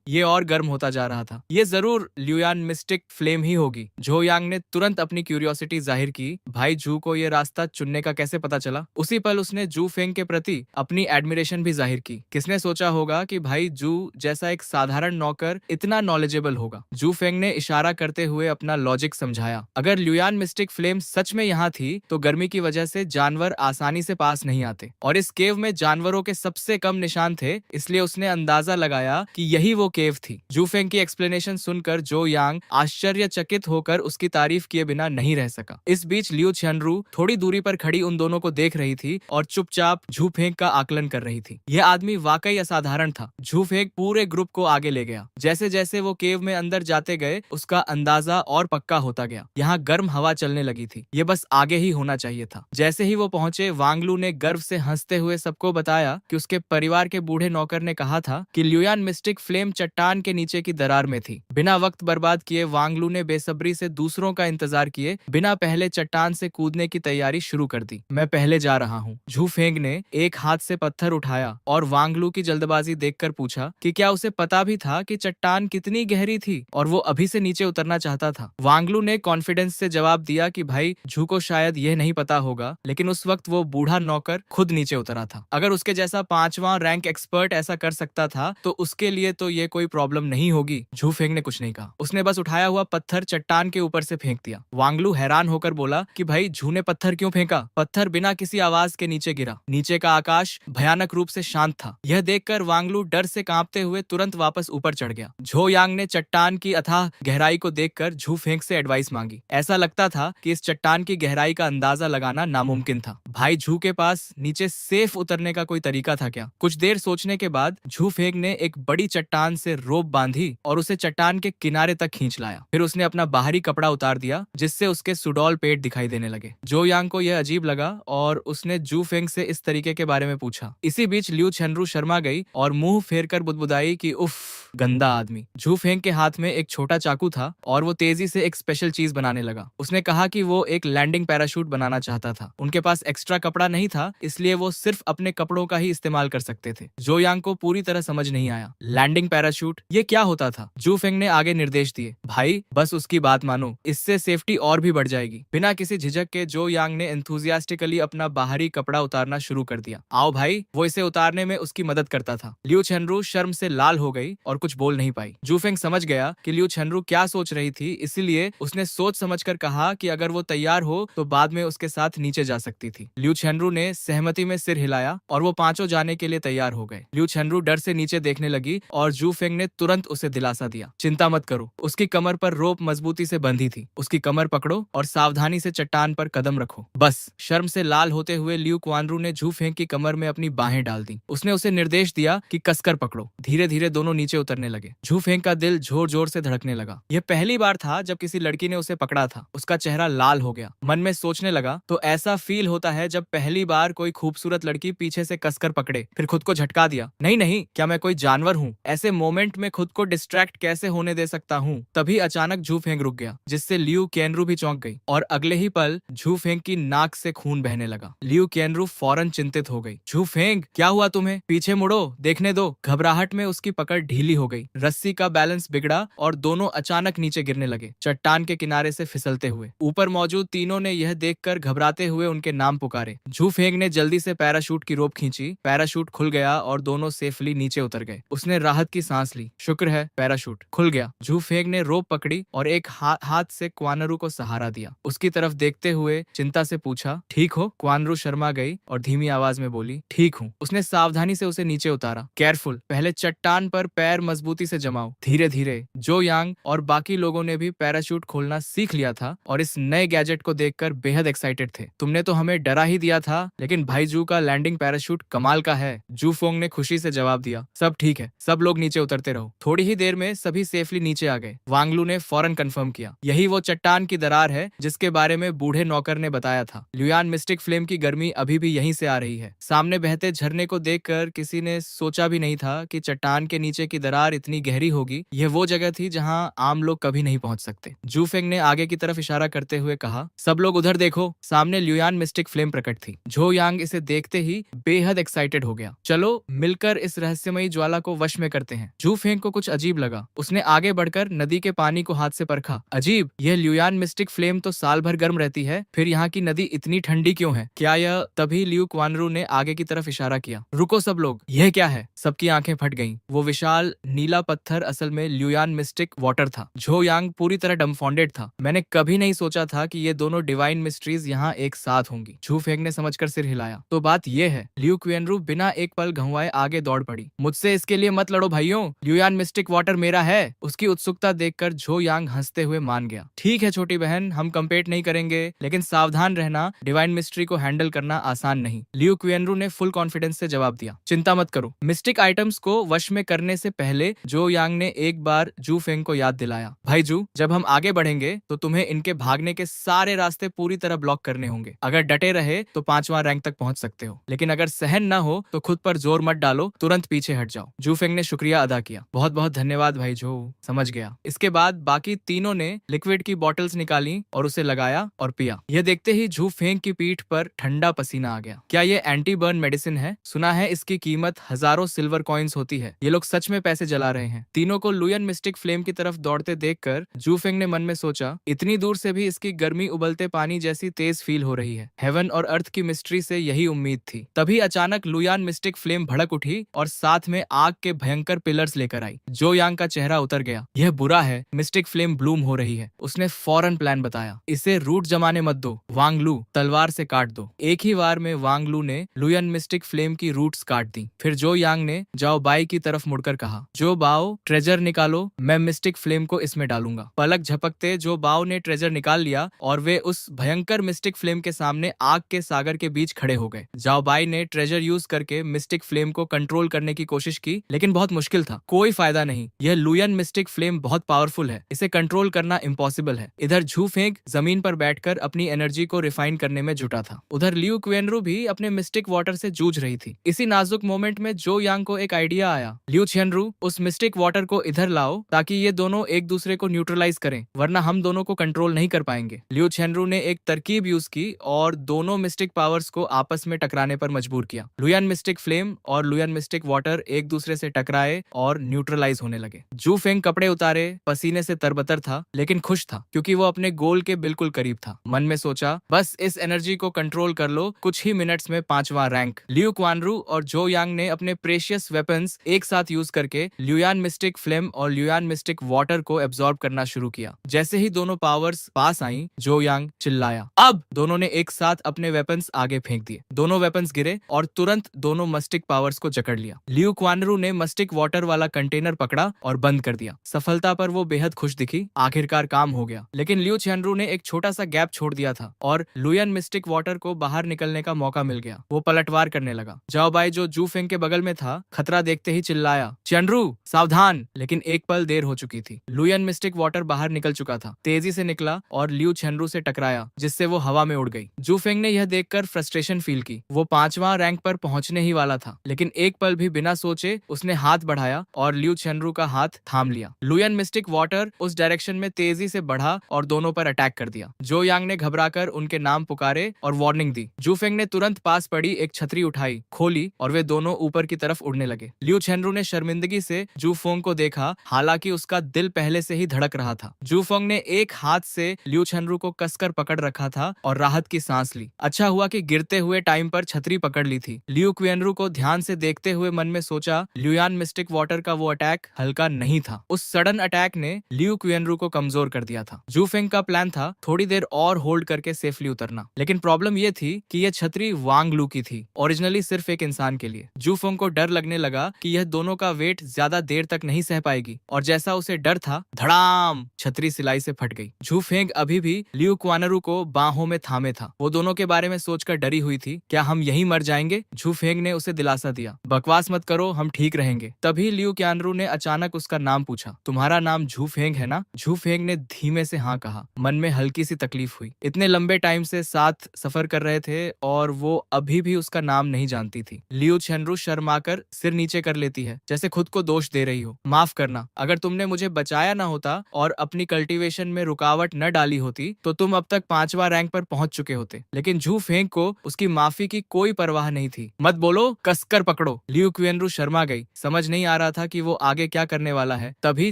ये और गर्म होता जा रहा था। ये जरूर ल्यूयान मिस्टिक फ्लेम ही होगी। जो यांग ने तुरंत अपनी क्यूरियोसिटी जाहिर की। भाई जू को ये रास्ता चुनने का कैसे पता चला? उसी पल उसने जू फेंग के प्रति अपनी एडमिरेशन भी जाहिर की। किसने सोचा होगा कि भाई जू जैसा एक साधारण नौकर इतना नॉलेजेबल होगा? जू फेंग ने इशारा करते हुए अपना लॉजिक समझाया। अगर ल्यूयान मिस्टिक फ्लेम सच में यहाँ थी तो गर्मी की वजह से जानवर आसानी से पास नहीं आते और इस केव में जानवरों के सबसे कम निशान थे, इसलिए उसने अंदाजा लगाया कि यही वो केव थी। जू फेंग की एक्सप्लेनेशन सुनकर जो यांग आश्चर्यचकित होकर उसकी तारीफ किए बिना नहीं रह सका। इस बीच लियू छियानरू थोड़ी दूरी पर खड़ी उन दोनों को देख रही थी और चुपचाप झू फेंग का आकलन कर रही थी। यह आदमी वाकई असाधारण था। झू फेंग पूरे ग्रुप को आगे ले गया। जैसे जैसे वो केव में अंदर जाते गए, उसका अंदाजा और पक्का होता गया। यहाँ गर्म हवा चलने लगी थी। ये बस आगे ही होना चाहिए था। जैसे ही वो पहुंचे, वांगलू ने गर्व से हंसते हुए सबको बताया कि उसके परिवार के बूढ़े नौकर ने कहा था कि ल्यूयान मिस्टिक फ्लेम चट्टान के नीचे की दरार में थी। बिना वक्त बर्बाद किए वांगलू ने बेसब्री से दूसरों का इंतजार किए बिना पहले चट्टान से कूदने की तैयारी शुरू कर दी। मैं पहले जा रहा हूँ। झू फेंग ने एक हाथ से पत्थर उठाया और वांगलू की जल्दबाजी देखकर पूछा कि क्या उसे पता भी था कि चट्टान कितनी गहरी थी और वो अभी से नीचे उतरना चाहता था। वांगलू ने कॉन्फिडेंस से जवाब दिया कि भाई झू को शायद यह नहीं पता होगा, लेकिन उस वक्त वो बूढ़ा नौकर खुद नीचे उतरा था। अगर उसके जैसा 5वां रैंक एक्सपर्ट ऐसा कर सकता था तो उसके लिए तो ये कोई प्रॉब्लम नहीं होगी। झू फेंग ने कुछ नहीं कहा। उसने बस उठाया हुआ पत्थर चट्टान के ऊपर से फेंक दिया। वांगलू हैरान होकर बोला कि भाई झू ने पत्थर क्यों फेंका? पत्थर बिना किसी आवाज के नीचे गिरा। नीचे का आकाश भयानक रूप से शांत था। यह देखकर वांगलू डर से कांपते हुए तुरंत वापस ऊपर चढ़ गया। झो यांग ने चट्टान की अथाह तबाह गहराई को देखकर झू फेंग से एडवाइस मांगी। ऐसा लगता था कि इस चट्टान की गहराई का अंदाजा लगाना नामुमकिन था। भाई झू के पास नीचे सेफ उतरने का कोई तरीका था क्या? कुछ देर सोचने के बाद झू फेंग ने एक बड़ी चट्टान से रोप बांधी और उसे चट्टान के किनारे तक खींच लाया। फिर उसने अपना बाहरी कपड़ा उतार दिया, जिससे उसके सुडौल पेट दिखाई देने लगे। जो यांग को यह अजीब लगा और उसने जू फेंग से इस तरीके के बारे में पूछा। इसी बीच लिu छनरू शर्मा गई और मुंह फेर कर बुदबुदाई कि उफ, गंदा आदमी। झू फेंग के हाथ में एक छोटा चाकू था और वो तेजी से एक स्पेशल चीज बनाने लगा। उसने कहा कि वो एक लैंडिंग पैराशूट बनाना चाहता था। उनके पास एक्स्ट्रा कपड़ा नहीं था, इसलिए वो सिर्फ अपने कपड़ों का ही इस्तेमाल कर सकते थे। जो यांग को पूरी तरह समझ नहीं आया। लैंडिंग पैराशूट, ये क्या होता था? जू फेंग ने आगे निर्देश दिए। भाई बस उसकी बात मानो, इससे सेफ्टी और भी बढ़ जाएगी। बिना किसी झिझक के जो यांग ने एंथुजियास्टिकली अपना बाहरी कपड़ा उतारना शुरू कर दिया। आओ भाई, वो इसे उतारने में उसकी मदद करता था। लिu छनरू शर्म से लाल हो गई और कुछ बोल नहीं पाई। जू फेंग समझ गया कि लिu छनरू क्या सोच रही थी, इसीलिए उसने सोच समझकर कहा कि अगर वो तैयार हो तो बाद में उसके साथ नीचे जा सकती थी। लिu छनरू ने सहमति में सिर हिलाया और वो पांचों जाने के लिए तैयार हो गए। लिu छनरू डर से नीचे देखने लगी और जू फेंग ने तुरंत उसे दिलासा दिया। चिंता मत करो, उसकी कमर पर रोप मजबूती से बंधी थी। उसकी कमर पकड़ो और सावधानी से चट्टान पर कदम रखो, बस। शर्म से लाल होते हुए लिu क्वानरू ने जू फेंग की कमर में अपनी बाहें डाल दी। उसने उसे निर्देश दिया कि कसकर पकड़ो। धीरे धीरे दोनों नीचे उतरने लगे। जू फेंग का दिल जोर जोर से धड़कने लगा। यह पहली बार था जब किसी लड़की ने उसे पकड़ा था। उसका चेहरा लाल हो गया। मन में सोचने लगा, तो ऐसा फील होता है जब पहली बार कोई खूबसूरत लड़की पीछे से कसकर पकड़े, फिर खुद को झटका दिया। नहीं नहीं, क्या मैं कोई जानवर हूँ? ऐसे मोमेंट में खुद को डिस्ट्रैक्ट कैसे होने दे सकता हूँ? तभी अचानक झू फेंग रुक गया, जिससे लिu केनरू भी चौंक गई और अगले ही पल झू फेंग की नाक से खून बहने लगा। लिu केनरू फौरन चिंतित हो गई। झू फेंग, क्या हुआ तुम्हें? पीछे मुड़ो, देखने दो। घबराहट में उसकी पकड़ ढीली हो गई। रस्सी का बैलेंस बिगड़ा और दोनों अचानक नीचे गिरने लगे, चट्टान के किनारे से फिसलते हुए। ऊपर मौजूद तीनों ने यह देखकर घबराते हुए उनके नाम पुकारे। झू फेंग ने जल्दी से पैराशूट की रोप खींची। पैराशूट खुल गया और दोनों सेफली नीचे उतर गए। उसने राहत की सांस ली। शुक्र है, पैराशूट खुल गया। झू फेंग ने रोप पकड़ी और एक हाथ से क्वानरू को सहारा दिया। उसकी तरफ देखते हुए चिंता से पूछा, ठीक हो? क्वानरू शर्मा गई और धीमी आवाज में बोली, ठीक हूँ। उसने सावधानी से उसे नीचे उतारा। केयरफुल, पहले चट्टान पर पैर मजबूती से जमाओ। धीरे धीरे। जो यांग और बाकी लोगों ने भी पैराशूट खोलना सीख लिया था और इस नए गैजेट को देखकर बेहद एक्साइटेड थे। तुमने तो हमें डरा ही दिया था, लेकिन भाई जू का लैंडिंग पैराशूट कमाल का है। जू फोंग ने खुशी से जवाब दिया। सब ठीक है, सब लोग नीचे उतरते रहो। थोड़ी ही देर में सभी सेफली नीचे आ गए। वांगलू ने फौरन कंफर्म किया, यही वो चट्टान की दरार है जिसके बारे में बूढ़े नौकर ने बताया था। ल्यूयान मिस्टिक फ्लेम की गर्मी अभी भी यहीं से आ रही है। सामने बहते झरने को देखकर किसी ने सोचा भी नहीं था कि चट्टान के नीचे की दरार इतनी गहरी होगी। यह वो जगह थी जहां आम लोग कभी नहीं पहुंच सकते। जू फेंग ने आगे की तरफ इशारा करते हुए कहा, सब लोग उधर देखो। सामने ल्यूयान मिस्टिक फ्लेम प्रकट थी। झो यांग इसे देखते ही बेहद एक्साइटेड हो गया। चलो मिलकर इस रहस्यमयी ज्वाला को वश में करते हैं। जू फेंग को कुछ अजीब लगा। उसने आगे बढ़कर नदी के पानी को हाथ से परखा। अजीब, यह ल्यूयान मिस्टिक फ्लेम तो साल भर गर्म रहती है, फिर यहाँ की नदी इतनी ठंडी क्यों है? क्या यह? तभी लिu क्वानरू ने आगे की तरफ इशारा किया। रुको सब लोग, यह क्या है? सबकी आंखें फट गईं। वो विशाल नीला पत्थर असल में ल्यूयान मिस्टिक वाटर था। झो यांग पूरी तरह डम्फाउंडेड था। मैंने कभी नहीं सोचा था कि ये दोनों डिवाइन मिस्ट्रीज यहाँ एक साथ होंगी। झू फेंग ने समझकर सिर हिलाया। तो बात यह है। लिu क्वेनरू बिना एक पल घुमाए आगे दौड़ पड़ी। मुझसे इसके लिए मत लड़ो भाइयों, ल्यूयान मिस्टिक वाटर मेरा है। उसकी उत्सुकता देखकर झो यांग हंसते हुए मान गया। ठीक है छोटी बहन, हम कंपेट नहीं करेंगे, लेकिन सावधान रहना, डिवाइन मिस्ट्री को हैंडल करना आसान नहीं। लिu क्वेनरू ने फुल कॉन्फिडेंस से जवाब दिया। चिंता मत करो। मिस्टिक आइटम्स को वश में करने से पहले जो यांग ने एक बार जू फेंग को याद दिलाया, भाई जू, जब हम आगे बढ़ेंगे तो तुम्हें इनके भागने के सारे रास्ते पूरी तरह ब्लॉक करने होंगे। अगर डटे रहे तो 5वां रैंक तक पहुंच सकते हो, लेकिन अगर सहन न हो तो खुद पर जोर मत डालो, तुरंत पीछे हट जाओ। जू फेंग ने शुक्रिया अदा किया। बहुत बहुत धन्यवाद भाई जो, समझ गया। इसके बाद बाकी तीनों ने लिक्विड की बॉटल्स निकाली और उसे लगाया और पिया। यह देखते ही जू फेंग की पीठ पर ठंडा पसीना आ गया। क्या ये एंटी बर्न मेडिसिन है? सुना है इसकी कीमत हजारों सिल्वर कॉइन्स होती है। ये लोग सच में पैसे जला रहे हैं। तीनों को ल्यूयान मिस्टिक फ्लेम की तरफ दौड़ते देखकर जू फेंग ने मन में सोचा, इतनी दूर से भी इसकी गर्मी उबलते पानी जैसी तेज फील हो रही है। हेवन और अर्थ की मिस्ट्री से यही उम्मीद थी। तभी अचानक ल्यूयान मिस्टिक फ्लेम भड़क उठी और साथ में आग के भयंकर पिलर्स लेकर आई। जो यांग का चेहरा उतर गया। यह बुरा है, मिस्टिक फ्लेम ब्लूम हो रही है। उसने फौरन प्लान बताया। इसे रूट जमाने मत दो, वांगलू, तलवार से काट दो। एक ही बार में वांगलू ने ल्यूयान मिस्टिक फ्लेम की रूट्स काट दी। फिर जो यांग ने जाओ बाई की तरफ मुड़कर कहा, जो बाओ, ट्रेजर निकालो, मैं मिस्टिक मिस्टिक फ्लेम को इसमें डालूंगा। पलक झपकते जो बाओ ने ट्रेजर निकाल लिया और वे उस भयंकर मिस्टिक फ्लेम के सामने आग के सागर के बीच खड़े हो गए। जाओ बाई ने ट्रेजर यूज करके मिस्टिक फ्लेम को कंट्रोल करने की कोशिश की, लेकिन बहुत मुश्किल था। कोई फायदा नहीं। यह लुयन मिस्टिक फ्लेम बहुत पावरफुल है, इसे कंट्रोल करना इम्पॉसिबल है। इधर झू फेंग जमीन पर बैठकर अपनी एनर्जी को रिफाइन करने में जुटा था। उधर लियू क्वेनरू भी अपने मिस्टिक वाटर से जूझ रही थी। इसी नाजुक मोमेंट में जो यांग को एक आइडिया आया। लियू छियनरू, उस मिस्टिक वाटर को इधर लाओ ताकि ये दोनों एक दूसरे को न्यूट्रलाइज करें, वरना हम दोनों को कंट्रोल नहीं कर पाएंगे। लियू छियनरू ने एक तरकीब यूज की और दोनों मिस्टिक पावर्स को आपस में टकराने पर मजबूर किया। लुयन मिस्टिक फ्लेम और लुयन मिस्टिक वाटर एक दूसरे से टकराए और न्यूट्रलाइज होने लगे। जू फेंग कपड़े उतारे, पसीने से तरबतर था, लेकिन खुश था क्योंकि वो अपने गोल के बिल्कुल करीब था। मन में सोचा, बस इस एनर्जी को कंट्रोल कर लो, कुछ ही मिनट्स में 5वां रैंक। लियू क्वानरू और जो यांग ने अपने प्रेशियस वेपन्स एक साथ यूज करके ल्यूयान मिस्टिक फ्लेम और ल्यूयान मिस्टिक वाटर को एब्जॉर्ब करना शुरू किया। जैसे ही दोनों पावर्स पास आई, जो यांग चिल्लाया। अब दोनों ने एक साथ अपने वेपन्स आगे फेंक दिए। दोनों वेपन्स गिरे और तुरंत दोनों मस्टिक पावर्स को जकड़ लिया। लियू क्वानरू ने मस्टिक वाटर वाला कंटेनर पकड़ा और बंद कर दिया। सफलता पर वो बेहद खुश दिखी। आखिरकार काम हो गया। लेकिन लियू छियनरू ने एक छोटा सा गैप छोड़ दिया था और लुयन मिस्टिक वाटर को बाहर निकलने का मौका मिल गया। वो पलटवार करने लगा। जाओ बाई, जो जू फेंग के बगल में था, खतरा देखते ही चिल्लाया, छियनरू सावधान। लेकिन एक पल देर हो चुकी थी। लुयन मिस्टिक वाटर बाहर निकल चुका था, तेजी से निकला और लियू छियनरू से टकराया, जिससे वो हवा में उड़ गई। जू फेंग ने यह देखकर फ्रस्ट्रेशन फील की। वो 5वां रैंक पर पहुंचने ही वाला था, लेकिन एक पल भी बिना सोचे उसने हाथ बढ़ाया और लियू छियनरू का हाथ थाम लिया। लुयन मिस्टिक वाटर उस डायरेक्शन में तेजी से बढ़ा और दोनों पर अटैक कर दिया। जो यांग ने घबराकर उनके नाम पुकारे और वार्निंग दी। जू फेंग ने तुरंत पास पड़ी एक छतरी उठाई, खोली और वे दोनों ऊपर की तरफ उड़ने लगे। लियू छियनरू ने शर्मिंदगी से जू फोंग को देखा, हालांकि उसका दिल पहले से ही धड़क रहा था। जू फोंग ने एक हाथ से लियू छियनरू को कसकर पकड़ रखा था और राहत की सांस ली। अच्छा हुआ कि गिरते हुए टाइम पर छतरी पकड़ ली थी। लियू क्वेनरू को ध्यान से देखते हुए मन में सोचा, ल्यूयान मिस्टिक वाटर का वो अटैक हल्का नहीं था। उस सडन अटैक ने लियू क्वेनरू को कमजोर कर दिया था। जू फेंग का प्लान था थोड़ी देर और होल्ड करके सेफली उतरना, लेकिन प्रॉब्लम ये थी कि यह छतरी वांग लू की थी, ओरिजिनली सिर्फ एक इंसान के लिए। जू फेंग को डर लगने लगा कि यह दोनों का वेट ज्यादा देर तक नहीं सह पाएगी, और जैसा उसे डर था, धड़ाम, छतरी सिलाई से फट गई। जू फेंग अभी भी लियू क्वानरू को बाहों में थामे था। वो दोनों के बारे में सोचकर डरी हुई थी, क्या हम यहीं मर जाएंगे? जू फेंग ने उसे दिलासा दिया, बकवास मत करो, हम ठीक रहेंगे। तभी लियू क्वानरू ने अचानक उसका नाम पूछा, तुम्हारा नाम झू फेंग है ना? झू फेंग ने धीमे से हाँ कहा। मन में हल्की सी तकलीफ हुई। इतने लंबे टाइम से साथ सफर कर रहे थे और वो अभी भी उसका नाम नहीं जानती थी। लियू छियनरू शर्माकर सिर नीचे कर लेती है, जैसे खुद को दोष दे रही हो। माफ करना, अगर तुमने मुझे बचाया ना होता और अपनी कल्टीवेशन में रुकावट न डाली होती तो तुम अब तक 5वां रैंक पर पहुंच चुके होते। लेकिन झू फेंग को उसकी माफी की कोई परवाह नहीं थी। मत बोलो, कसकर पकड़ो। लियू क्वेनरू शर्मा गई, समझ नहीं आ रहा था कि वो आगे क्या करने वाला है। तभी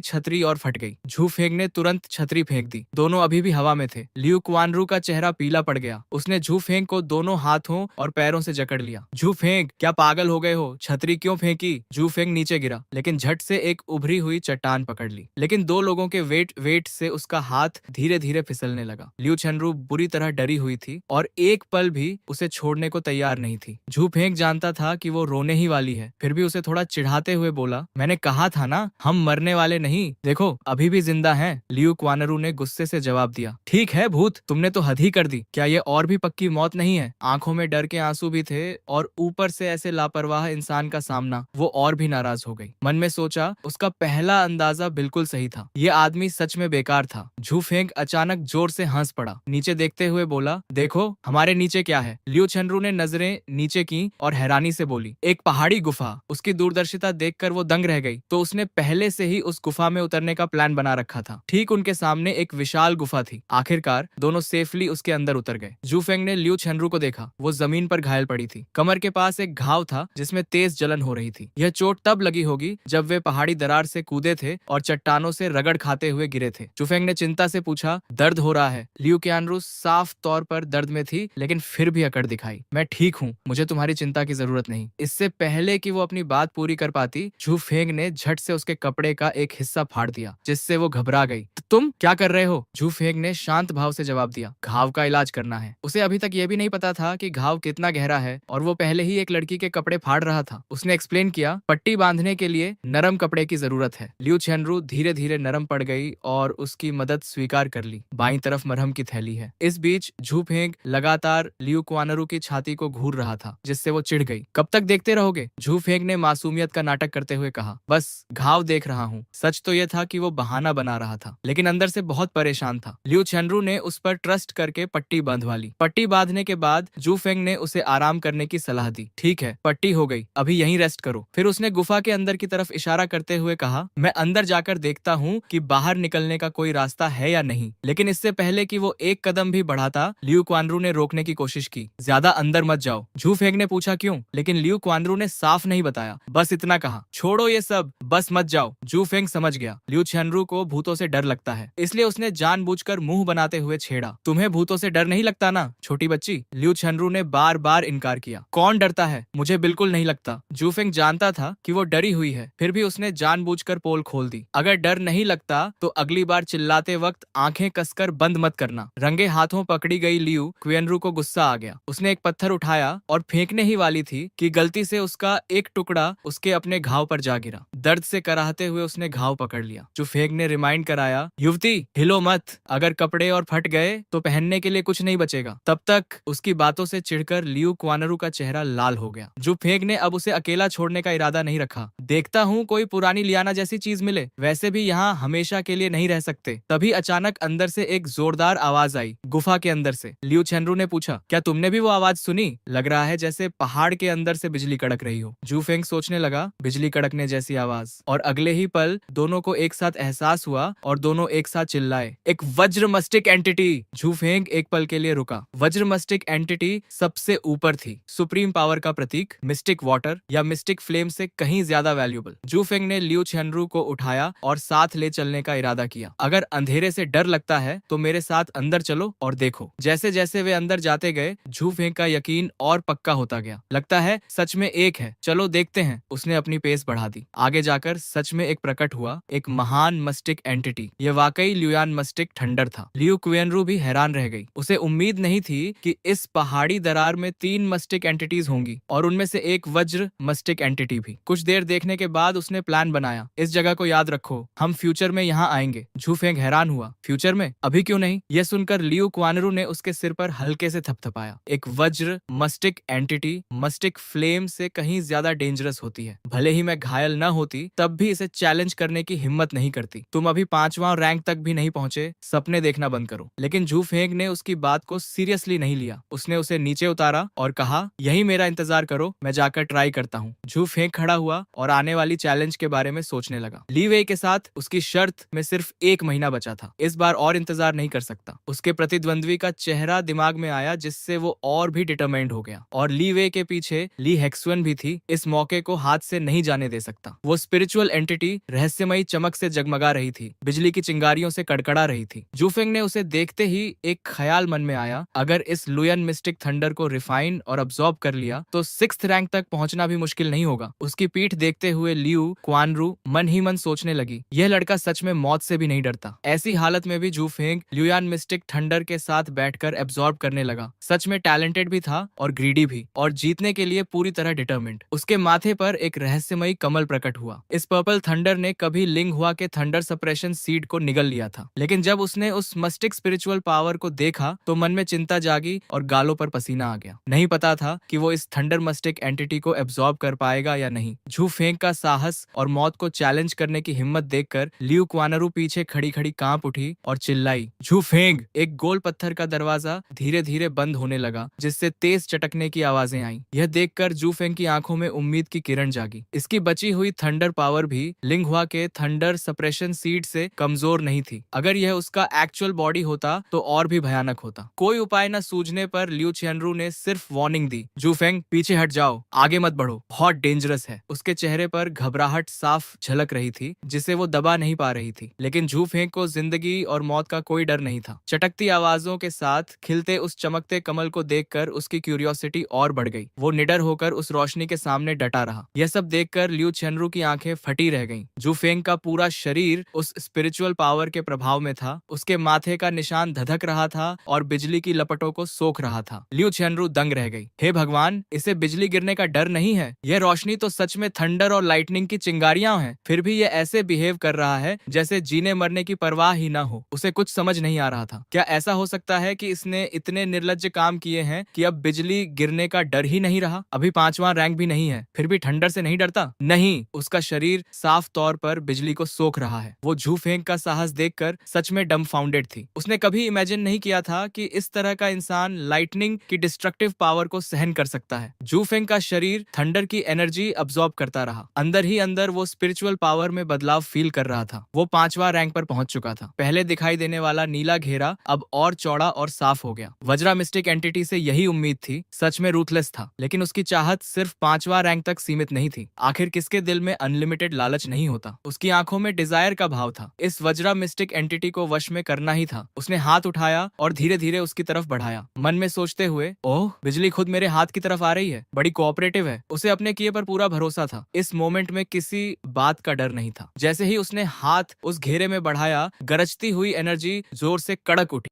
छतरी और फट गई। झू फेंग ने तुरंत छतरी फेंक दी। दोनों अभी भी हवा में थे। लियू क्वानरू का चेहरा पीला पड़ गया। उसने झू फेंग को दोनों हाथों और पैरों से जकड़ लिया। झू फेंग, क्या पागल हो गए हो? छतरी क्यों फेंकी? झू फेंग नीचे गिरा, लेकिन झट से एक उभरी हुई चट्टान पकड़ ली। लेकिन दो लोगों के वेट से उसका हाथ धीरे धीरे फिसलने लगा। लियू छियनरू बुरी तरह डरी हुई थी और एक पल भी उसे छोड़ने को तैयार नहीं थी। झू फेंग जानता था कि वो रोने ही वाली है, फिर भी उसे थोड़ा चिढ़ाते हुए बोला, मैंने कहा था ना, हम मरने वाले नहीं, देखो अभी भी जिंदा हैं। लियू क्वानरू ने गुस्से से जवाब दिया, ठीक है भूत, तुमने तो हद ही कर दी। क्या ये और भी पक्की मौत नहीं है? आंखों में डर के आंसू भी थे और ऊपर से ऐसे लापरवाह इंसान का सामना। वो और भी नाराज हो गई। मन में सोचा, उसका पहला अंदाजा बिल्कुल सही था, ये आदमी सच में बेकार था। झू फेंग अचानक जोर से हंस पड़ा। नीचे देखते हुए बोला, देखो हमारे नीचे क्या है? लियू छियनरू ने नजरें नीचे की और हैरानी से बोली, एक पहाड़ी गुफा। उसकी दूरदर्शिता देखकर वो दंग रह गई। तो उसने पहले से ही उस गुफा में उतरने का प्लान बना रखा था। ठीक उनके सामने एक विशाल गुफा थी। आखिरकार दोनों सेफली उसके अंदर उतर गए। जू फेंग ने लियू छियनरू को देखा। वो जमीन पर घायल पड़ी थी। कमर के पास एक घाव था जिसमें तेज जलन हो रही थी। यह चोट तब लगी होगी जब वे पहाड़ी दरार से कूदे थे और चट्टानों से रगड़ खाते हुए गिरे थे। जू फेंग ने चिंता से पूछा, दर्द हो रहा है? लियू क्वानरू साफ तौर पर दर्द में थी, लेकिन फिर भी अकड़ दिखाई, मैं ठीक हूँ, मुझे तुम्हारी चिंता की जरूरत नहीं। इससे पहले कि वो अपनी बात पूरी कर पाती, झू फेंग ने झट से उसके कपड़े का एक हिस्सा फाड़ दिया, जिससे वो घबरा गई। तुम क्या कर रहे हो? झू फेंग ने शांत भाव से जवाब दिया, घाव का इलाज करना है। उसे अभी तक यह भी नहीं पता था कि घाव कितना गहरा है और वो पहले ही एक लड़की के कपड़े फाड़ रहा था। उसने एक्सप्लेन किया, पट्टी बांधने के लिए नरम कपड़े की जरूरत है। लियू छियनरू धीरे धीरे नरम पड़ गई और उसकी मदद स्वीकार कर ली। बाईं तरफ मरहम की थैली है। इस बीच झू फेंग लगातार लियू क्वानरू की छाती को घूर रहा था, जिससे वो चिढ़ गई। कब तक देखते रहोगे? झू फेंग ने मासूमियत का नाटक करते हुए कहा। बस घाव देख रहा हूँ। सच तो यह था कि वो बहाना बना रहा था, लेकिन अंदर से बहुत परेशान था। लियू चेनरू ने उस पर ट्रस्ट करके पट्टी बांधवा ली। पट्टी बांधने के बाद जू फेंग ने उसे आराम करने की सलाह दी। ठीक है, पट्टी हो गई, अभी यहीं रेस्ट करो। फिर उसने गुफा के अंदर की तरफ इशारा करते हुए कहा, मैं अंदर जाकर देखता हूँ कि बाहर निकलने का कोई रास्ता है या नहीं। लेकिन इससे पहले कि वो एक कदम भी बढ़ाता, लियू क्वानरू ने रोकने की कोशिश की। ज्यादा अंदर मत जाओ। झू फेंग ने पूछा क्यों, लेकिन लियू क्वानरू ने साफ नहीं बताया, बस इतना कहा, छोड़ो ये सब, बस मत जाओ। जू फेंग समझ गया लियू चेनरू को भूतों से डर लगता है, इसलिए उसने जानबूझकर मुंह बनाते हुए छेड़ा, तुम्हें भूतों से डर नहीं लगता ना छोटी बच्ची? लियू चेनरू ने बार बार इनकार किया। कौन डरता है? मुझे बिल्कुल नहीं लगता। जू फेंग जानता था कि वो डरी हुई है, फिर भी उसने जानबूझकर पोल खोल दी। अगर डर नहीं लगता तो अगली बार चिल्लाते वक्त आंखें कसकर बंद मत करना। रंगे हाथों पकड़ी गई लियू क्वेनरू को गुस्सा आ गया। उसने एक पत्थर उठाया और फेंकने ही वाली थी कि गलती से उसका एक टुकड़ा उसके अपने घाव पर जा गिरा। दर्द से कराहते हुए उसने घाव पकड़ लिया। जो फेंग ने रिमाइंड कराया, युवती हिलो मत, अगर कपड़े और फट गए तो पहनने के लिए कुछ नहीं बचेगा। तब तक उसकी बातों से चिढ़कर लियू क्वानरू का चेहरा लाल हो गया। जो फेंग ने अब उसे अकेला छोड़ने का इरादा नहीं रखा। देखता हूँ कोई पुरानी लियाना जैसी चीज मिले, वैसे भी यहाँ हमेशा के लिए नहीं रह सकते। तभी अचानक अंदर से एक जोरदार आवाज आई, गुफा के अंदर से। लियू चेनरू ने पूछा, क्या तुमने भी वो आवाज सुनी? लग रहा है जैसे पहाड़ के अंदर से बिजली कड़क रही हो। जू फेंग सोचने लगा, बिजली कड़कने जैसी आवाज, और अगले ही पल दोनों को एक साथ एहसास हुआ और दोनों एक साथ चिल्लाए, एक वज्र मस्टिक एंटिटी। जू फेंग एक पल के लिए रुका। वज्र मस्टिक एंटिटी सबसे ऊपर थी, सुप्रीम पावर का प्रतीक, मिस्टिक वाटर या मिस्टिक फ्लेम से कहीं ज्यादा वैल्यूएबल। जू फेंग ने लियू चेनरू को उठाया और साथ ले चलने का इरादा किया। अगर अंधेरे से डर लगता है तो मेरे साथ अंदर चलो और देखो। जैसे जैसे वे अंदर जाते गए, जू फेंग का यकीन और पक्का होता गया। लगता है सच में एक है, चलो देखते हैं। उसने अपनी पेस बढ़ा दी। आगे जाकर सच में एक प्रकट हुआ, एक महान मस्टिक एंटिटी। ये वाकई ल्यूयान मस्टिक थंडर था। लियू क्वेनरू भी हैरान रह गई। उसे उम्मीद नहीं थी कि इस पहाड़ी दरार में 3 मस्टिक एंटिटीज होंगी और उनमें से एक वज्र मस्टिक एंटिटी भी। कुछ देर देखने के बाद उसने प्लान बनाया, इस जगह को याद रखो, हम फ्यूचर में यहाँ आएंगे। झू फेंग हैरान हुआ, फ्यूचर में? अभी क्यों नहीं? यह सुनकर लियू क्वानरू ने उसके सिर पर हल्के से थपथपाया। एक वज्र मस्टिक एंटिटी मस्टिक फ्लेम से कहीं ज्यादा डेंजरस होती है। भले ही मैं घायल न होती, तब भी इसे चैलेंज करने की हिम्मत नहीं करती। तुम अभी 5वां रैंक तक भी नहीं पहुंचे, सपने देखना बंद करो। लेकिन झू फेंग ने उसकी बात को सीरियसली नहीं लिया। उसने उसे नीचे उतारा और कहा, यही मेरा इंतजार करो, मैं जाकर ट्राई करता हूँ। झू फेंग खड़ा हुआ और आने वाली चैलेंज के बारे में सोचने लगा। ली वेई के साथ उसकी शर्त में सिर्फ 1 महीना बचा था। इस बार और इंतजार नहीं कर सकता। उसके प्रतिद्वंद्वी का चेहरा दिमाग में आया, जिससे वो और भी डिटरमाइंड हो गया। और ली वेई के पीछे ली हेक्सुअन भी थी। इस मौके को हाथ से नहीं जाने दे सकता। वो स्पिरिचुअल एंटिटी रहस्यमयी चमक से जगमगा रही थी, बिजली की चिंगारियों से कड़कड़ा रही थी। जू फेंग ने उसे देखते ही एक ख्याल मन में आया, अगर इस लुयन मिस्टिक थंडर को रिफाइन और अब्सॉर्ब कर लिया तो 6th रैंक तक पहुंचना भी मुश्किल नहीं होगा। उसकी पीठ देखते हुए लियू क्वानरू मन ही मन सोचने लगी, यह लड़का सच में मौत से भी नहीं डरता। ऐसी हालत में भी जू फेंग ल्यूयान मिस्टिक थंडर के साथ बैठकर एब्सॉर्ब करने लगा। सच में टैलेंटेड भी था और ग्रीडी भी, और जीतने के लिए पूरी तरह डिटरमिन्ड। उसके माथे पर एक रहस्यमयी कमल प्रकट हुआ। इस पर्पल थंडर ने कभी लिंग हुआ के थंडर सप्रेशन सीड को निगल लिया था, लेकिन जब उसने उस मस्टिक स्पिरिचुअल पावर को देखा तो मन में चिंता जागी और गालों पर पसीना आ गया। नहीं पता था कि वो इस थंडर मस्टिक एंटिटी को एब्सॉर्ब कर पाएगा या नहीं। झू फेंग का साहस और मौत को चैलेंज करने की हिम्मत देखकर लियू क्वानरू पीछे खड़ी खड़ी कांप उठी और चिल्लाई, झू फेंग! एक गोल पत्थर का दरवाजा धीरे धीरे बंद होने लगा, जिससे तेज चटकने की आवाजें आई। यह देखकर जू फेंग की आंखों में उम्मीद की किरण जागी। इसकी बची हुई थंडर पावर भी लिंग हुआ के थंडर सप्रेशन सीड से कमजोर नहीं थी। अगर यह उसका एक्चुअल बॉडी होता तो और भी भयानक होता। कोई उपाय न सूझने पर लियू चेनरू ने सिर्फ वार्निंग दी, जू फेंग पीछे हट जाओ, आगे मत बढ़ो, बहुत डेंजरस है। उसके चेहरे पर घबराहट साफ झलक रही थी, जिसे वो दबा नहीं पा रही थी। लेकिन झू फेंग को जिंदगी और मौत का कोई डर नहीं था। चटकती आवाजों के साथ खिलते उस चमकते कमल को देखकर उसकी क्यूरियोसिटी और बढ़ गई। वो निडर होकर उस रोशनी के सामने डटा रहा। यह सब देखकर लियू चेनरू की आंखें फटी रह गईं। जू फेंग का पूरा शरीर उस स्पिरिचुअल पावर के प्रभाव में था। उसके माथे का निशान धधक रहा था और बिजली की लपटों को सोख रहा था। लिu चेनरू दंग रह गई। हे भगवान, इसे बिजली गिरने का डर नहीं है। यह रोशनी तो सच में थंडर और लाइटनिंग की चिंगारियां हैं। फिर भी यह ऐसे बिहेव कर रहा है जैसे जीने मरने की परवाह ही ना हो। उसे कुछ समझ नहीं आ रहा था। क्या ऐसा हो सकता है कि इसने इतने निर्लज्ज काम किए हैं कि अब बिजली गिरने का डर ही नहीं रहा? अभी 5वां रैंक भी नहीं है, फिर भी ठंडर से नहीं डरता? नहीं, उसका शरीर साफ तौर पर बिजली को सोख रहा है। वो झू फेंग का साहस देखकर सच में डम्बफाउंडेड थी। उसने कभी इमेजिन नहीं किया था कि इस तरह का इंसान लाइटनिंग की डिस्ट्रक्टिव पावर को सहन कर सकता है। झू फेंग का शरीर थंडर की एनर्जी अब्सॉर्ब करता रहा। अंदर ही अंदर वो स्पिरिचुअल पावर में बदलाव फील कर रहा था। वो 5वां रैंक पर पहुंच चुका था। पहले दिखाई देने वाला नीला घेरा अब और चौड़ा और साफ हो गया। वज्रा मिस्टिक एंटिटी से यही उम्मीद थी। सच में रूथलेस था, लेकिन उसकी चाहत सिर्फ 5वां रैंक तक सीमित नहीं थी। आखिर किसके दिल में अनलिमिटेड लालच नहीं होता? उसकी आंखों में डिजायर का भाव था। इस वज्रा मिस्टिक एंटिटी को वश में करना ही था। उसने हाथ उठाया और धीरे धीरे उसकी तरफ बढ़ाया, मन में सोचते हुए, ओह, बिजली खुद मेरे हाथ की तरफ आ रही है। बड़ी कोऑपरेटिव है। उसे अपने किए पर पूरा भरोसा था। इस मोमेंट में किसी बात का डर नहीं था। जैसे ही उसने हाथ उस घेरे में बढ़ाया, गरजती हुई एनर्जी जोर से कड़क उठी।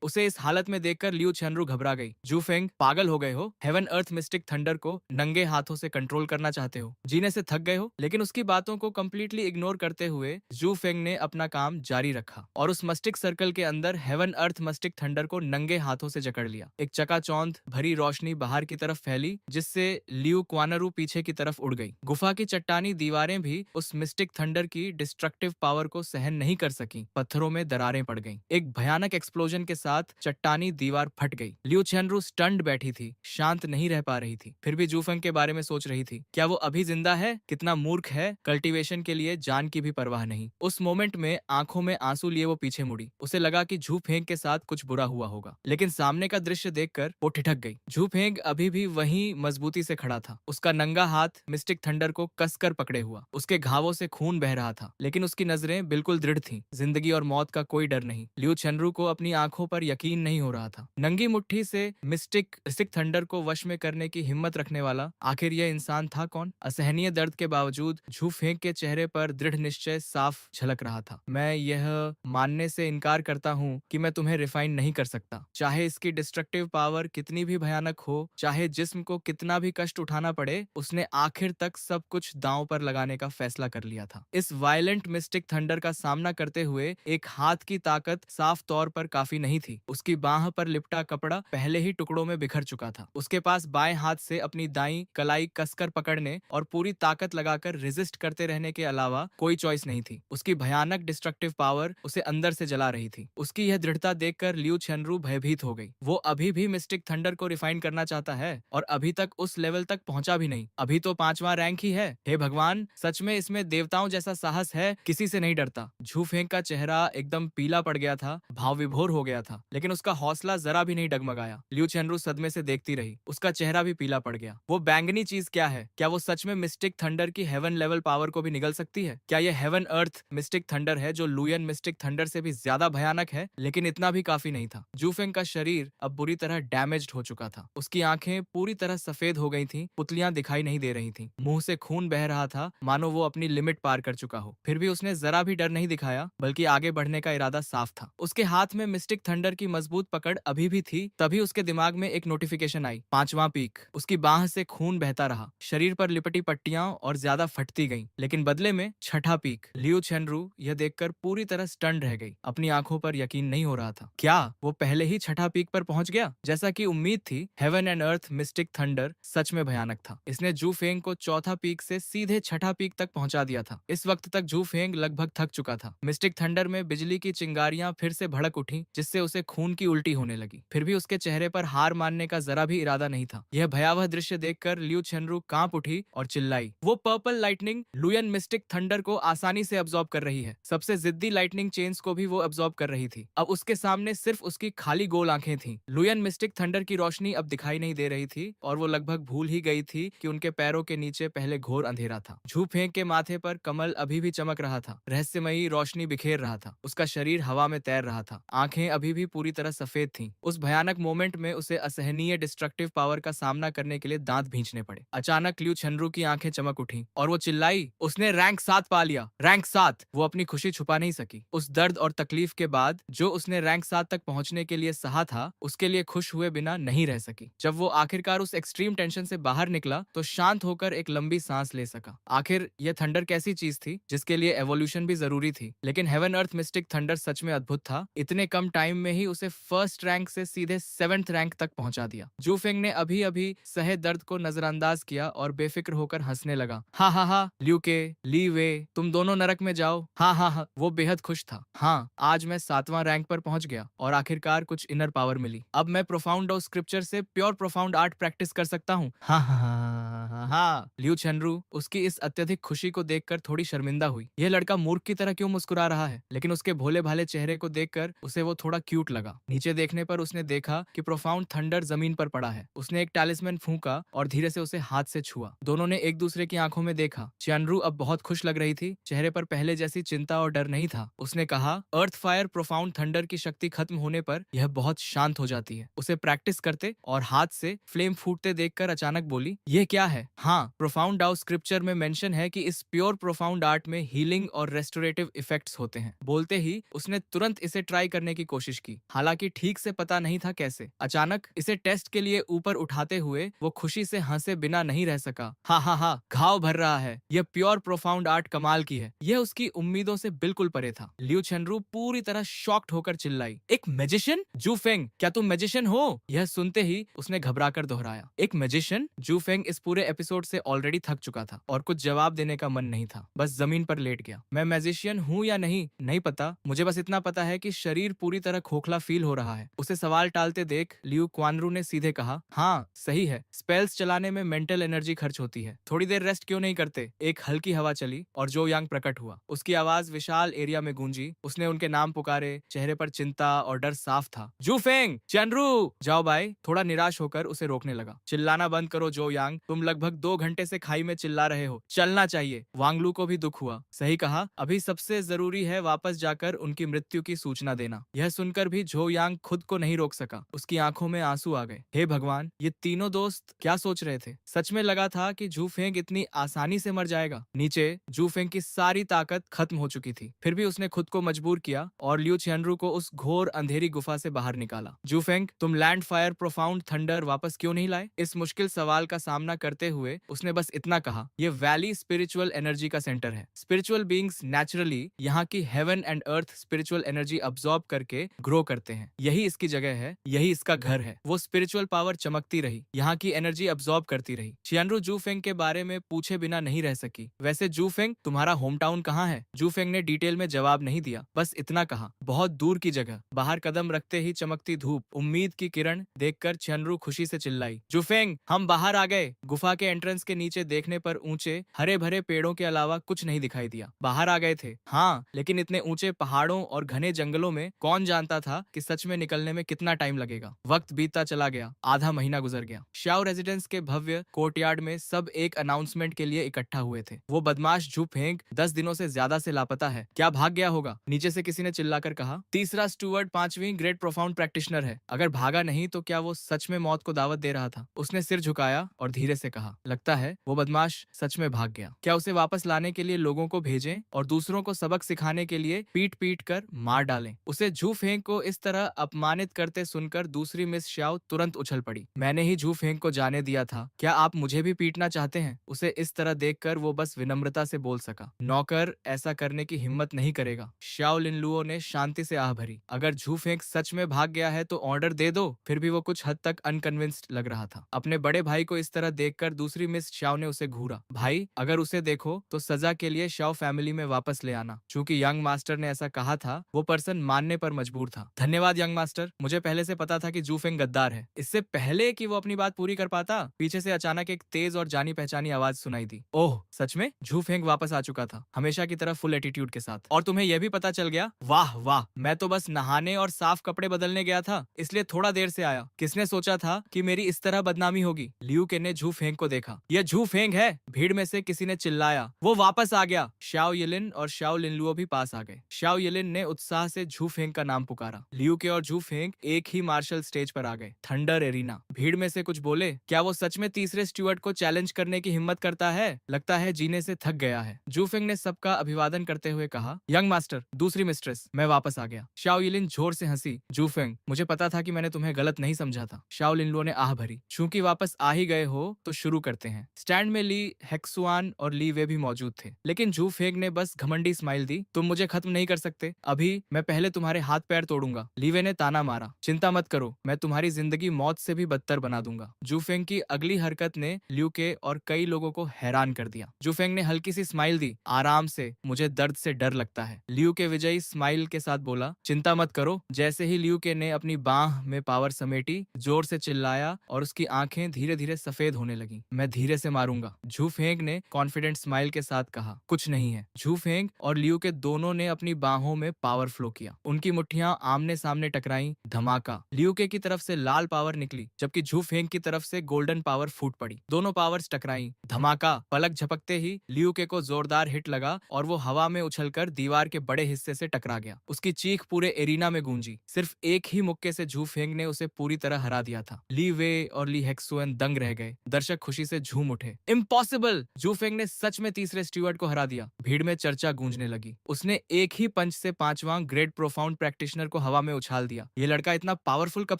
उसे इस हालत में देखकर लिu चेनरू घबरा गई। जू फेंग, पागल हो गए हो? हेवन अर्थ मिस्टिक थंडर को नंगे हाथों से कंट्रोल करना चाहते हो? जीने से थक गए हो? लेकिन उसकी बातों को कंप्लीटली इग्नोर करते हुए जू फेंग ने अपना काम जारी रखा और उस मस्टिक सर्कल के अंदर हेवन अर्थ मस्टिक थंडर को नंगे हाथों से जकड़ लिया। एक चकाचौंध भरी रोशनी बाहर की तरफ फैली, जिससे लिu क्वानरू पीछे की तरफ उड़ गई। गुफा की चट्टानी दीवारें भी उस मिस्टिक थंडर की डिस्ट्रक्टिव पावर को सहन नहीं कर सकी। पत्थरों में दरारें पड़ गईं। एक भयानक एक्सप्लोजन के साथ चट्टानी दीवार फट गई। लिu चेनरू स्टन्ड बैठी थी, शांत नहीं रह पा रही थी। फिर भी जूफंग के बारे में सोच रही थी। क्या वो अभी जिंदा है? कितना मूर्ख है, कल्टीवेशन के लिए जान की भी परवाह नहीं। उस मोमेंट में आंखों में आंसू लिए वो पीछे मुड़ी। उसे लगा कि झू फेंग के साथ कुछ बुरा हुआ होगा, लेकिन सामने का दृश्य देखकर वो ठिठक गई। झू फेंग अभी भी वहीं मजबूती से खड़ा था। उसका नंगा हाथ मिस्टिक थंडर को कसकर पकड़े हुआ। उसके घावों से खून बह रहा था, लेकिन उसकी नजरें बिल्कुल दृढ़ थीं। जिंदगी और मौत का कोई डर नहीं। लिu चेनरू को अपनी आंखों पर यकीन नहीं हो रहा था। नंगी मुट्ठी से मिस्टिक थंडर को वश में करने की हिम्मत रखने वाला आखिर यह इंसान था कौन? असहनीय दर्द के बावजूद झू फेंग के चेहरे पर दृढ़ निश्चय साफ झलक रहा था। मैं यह मानने से इनकार करता हूँ कि मैं तुम्हें रिफाइन नहीं कर सकता। चाहे इसकी डिस्ट्रक्टिव पावर कितनी भी भयानक हो, चाहे जिस्म को कितना भी कष्ट उठाना पड़े, उसने आखिर तक सब कुछ दांव पर लगाने का फैसला कर लिया था। इस वायलेंट मिस्टिक थंडर का सामना करते हुए एक हाथ की ताकत साफ तौर पर काफी नहीं थी। उसकी बाह पर लिपटा कपड़ा पहले ही टुकड़ों में बिखर चुका था। उसके पास बाएं हाथ से अपनी दाईं कलाई कसकर पकड़ने और पूरी ताकत लगाकर रेजिस्ट करते रहने के अलावा कोई चॉइस नहीं थी। उसकी भयानक डिस्ट्रक्टिव पावर उसे अंदर से जला रही थी। उसकी यह दृढ़ता देखकर लिu चेनरू भयभीत हो गई। वो अभी भी मिस्टिक थंडर को रिफाइन करना चाहता है और अभी तक उस लेवल तक पहुंचा भी नहीं। अभी तो 5वां रैंक ही है। हे भगवान, सच में इसमें देवताओं जैसा साहस है। किसी से नहीं डरता। झू फेंग का चेहरा एकदम पीला पड़ गया था, भाव विभोर हो गया था, लेकिन उसका हौसला जरा भी नहीं डगमगाया। लिu चेनरू सदमे से देखती रही। उसका चेहरा भी पीला पड़ गया। वो बैंगनी चीज क्या है? क्या वो सच में मिस्टिक थंडर की हेवन लेवल पावर को भी निगल सकती है? क्या ये हेवन अर्थ मिस्टिक थंडर है जो लुयन मिस्टिक थंडर से भी ज्यादा भयानक है? लेकिन इतना भी काफी नहीं था। जूफेंग का शरीर अब बुरी तरह डैमेज्ड हो चुका था। उसकी आंखें पूरी तरह सफेद हो गई थीं, पुतलियां दिखाई नहीं दे रही थीं, मुंह से खून बह रहा था, मानो वो अपनी लिमिट पार कर चुका हो। फिर भी उसने जरा भी डर नहीं दिखाया, बल्कि आगे बढ़ने का इरादा साफ था। उसके हाथ में मिस्टिक थंडर की मजबूत पकड़ अभी भी थी। तभी उसके दिमाग में एक नोटिफिकेशन आई, 5वां पीक। उसकी बाह से खून बहता रहा, शरीर पर लिपटी पट्टियां और ज्यादा फटती गईं, लेकिन बदले में 6ठा पीक। लिu चेनरू यह देखकर पूरी तरह स्टन्ड रह गई। अपनी आंखों पर यकीन नहीं हो रहा था। क्या वो पहले ही 6ठा पीक पर पहुंच गया? जैसा कि उम्मीद थी, heaven and earth mystic thunder सच में भयानक था। इसने जू फेंग को 4था पीक से सीधे 6ठा पीक तक पहुंचा दिया था। इस वक्त तक जू फेंग लगभग थक चुका था। मिस्टिक थंडर में बिजली की चिंगारियां फिर से भड़क उठी, जिससे उसे खून की उल्टी होने लगी। फिर भी उसके चेहरे पर हार मानने का जरा भी इरादा नहीं था। यह भयावह दृश्य देखकर लिu चेनरू कांप उठी और चिल्लाई। वो पर्पल लाइटनिंग लुयन मिस्टिक थंडर को आसानी से अब्सॉर्ब कर रही है। सबसे जिद्दी लाइटनिंग चेन्स को भी वो अब्सॉर्ब कर रही थी। अब उसके सामने सिर्फ उसकी खाली गोल आंखें थीं। लुयन मिस्टिक थंडर की रोशनी अब दिखाई नहीं दे रही थी और वो लगभग भूल ही गई थी कि उनके पैरों के नीचे पहले घोर अंधेरा था। झू फेंक के माथे पर कमल अभी भी चमक रहा था। रहस्यमयी रोशनी बिखेर रहा था। उसका शरीर हवा में तैर रहा था। आंखें अभी अभी भी पूरी तरह सफेद थीं। उस भयानक मोमेंट में उसे असहनीय डिस्ट्रक्टिव पावर का सामना करने के लिए दांत भींचने पड़े। अचानक लियू छनरू की आंखें चमक उठी और वो चिल्लाई, उसने रैंक 7 पा लिया, रैंक 7। वो अपनी खुशी छुपा नहीं सकी। उस दर्द और तकलीफ के बाद जो उसने रैंक 7 तक पहुंचने के लिए सहा था, उसके लिए खुश हुए बिना नहीं रह सकी। जब वो आखिरकार उस एक्सट्रीम टेंशन से बाहर निकला तो शांत होकर एक लंबी सांस ले सका। आखिर यह थंडर कैसी चीज थी जिसके लिए एवोल्यूशन भी जरूरी थी। लेकिन हेवन अर्थ मिस्टिक थंडर सच में अद्भुत था। इतने कम टाइम में ही उसे फर्स्ट रैंक से सीधे 7th रैंक तक पहुंचा दिया। जू फेंग ने अभी अभी सहे दर्द को नजरअंदाज किया और बेफिक्र होकर हंसने लगा। हा हा हा, ल्यू के, ली वे, तुम दोनों नरक में जाओ। हाँ हाँ हाँ, वो बेहद खुश था। हाँ, आज मैं 7वां रैंक पर पहुंच गया और आखिरकार कुछ इनर पावर मिली। अब मैं प्रोफाउंड ऑफ स्क्रिप्चर से प्योर प्रोफाउंड आर्ट प्रैक्टिस कर सकता हूँ। हाँ हाँ हाँ हाँ हाँ। लियू छनरू उसकी इस अत्यधिक खुशी को देखकर थोड़ी शर्मिंदा हुई। यह लड़का मूर्ख की तरह क्यों मुस्कुरा रहा है? लेकिन उसके भोले भाले चेहरे को देखकर उसे वो थोड़ा क्यूट लगा। नीचे देखने पर उसने देखा कि प्रोफाउंड थंडर जमीन पर पड़ा है। उसने एक टैलिस्मैन फूंका और धीरे से उसे हाथ से छुआ। दोनों ने एक दूसरे की आंखों में देखा। चियानरू अब बहुत खुश लग रही थी। चेहरे पर पहले जैसी चिंता और डर नहीं था। उसने कहा, अर्थ फायर प्रोफाउंड थंडर की शक्ति खत्म होने पर यह बहुत शांत हो जाती है। उसे प्रैक्टिस करते और हाथ से फ्लेम फूटते देखकर अचानक बोली, यह क्या है? हाँ, प्रोफाउंड आउट स्क्रिप्चर में मेंशन है कि इस प्योर प्रोफाउंड आर्ट में हीलिंग और रेस्टोरेटिव इफेक्ट्स होते हैं। बोलते ही उसने तुरंत इसे ट्राई करने की कोशिश की, हालांकि ठीक से पता नहीं था कैसे। अचानक इसे टेस्ट के लिए ऊपर उठाते हुए वो खुशी से हंसे बिना नहीं रह सका। हा हा हा, घाव भर रहा है। यह प्योर प्रोफाउंड आर्ट कमाल की है। यह उसकी उम्मीदों से बिल्कुल परे था। लियू छनरू पूरी तरह शॉक्ड होकर चिल्लाई, एक मैजिशियन? जू फेंग, क्या तुम मैजिशियन हो? यह सुनते ही उसने घबराकर दोहराया, एक मैजिशियन? जू फेंग इस पूरे एपिसोड से ऑलरेडी थक चुका था और कुछ जवाब देने का मन नहीं था। बस जमीन पर लेट गया। मैं मैजिशियन हूँ या नहीं पता। मुझे बस इतना पता है कि शरीर पूरी तरह खोखला फील हो रहा है। उसे सवाल टालते देख लियू क्वानरू ने सीधे कहा, हाँ सही है, स्पेल्स चलाने में मेंटल एनर्जी खर्च होती है। थोड़ी देर रेस्ट क्यों नहीं करते? एक हल्की हवा चली और जो यांग प्रकट हुआ। उसकी आवाज विशाल एरिया में गूंजी। उसने उनके नाम पुकारे। चेहरे पर चिंता और डर साफ था। जू फेंग, चियानरू, जाओ भाई। थोड़ा निराश होकर उसे रोकने लगा। चिल्लाना बंद करो जो यांग, तुम लगभग 2 घंटे से खाई में चिल्ला रहे हो। चलना चाहिए। वांगलू को भी दुख हुआ। सही कहा, अभी सबसे जरूरी है वापस जाकर उनकी मृत्यु की सूचना देना। यह सुनकर भी झो यांग खुद को नहीं रोक सका। उसकी आंखों में आंसू आ गए। हे भगवान, ये तीनों दोस्त क्या सोच रहे थे? सच में लगा था कि जू फेंग इतनी आसानी से मर जाएगा। नीचे जू फेंग की सारी ताकत खत्म हो चुकी थी। फिर भी उसने खुद को मजबूर किया और लियू छियनरू को उस घोर अंधेरी गुफा से बाहर निकाला। जू फेंग, तुम लैंड फायर प्रोफाउंड थंडर वापस क्यों नहीं लाए? इस मुश्किल सवाल का सामना करते हुए उसने बस इतना कहा, यह वैली स्पिरिचुअल एनर्जी का सेंटर है। स्पिरिचुअल बीइंग्स नेचुरली यहाँ की haven and earth spiritual energy absorb करके ग्रो करते हैं। यही इसकी जगह है, यही इसका घर है। वो स्पिरिचुअल पावर चमकती रही, यहाँ की एनर्जी अब्सॉर्ब करती रही। चियानरू जू फेंग के बारे में पूछे बिना नहीं रह सकी। वैसे जू फेंग, तुम्हारा होम टाउन कहाँ है? जू फेंग ने डिटेल में जवाब नहीं दिया, बस इतना कहा, बहुत दूर की जगह। बाहर कदम रखते ही चमकती धूप, उम्मीद की किरण देखकर चियानरू खुशी से चिल्लाई, जू फेंग, हम बाहर आ गए। गुफा के एंट्रेंस के नीचे देखने पर ऊंचे हरे भरे पेड़ों के अलावा कुछ नहीं दिखाई दिया। बाहर आ गए थे, हाँ, लेकिन इतने ऊंचे पहाड़ों और घने जंगलों में कौन जानता था कि सच में निकलने में कितना टाइम लगेगा। वक्त बीतता चला गया। आधा महीना गुजर गया। श्याओ रेजिडेंस के भव्य कोर्टयार्ड में सब एक अनाउंसमेंट के लिए इकट्ठा हुए थे। वो बदमाश जू फेंग 10 दिनों से ज्यादा से लापता है। क्या भाग गया होगा? नीचे से किसी ने चिल्लाकर कहा। तीसरा स्टूवर्ड 5वीं ग्रेट प्रोफाउंड प्रैक्टिशनर है। अगर भागा नहीं तो क्या वो सच में मौत को दावत दे रहा था? उसने सिर झुकाया और धीरे से कहा, लगता है वो बदमाश सच में भाग गया। क्या उसे वापस लाने के लिए लोगों को भेजें और दूसरों को सबक सिखाने के लिए पीट पीट कर मार डालें? उसे जू फेंग को इस तरह अपमानित करते सुनकर दूसरी मिस श्याओ तुरंत उछल पड़ी। मैंने ही जू फेंग को जाने दिया था, क्या आप मुझे भी पीटना चाहते हैं? उसे इस तरह देखकर वो बस विनम्रता से बोल सका, नौकर ऐसा करने की हिम्मत नहीं करेगा। श्याओ लिनलुओ ने शांति से आह भरी। अगर जू फेंग सच में भाग गया है तो ऑर्डर दे दो। फिर भी वो कुछ हद तक अनकन्विंस्ड लग रहा था। अपने बड़े भाई को इस तरह देखकर दूसरी मिस श्याओ ने उसे घूरा। भाई, अगर उसे देखो तो सजा के लिए श्याओ फैमिली में वापस ले आना। चूंकि यंग मास्टर ने ऐसा कहा था, वो पर्सन मानने पर मजबूर था। धन्यवाद यंग मास्टर, मुझे पहले से पता था कि जू फेंग गद्दार है। इससे पहले कि वो अपनी बात पूरी कर पाता, पीछे से अचानक एक तेज और जानी पहचानी आवाज सुनाई दी। ओह, सच में? जू फेंग वापस आ चुका था, हमेशा की तरह फुल एटीट्यूड के साथ। और तुम्हें यह भी पता चल गया? वाह वाह, मैं तो बस नहाने और साफ कपड़े बदलने गया था, इसलिए थोड़ा देर से आया। किसने सोचा था कि मेरी इस तरह बदनामी होगी? लियू के ने जू फेंग को देखा। यह जू फेंग है, भीड़ में से किसी ने चिल्लाया। वो वापस आ गया। श्याओ यिलिन और श्याओ लिनलुओ भी पास आ गए। श्याओ यिलिन ने उत्साह से जू फेंग का नाम पुकारा। लियू के और जू फेंग एक ही मार्शल स्टेज पर आ गए। Thunder arena. भीड़ में से कुछ बोले, क्या वो सच में तीसरे स्टुअर्ट को चैलेंज करने की हिम्मत करता है? लगता है जीने से थक गया है। जू फेंग ने सबका अभिवादन करते हुए कहा, यंग मास्टर, दूसरी मिस्ट्रेस, मैं वापस आ गया। शाओ यिलिन जोर से हंसी। जू फेंग, मुझे पता था कि मैंने तुम्हें गलत नहीं समझा था। शाओ लिनलुओ ने आह भरी। चूंकि वापस आ ही गए हो तो शुरू करते हैं। स्टैंड में ली हेक्सुआन और ली वे भी मौजूद थे, लेकिन जू फेंग ने बस घमंडी स्माइल दी। तुम मुझे खत्म नहीं कर सकते, अभी मैं पहले तुम्हारे हाथ पैर तोड़ूंगा। लीवे ने ताना मारा, चिंता मत करो, मैं तुम्हारी जिंदगी मौत से भी बदतर बना दूंगा। जूफेंग की अगली हरकत ने लियू के और कई लोगों को हैरान कर दिया। जूफेंग ने हल्की सी स्माइल दी, आराम से, मुझे दर्द से डर लगता है। लियू के विजयी स्माइल के साथ बोला, चिंता मत करो। जैसे ही लियू के ने अपनी बाह में पावर समेटी, जोर से चिल्लाया और उसकी आंखें धीरे धीरे सफेद होने लगी। मैं धीरे से मारूंगा, जूफेंग ने कॉन्फिडेंट स्माइल के साथ कहा। कुछ नहीं है। जूफेंग और लियू के दोनों ने अपनी बाहों में पावर फ्लो किया। उनकी मुट्ठियां आमने सामने टकराई। धमाका। लियू के की तरफ से लाल पावर निकली, जबकि जू फेंग की तरफ से गोल्डन पावर फूट पड़ी। दोनों पावर्स टकराई। धमाका। पलक झपकते ही लियू के को जोरदार हिट लगा और वो हवा में उछलकर दीवार के बड़े हिस्से से टकरा गया। उसकी चीख पूरे एरिना में गूंजी। सिर्फ एक ही मुक्के से जू फेंग ने उसे पूरी तरह हरा दिया था। ली वे और ली हेक्सुएन दंग रह गए। दर्शक खुशी से झूम उठे। इम्पॉसिबल! जू फेंग ने सच में तीसरे स्टुअर्ट को हरा दिया। भीड़ में चर्चा गूंजने लगी। उसने एक ही पंच से 5वां ग्रेट प्रोफाउंड प्रैक्टिशनर को हवा में उछाल दिया। ये लड़का इतना पावरफुल कब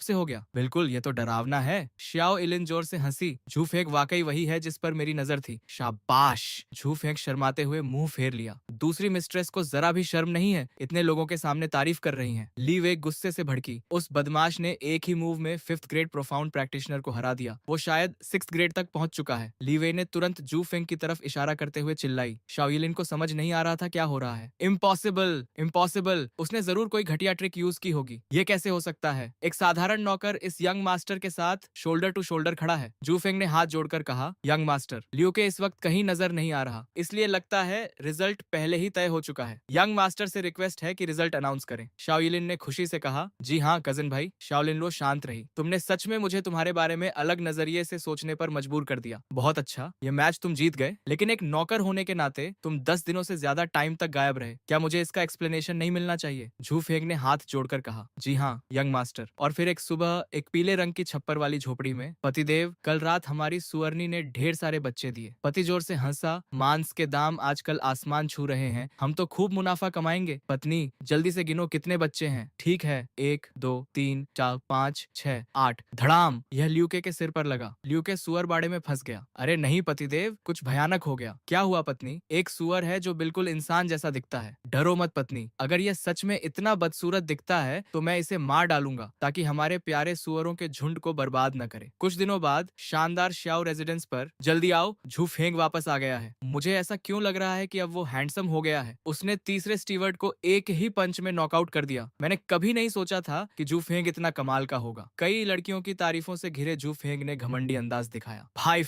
से हो गया? बिल्कुल, ये तो डरावना है। श्याओ इलिन जोर से हंसी। झू फेंग वाकई वही है जिस पर मेरी नजर थी। शाबाश! झू फेंग शर्माते हुए मुंह फेर लिया। दूसरी मिस्ट्रेस को जरा भी शर्म नहीं है, इतने लोगों के सामने तारीफ कर रही हैं। ली वे गुस्से से भड़की। उस बदमाश ने एक ही मूव में 5th ग्रेड प्रोफाउंड प्रैक्टिशनर को हरा दिया। वो शायद 6th ग्रेड तक पहुंच चुका है। ली वे ने तुरंत जू फेंग की तरफ इशारा करते हुए चिल्लाई। शाओ यिलिन को समझ नहीं आ रहा था क्या हो रहा है। इम्पॉसिबल! इम्पॉसिबल! उसने जरूर कोई घटिया ट्रिक यूज की होगी। ये कैसे हो सकता है? एक साधारण नौकर इस यंग मास्टर के साथ शोल्डर टू शोल्डर खड़ा है। जू फेंग ने हाथ जोड़कर कहा, यंग मास्टर, लियू के इस वक्त कहीं नजर नहीं आ रहा, इसलिए लगता है रिजल्ट पहले ही तय हो चुका है। यंग मास्टर से रिक्वेस्ट है कि रिजल्ट अनाउंस करें। शाओ यिलिन ने खुशी से कहा, जी हाँ कजिन भाई। शाओ लिनलुओ शांत रही। तुमने सच में मुझे तुम्हारे बारे में अलग नजरिए से सोचने पर मजबूर कर दिया। बहुत अच्छा, ये मैच तुम जीत गए, लेकिन एक नौकर होने के नाते तुम 10 दिनों से ज्यादा टाइम तक गायब रहे। क्या मुझे इसका एक्सप्लेनेशन नहीं मिलना चाहिए? झू फेंग ने हाथ जोड़कर कहा, जी हाँ यंग मास्टर। और फिर एक सुबह एक पीले रंग की छप्पर वाली झोपड़ी में, पतिदेव, कल रात हमारी सुअरनी ने ढेर सारे बच्चे दिए। पति जोर से हंसा, मांस के दाम आजकल आसमान छू रहे हैं, हम तो खूब मुनाफा कमाएंगे। पत्नी, जल्दी से गिनो कितने बच्चे हैं। ठीक है, 1 2 3 4 5 6 8। धड़ाम! यह ल्यूके के सिर पर लगा। ल्यूके सुअर बाड़े में फंस गया। अरे नहीं पतिदेव, कुछ भयानक हो गया। क्या हुआ पत्नी? एक सुअर है जो बिल्कुल इंसान जैसा दिखता है। डरो मत पत्नी, अगर यह सच में इतना बदसूरत दिखता है तो मैं इसे मार डालूंगा ताकि हमारे प्यारे सुअरों के झुंड को बर्बाद न करे। कुछ दिनों बाद शानदार श्याओ रेजिडेंस पर, जल्दी आओ, झू फेंग वापस आ गया है। मुझे ऐसा क्यों लग रहा है कि अब वो हैंडसम हो गया है। उसने तीसरे स्टीवर्ड को एक ही पंच में नॉकआउट कर दिया। मैंने कभी नहीं सोचा था कि जू फेंग इतना कमाल का होगा। कई लड़कियों की तारीफों से घिरे जू फेंग ने घमंडी अंदाज दिखाया। भाई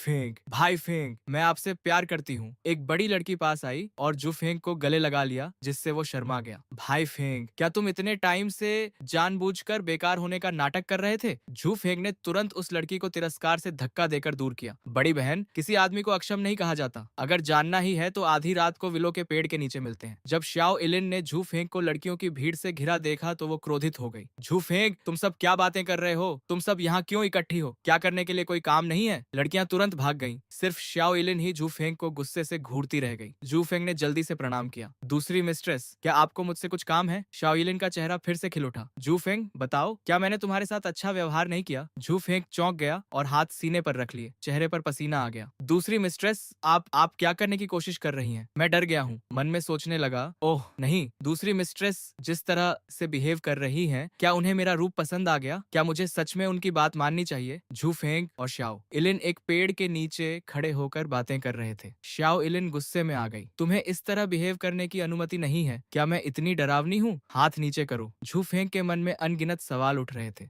फेंग, मैं आपसे प्यार करती हूँ। एक बड़ी लड़की पास आई और जू फेंग को गले लगा लिया, जिससे वो शर्मा गया। भाई फेंग, क्या तुम इतने टाइम से जानबूझकर बेकार होने का नाटक कर रहे थे? जू फेंग ने तुरंत उस लड़की को तिरस्कार से धक्का देकर दूर किया। बड़ी बहन, किसी आदमी को अक्षम नहीं कहा जाता। अगर जानना ही है तो आधी रात को विलो के पेड़ के नीचे मिलते हैं। जब श्याओ इलिन ने झू फेंग को लड़कियों की भीड़ से घिरा देखा तो वो क्रोधित हो गई। झू फेंग, तुम सब क्या बातें कर रहे हो? तुम सब यहाँ क्यों इकट्ठी हो? क्या करने के लिए कोई काम नहीं है? लड़कियां तुरंत भाग गईं। सिर्फ श्याओ इलिन ही जू फेंग को गुस्से से घूरती रह गई। जू फेंग ने जल्दी से प्रणाम किया। दूसरी मिस्ट्रेस, क्या आपको मुझसे कुछ काम है? श्याओ इलिन का चेहरा फिर से खिल उठा। जू फेंग, बताओ, क्या मैंने तुम्हारे साथ अच्छा व्यवहार नहीं किया? जू फेंग चौंक गया और हाथ सीने पर रख लिए। चेहरे पर पसीना आ गया। दूसरी मिस्ट्रेस, आप क्या करने की कोशिश कर रही हैं? मैं डर गया हूँ। मन में सोचने लगा, ओह नहीं। दूसरी मिस्ट्रेस जिस तरह से बिहेव कर रही हैं, क्या उन्हें मेरा रूप पसंद आ गया? क्या मुझे सच में उनकी बात माननी चाहिए? झू फेंग और श्याओ इलिन एक पेड़ के नीचे खड़े होकर बातें कर रहे थे। श्याओ इलिन गुस्से में आ गई। तुम्हें इस तरह बिहेव करने की अनुमति नहीं है। क्या मैं इतनी डरावनी हूँ? हाथ नीचे करो। झू फेंग के मन में अनगिनत सवाल उठ रहे थे।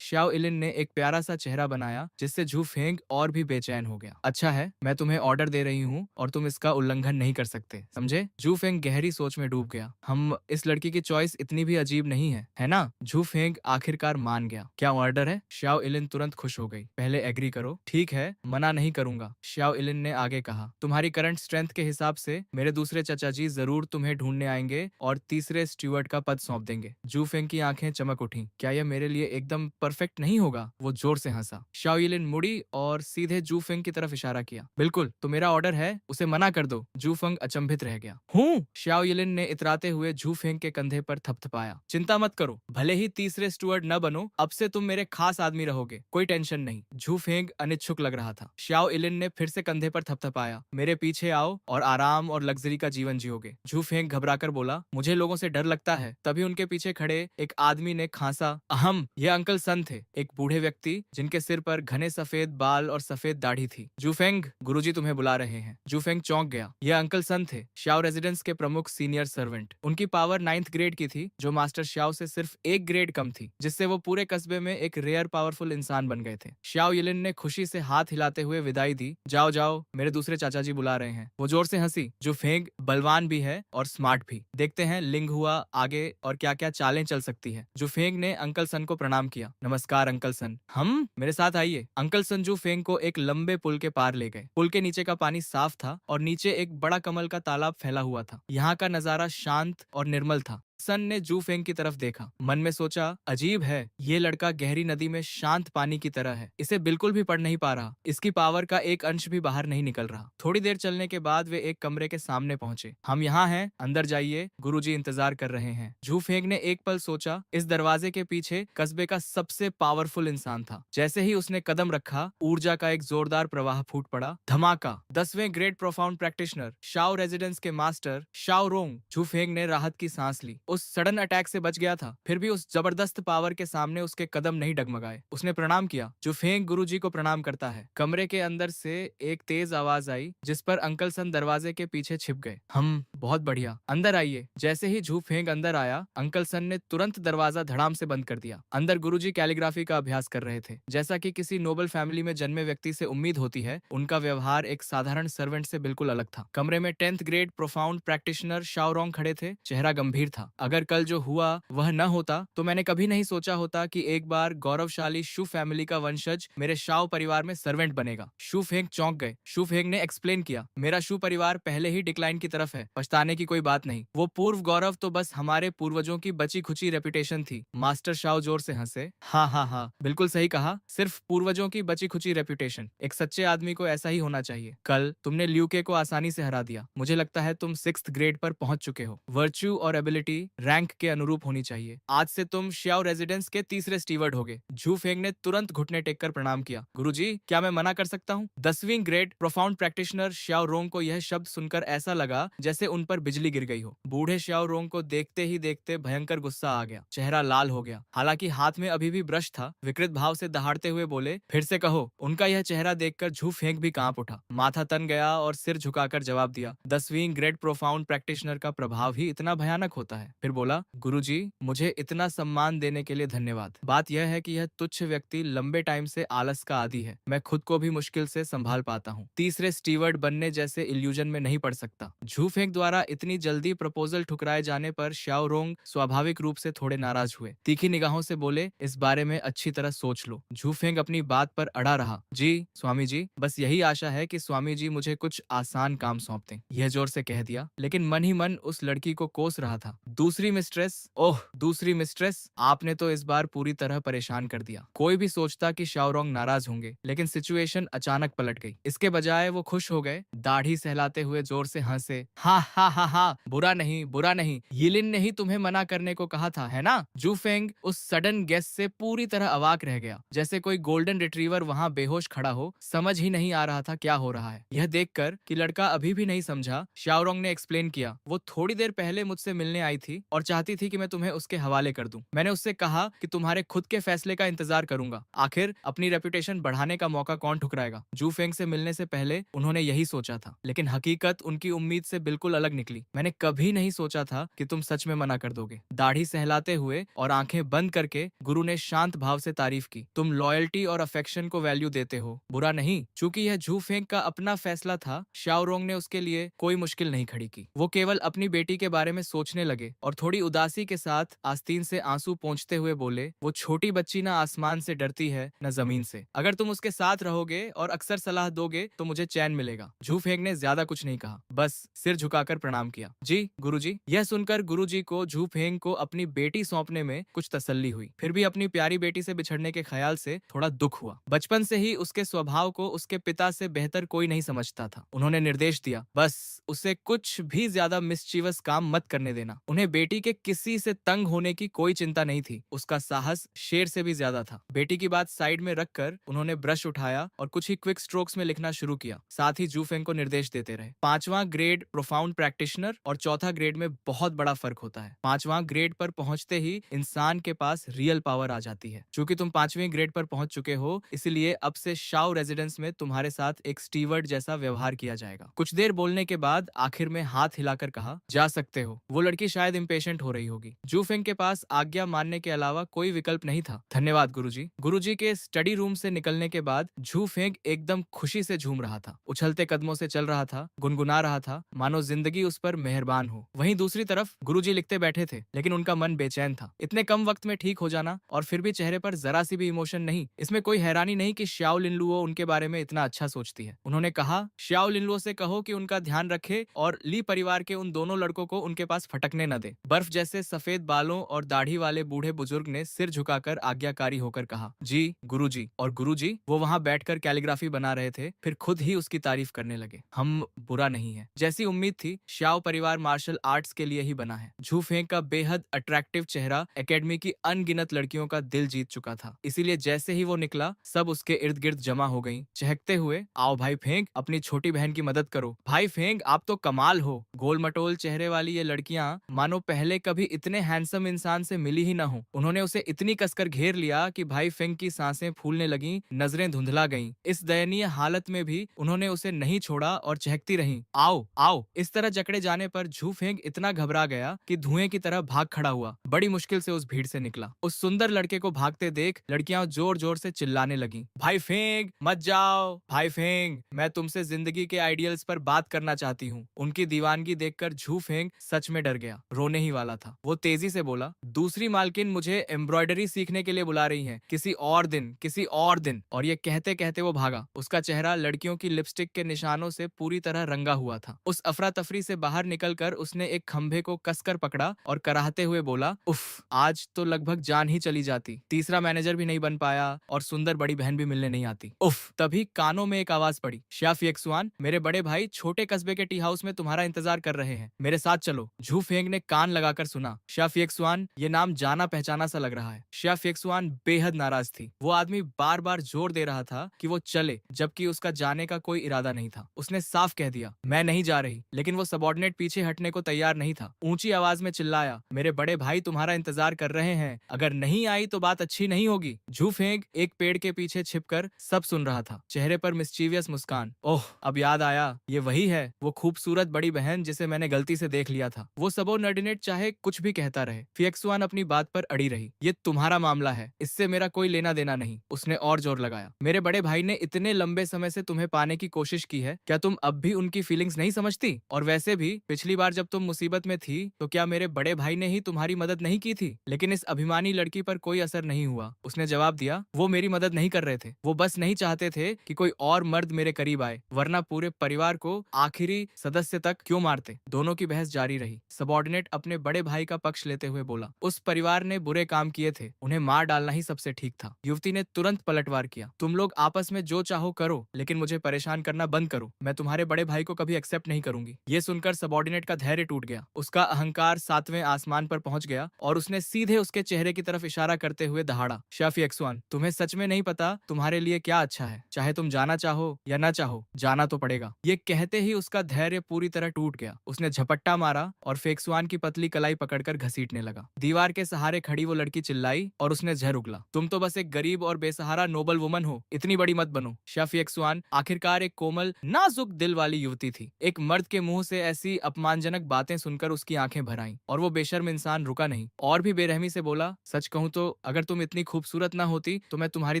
श्याओ इलिन ने एक प्यारा सा चेहरा बनाया, जिससे झू फेंग और भी बेचैन हो गया। अच्छा है, मैं तुम्हें ऑर्डर दे रही हूँ और तुम इसका उल्लंघन नहीं कर सकते, समझे? झू फेंग गहरी सोच में डूब गया। हम इस लड़की की चॉइस इतनी भी अजीब नहीं है ना? झू फेंग आखिरकार मान गया। क्या ऑर्डर है? श्याओ इलिन तुरंत खुश हो गई। पहले एग्री करो। ठीक है, मना नहीं करूंगा। श्याओ इलिन ने आगे कहा, तुम्हारी करंट स्ट्रेंथ के हिसाब से मेरे दूसरे चाचा जी जरूर तुम्हें ढूंढने आएंगे और तीसरे स्टुअर्ट का पद सौंप देंगे। करेंगे। जू फेंग की आंखें चमक उठी। क्या यह मेरे लिए एकदम परफेक्ट नहीं होगा? वो जोर से हंसा। शाओ यिलिन मुड़ी और सीधे जू फेंग की तरफ इशारा किया। बिल्कुल, तो मेरा ऑर्डर है, उसे मना कर दो। जू फेंग अचंभित रह गया। हूँ? शाओ यिलिन ने इतराते हुए जू फेंग के कंधे पर थपथपाया। चिंता मत करो, भले ही तीसरे स्टुअर्ड न बनो, अब से तुम मेरे खास आदमी रहोगे, कोई टेंशन नहीं। जू फेंग अनिच्छुक लग रहा था। शाओ यिलिन ने फिर से कंधे पर थपथपाया। मेरे पीछे आओ और आराम और लग्जरी का जीवन जियोगे। जू फेंग घबराकर बोला, मुझे लोगों से डर लगता है। तभी उनके पीछे खड़े एक आदमी ने खांसा, अहम, यह अंकल सन थे, एक बूढ़े व्यक्ति जिनके सिर पर घने सफेद बाल और सफेद दाढ़ी थी। जू फेंग, गुरुजी तुम्हें बुला रहे हैं। जू फेंग चौंक गया। यह अंकल सन थे, शाओ रेजिडेंस के प्रमुख सीनियर सर्वेंट। उनकी पावर 9th ग्रेड की थी, जो मास्टर शाओ से सिर्फ 1 ग्रेड कम थी, जिससे वो पूरे कस्बे में एक रेयर पावरफुल इंसान बन गए थे। शाओ यिलिन ने खुशी से हाथ हिलाते हुए विदाई दी। जाओ जाओ, मेरे दूसरे चाचा जी बुला रहे हैं। वो जोर से हंसी। जू फेंग बलवान भी है और स्मार्ट भी, देखते हैं लिंग हुआ आगे और क्या क्या चालें चल सकती है। जू फेंग ने अंकल सन को प्रणाम किया। नमस्कार अंकल सन। हम, मेरे साथ आइए। अंकल सन जू फेंग को एक लंबे पुल के पार ले गए। पुल के नीचे का पानी साफ था और नीचे एक बड़ा कमल का तालाब फैला हुआ था। यहाँ का नजारा शांत और निर्मल था। सन ने जू फेंग की तरफ देखा। मन में सोचा, अजीब है, ये लड़का गहरी नदी में शांत पानी की तरह है। इसे बिल्कुल भी पढ़ नहीं पा रहा। इसकी पावर का एक अंश भी बाहर नहीं निकल रहा। थोड़ी देर चलने के बाद वे एक कमरे के सामने पहुंचे। हम यहाँ हैं, अंदर जाइए, गुरुजी इंतजार कर रहे हैं। जू फेंग ने एक पल सोचा। इस दरवाजे के पीछे कस्बे का सबसे पावरफुल इंसान था। जैसे ही उसने कदम रखा, ऊर्जा का एक जोरदार प्रवाह फूट पड़ा। धमाका। 10वें grade profound practitioner, Shao residence के master Shao Rong. Xu Feng ने राहत की सांस ली। उस सडन अटैक से बच गया था, फिर भी उस जबरदस्त पावर के सामने उसके कदम नहीं डगमगाए। उसने प्रणाम किया। जू फेंग गुरुजी को प्रणाम करता है। कमरे के अंदर से एक तेज आवाज आई, जिस पर अंकल सन दरवाजे के पीछे छिप गए। हम, बहुत बढ़िया, अंदर आइए। जैसे ही जू फेंग अंदर आया, अंकल सन ने तुरंत दरवाजा धड़ाम से बंद कर दिया। अंदर गुरुजी कैलीग्राफी का अभ्यास कर रहे थे। जैसा कि किसी नोबल फैमिली में जन्मे व्यक्ति से उम्मीद होती है, उनका व्यवहार एक साधारण सर्वेंट से बिल्कुल अलग था। कमरे में 10th grade profound practitioner Shao Rong खड़े थे। चेहरा गंभीर था। अगर कल जो हुआ वह न होता तो मैंने कभी नहीं सोचा होता कि एक बार गौरवशाली शू फैमिली का वंशज मेरे शाओ परिवार में सर्वेंट बनेगा। शू फेंग चौंक गए। शू फेंग ने एक्सप्लेन किया, मेरा शू परिवार पहले ही डिक्लाइन की तरफ है, पछताने की कोई बात नहीं। वो पूर्व गौरव तो बस हमारे पूर्वजों की बची खुची रेपुटेशन थी। मास्टर शाओ जोर से हंसे। हाँ हाँ हाँ, बिल्कुल सही कहा, सिर्फ पूर्वजों की बची खुची रेपुटेशन। एक सच्चे आदमी को ऐसा ही होना चाहिए। कल तुमने ल्यूके को आसानी से हरा दिया। मुझे लगता है तुम 6th ग्रेड पर पहुंच चुके हो। वर्च्यू और एबिलिटी रैंक के अनुरूप होनी चाहिए। आज से तुम श्याओ रेजिडेंस के तीसरे स्टीवर्ड होगे। जू फेंग ने तुरंत घुटने टेककर प्रणाम किया। गुरुजी, क्या मैं मना कर सकता हूँ? 10वीं ग्रेड प्रोफाउंड प्रैक्टिशनर श्याओ रोंग को यह शब्द सुनकर ऐसा लगा जैसे उन पर बिजली गिर गई हो। बूढ़े श्याओ रोंग को देखते ही देखते भयंकर गुस्सा आ गया। चेहरा लाल हो गया। हालांकि हाथ में अभी भी ब्रश था। विकृत भाव से दहाड़ते हुए बोले, फिर से कहो। उनका यह चेहरा देखकर जू फेंग भी कांप उठा। माथा तन गया और सिर झुकाकर जवाब दिया। 10वीं ग्रेड प्रोफाउंड प्रैक्टिशनर का प्रभाव ही इतना भयानक होता है। फिर बोला, गुरुजी, मुझे इतना सम्मान देने के लिए धन्यवाद। बात यह है कि यह तुच्छ व्यक्ति लंबे टाइम से आलस का आदी है। मैं खुद को भी मुश्किल से संभाल पाता हूँ। तीसरे स्टीवर्ड बनने जैसे इल्यूजन में नहीं पड़ सकता। झू फेंग द्वारा इतनी जल्दी प्रपोजल ठुकराए जाने पर श्याओ रोंग स्वाभाविक रूप से थोड़े नाराज हुए। तीखी निगाहों से बोले, इस बारे में अच्छी तरह सोच लो। झू फेंग अपनी बात पर अड़ा रहा। जी स्वामी जी, बस यही आशा है कि स्वामी जी मुझे कुछ आसान काम सौंप दें। यह जोर से कह दिया, लेकिन मन ही मन उस लड़की को कोस रहा था। दूसरी मिस्ट्रेस, ओह दूसरी मिस्ट्रेस, आपने तो इस बार पूरी तरह परेशान कर दिया। कोई भी सोचता कि शाओ रोंग नाराज होंगे, लेकिन सिचुएशन अचानक पलट गई। इसके बजाय वो खुश हो गए। दाढ़ी सहलाते हुए जोर से हंसे। हा हा हा हा, बुरा नहीं बुरा नहीं, यिलिन ने ही तुम्हें मना करने को कहा था, है ना? जू फेंग उस सडन गेस से पूरी तरह अवाक रह गया, जैसे कोई गोल्डन रिट्रीवर वहां बेहोश खड़ा हो। समझ ही नहीं आ रहा था क्या हो रहा है। यह देखकर कि लड़का अभी भी नहीं समझा, शाओ रोंग ने एक्सप्लेन किया, वो थोड़ी देर पहले मुझसे मिलने आई थी और चाहती थी कि मैं तुम्हें उसके हवाले कर दूं। मैंने उससे कहा कि तुम्हारे खुद के फैसले का इंतजार करूंगा। आखिर अपनी रेपुटेशन बढ़ाने का मौका कौन ठुकराएगा? जू फेंग से मिलने से पहले उन्होंने यही सोचा था, लेकिन हकीकत उनकी उम्मीद से बिल्कुल अलग निकली। मैंने कभी नहीं सोचा था कि तुम सच में मना कर दोगे। दाढ़ी सहलाते हुए और आंखें बंद करके गुरु ने शांत भाव से तारीफ की। तुम लॉयल्टी और अफेक्शन को वैल्यू देते हो, बुरा नहीं। चूंकि यह जू फेंग का अपना फैसला था, शाओ रोंग ने उसके लिए कोई मुश्किल नहीं खड़ी की। वो केवल अपनी बेटी के बारे में सोचने लगे और थोड़ी उदासी के साथ आस्तीन से आंसू पोंछते हुए बोले, वो छोटी बच्ची ना आसमान से डरती है न जमीन से। अगर तुम उसके साथ रहोगे और अक्सर सलाह दोगे तो मुझे चैन मिलेगा। झू फेंग ने ज्यादा कुछ नहीं कहा, बस सिर झुकाकर प्रणाम किया। जी गुरुजी। यह सुनकर गुरुजी को झू फेंग को अपनी बेटी सौंपने में कुछ तसल्ली हुई, फिर भी अपनी प्यारी बेटी से बिछड़ने के ख्याल से थोड़ा दुख हुआ। बचपन से ही उसके स्वभाव को उसके पिता से बेहतर कोई नहीं समझता था। उन्होंने निर्देश दिया, बस उसे कुछ भी ज्यादा मिस्चीवस काम मत करने देना। उन्हें बेटी के किसी से तंग होने की कोई चिंता नहीं थी। उसका साहस शेर से भी ज्यादा था। बेटी की बात साइड में रखकर उन्होंने ब्रश उठाया और कुछ ही क्विक स्ट्रोक्स में लिखना शुरू किया। साथ ही जू फेंग को निर्देश देते रहे। 5वां ग्रेड प्रोफाउंड प्रैक्टिशनर और चौथा ग्रेड में बहुत बड़ा फर्क होता है। 5वां ग्रेड पर पहुंचते ही इंसान के पास रियल पावर आ जाती है। चूंकि तुम 5वें ग्रेड पर पहुंच चुके हो, इसलिए अब से शाओ रेजिडेंस में तुम्हारे साथ एक स्टीवर्ड जैसा व्यवहार किया जाएगा। कुछ देर बोलने के बाद आखिर में हाथ हिलाकर कहा, जा सकते हो। वो लड़की शायद इम्पेशेंट हो रही होगी। जू फेंग के पास आज्ञा मानने के अलावा कोई विकल्प नहीं था। धन्यवाद गुरुजी। गुरुजी के स्टडी रूम से निकलने के बाद जू फेंग एकदम खुशी से झूम रहा था। उछलते कदमों से चल रहा था, गुनगुना रहा था, मानो जिंदगी उस पर मेहरबान हो। वहीं दूसरी तरफ गुरुजी लिखते बैठे थे, लेकिन उनका मन बेचैन था। इतने कम वक्त में ठीक हो जाना और फिर भी चेहरे पर जरा सी भी इमोशन नहीं। इसमें कोई हैरानी नहीं कि श्याओ लिनलुओ उनके बारे में इतना अच्छा सोचती है। उन्होंने कहा, श्याओ लिनलुओ से कहो कि उनका ध्यान रखे और ली परिवार के उन दोनों लड़कों को उनके पास फटकने न दे। बर्फ जैसे सफेद बालों और दाढ़ी वाले बूढ़े बुजुर्ग ने सिर झुकाकर आज्ञाकारी होकर कहा, जी गुरुजी। और गुरुजी वो वहां बैठकर कैलीग्राफी बना रहे थे, फिर खुद ही उसकी तारीफ करने लगे। हम बुरा नहीं है। जैसी उम्मीद थी, श्याओ परिवार मार्शल आर्ट्स के लिए ही बना है। झू फेंग का बेहद अट्रैक्टिव चेहरा एकेडमी की अनगिनत लड़कियों का दिल जीत चुका था। इसीलिए जैसे ही वो निकला, सब उसके इर्द गिर्द जमा हो गईं, चहकते हुए, आओ भाई फेंग, अपनी छोटी बहन की मदद करो। भाई फेंग, आप तो कमाल हो। गोल मटोल चेहरे वाली ये लड़कियां मानो पहले कभी इतने हैंडसम इंसान से मिली ही न हो। उन्होंने उसे इतनी कसकर घेर लिया कि भाई फेंग की सांसें फूलने लगीं, नजरें धुंधला गईं। इस दयनीय हालत में भी उन्होंने उसे नहीं छोड़ा और चहकती रहीं, आओ आओ। इस तरह जकड़े जाने पर झू फेंग इतना घबरा गया कि धुएं की तरह भाग खड़ा हुआ। बड़ी मुश्किल से उस भीड़ से निकला। उस सुंदर लड़के को भागते देख लड़कियां जोर जोर से चिल्लाने लगीं, भाई फेंग मत जाओ, भाई फेंग, मैं तुमसे जिंदगी के आइडियल्स पर बात करना चाहती हूँ। उनकी दीवानगी देखकर झू फेंग सच में डर गया, रोने ही वाला था। वो तेजी से बोला, दूसरी मालकिन मुझे एम्ब्रॉयडरी सीखने के लिए बुला रही है, किसी और दिन, किसी और दिन। और ये कहते कहते वो भागा। उसका चेहरा लड़कियों की लिपस्टिक के निशानों से पूरी तरह रंगा हुआ था। उस अफरा तफरी से बाहर निकलकर उसने एक खंभे को कसकर पकड़ा और कराहते हुए बोला, उफ, आज तो लगभग जान ही चली जाती। तीसरा मैनेजर भी नहीं बन पाया और सुंदर बड़ी बहन भी मिलने नहीं आती। उफ। तभी कानों में एक आवाज पड़ी, श्या फिएक्सुआन, मेरे बड़े भाई छोटे कस्बे के टी हाउस में तुम्हारा इंतजार कर रहे हैं, मेरे साथ चलो। झू फेंग ने कान लगाकर सुना, श्या फिएक्सुआन, ये नाम जाना पहचाना सा लग रहा है। श्या फिएक्सुआन बेहद नाराज थी। वो आदमी बार बार जोर दे रहा था कि वो चले, जबकि उसका जाने का कोई इरादा नहीं था। उसने साफ कह दिया, मैं नहीं जा रही, लेकिन वो सबॉर्डिनेट पीछे हटने को तैयार नहीं था। ऊंची आवाज में चिल्लाया, मेरे बड़े भाई तुम्हारा इंतजार कर रहे हैं, अगर नहीं आई तो बात अच्छी नहीं होगी। झू फेंग एक पेड़ के पीछे छिपकर सब सुन रहा था, चेहरे पर मिस्चीवियस मुस्कान। ओह, अब याद आया, ये वही है, वो खूबसूरत बड़ी बहन जिसे मैंने गलती से देख लिया था। वो सबॉर्डिनेट चाहे कुछ भी कहता रहे, फिएक्सुआन अपनी बात पर अड़ी रही। ये तुम्हारा मामला है, इससे मेरा कोई लेना देना नहीं। उसने और जोर लगाया, मेरे बड़े भाई ने इतने लंबे समय से तुम्हें पाने की कोशिश की है, क्या तुम अब भी उनकी फीलिंग्स नहीं समझती? और वैसे भी पिछली बार जब तुम मुसीबत में थी तो क्या मेरे बड़े भाई ने ही तुम्हारी मदद नहीं की थी? लेकिन इस अभिमानी लड़की पर कोई असर नहीं हुआ। उसने जवाब दिया, वो मेरी मदद नहीं कर रहे थे, वो बस नहीं चाहते थे कि कोई और मर्द मेरे करीब आए, वरना पूरे परिवार को आखिरी सदस्य तक क्यों मारते। दोनों की बहस जारी रही। सबॉर्डिनेट अपने बड़े भाई का पक्ष लेते हुए बोला, उस परिवार ने बुरे काम किए थे, उन्हें मार डालना ही सबसे ठीक था। युवती ने तुरंत पलटवार किया, तुम लोग आपस में जो चाहो करो, लेकिन मुझे परेशान करना बंद करो। मैं तुम्हारे बड़े भाई को कभी एक्सेप्ट नहीं करूंगी। ये सुनकर सबॉर्डिनेट का धैर्य टूट गया। उसका अहंकार 7वें आसमान पर पहुंच गया और उसने सीधे उसके चेहरे की तरफ इशारा करते हुए दहाड़ा, श्या फिएक्सुआन, तुम्हें सच में नहीं पता तुम्हारे लिए क्या अच्छा है। चाहे तुम जाना चाहो या ना चाहो, जाना तो पड़ेगा। ये कहते ही उसका धैर्य पूरी तरह टूट गया। उसने झपट्टा मारा और फिएक्सुआन की पतली कलाई पकड़कर घसीटने लगा। दीवार के सहारे खड़ी वो लड़की चिल्लाई और उसने झर उगला, तुम तो बस एक गरीब और बेसहारा नोबल वुमन हो, इतनी बड़ी मत बनो। श्या फिएक्सुआन आखिरकार एक कोमल नाजुक दिल वाली युवती थी। एक मर्द के मुंह से ऐसी अपमानजनक बातें सुनकर उसकी आंखें भर आईं और वो बेशर्म इंसान रुका नहीं और भी बेरहमी से बोला, सच कहूं तो अगर तुम इतनी खूबसूरत ना होती तो मैं तुम्हारी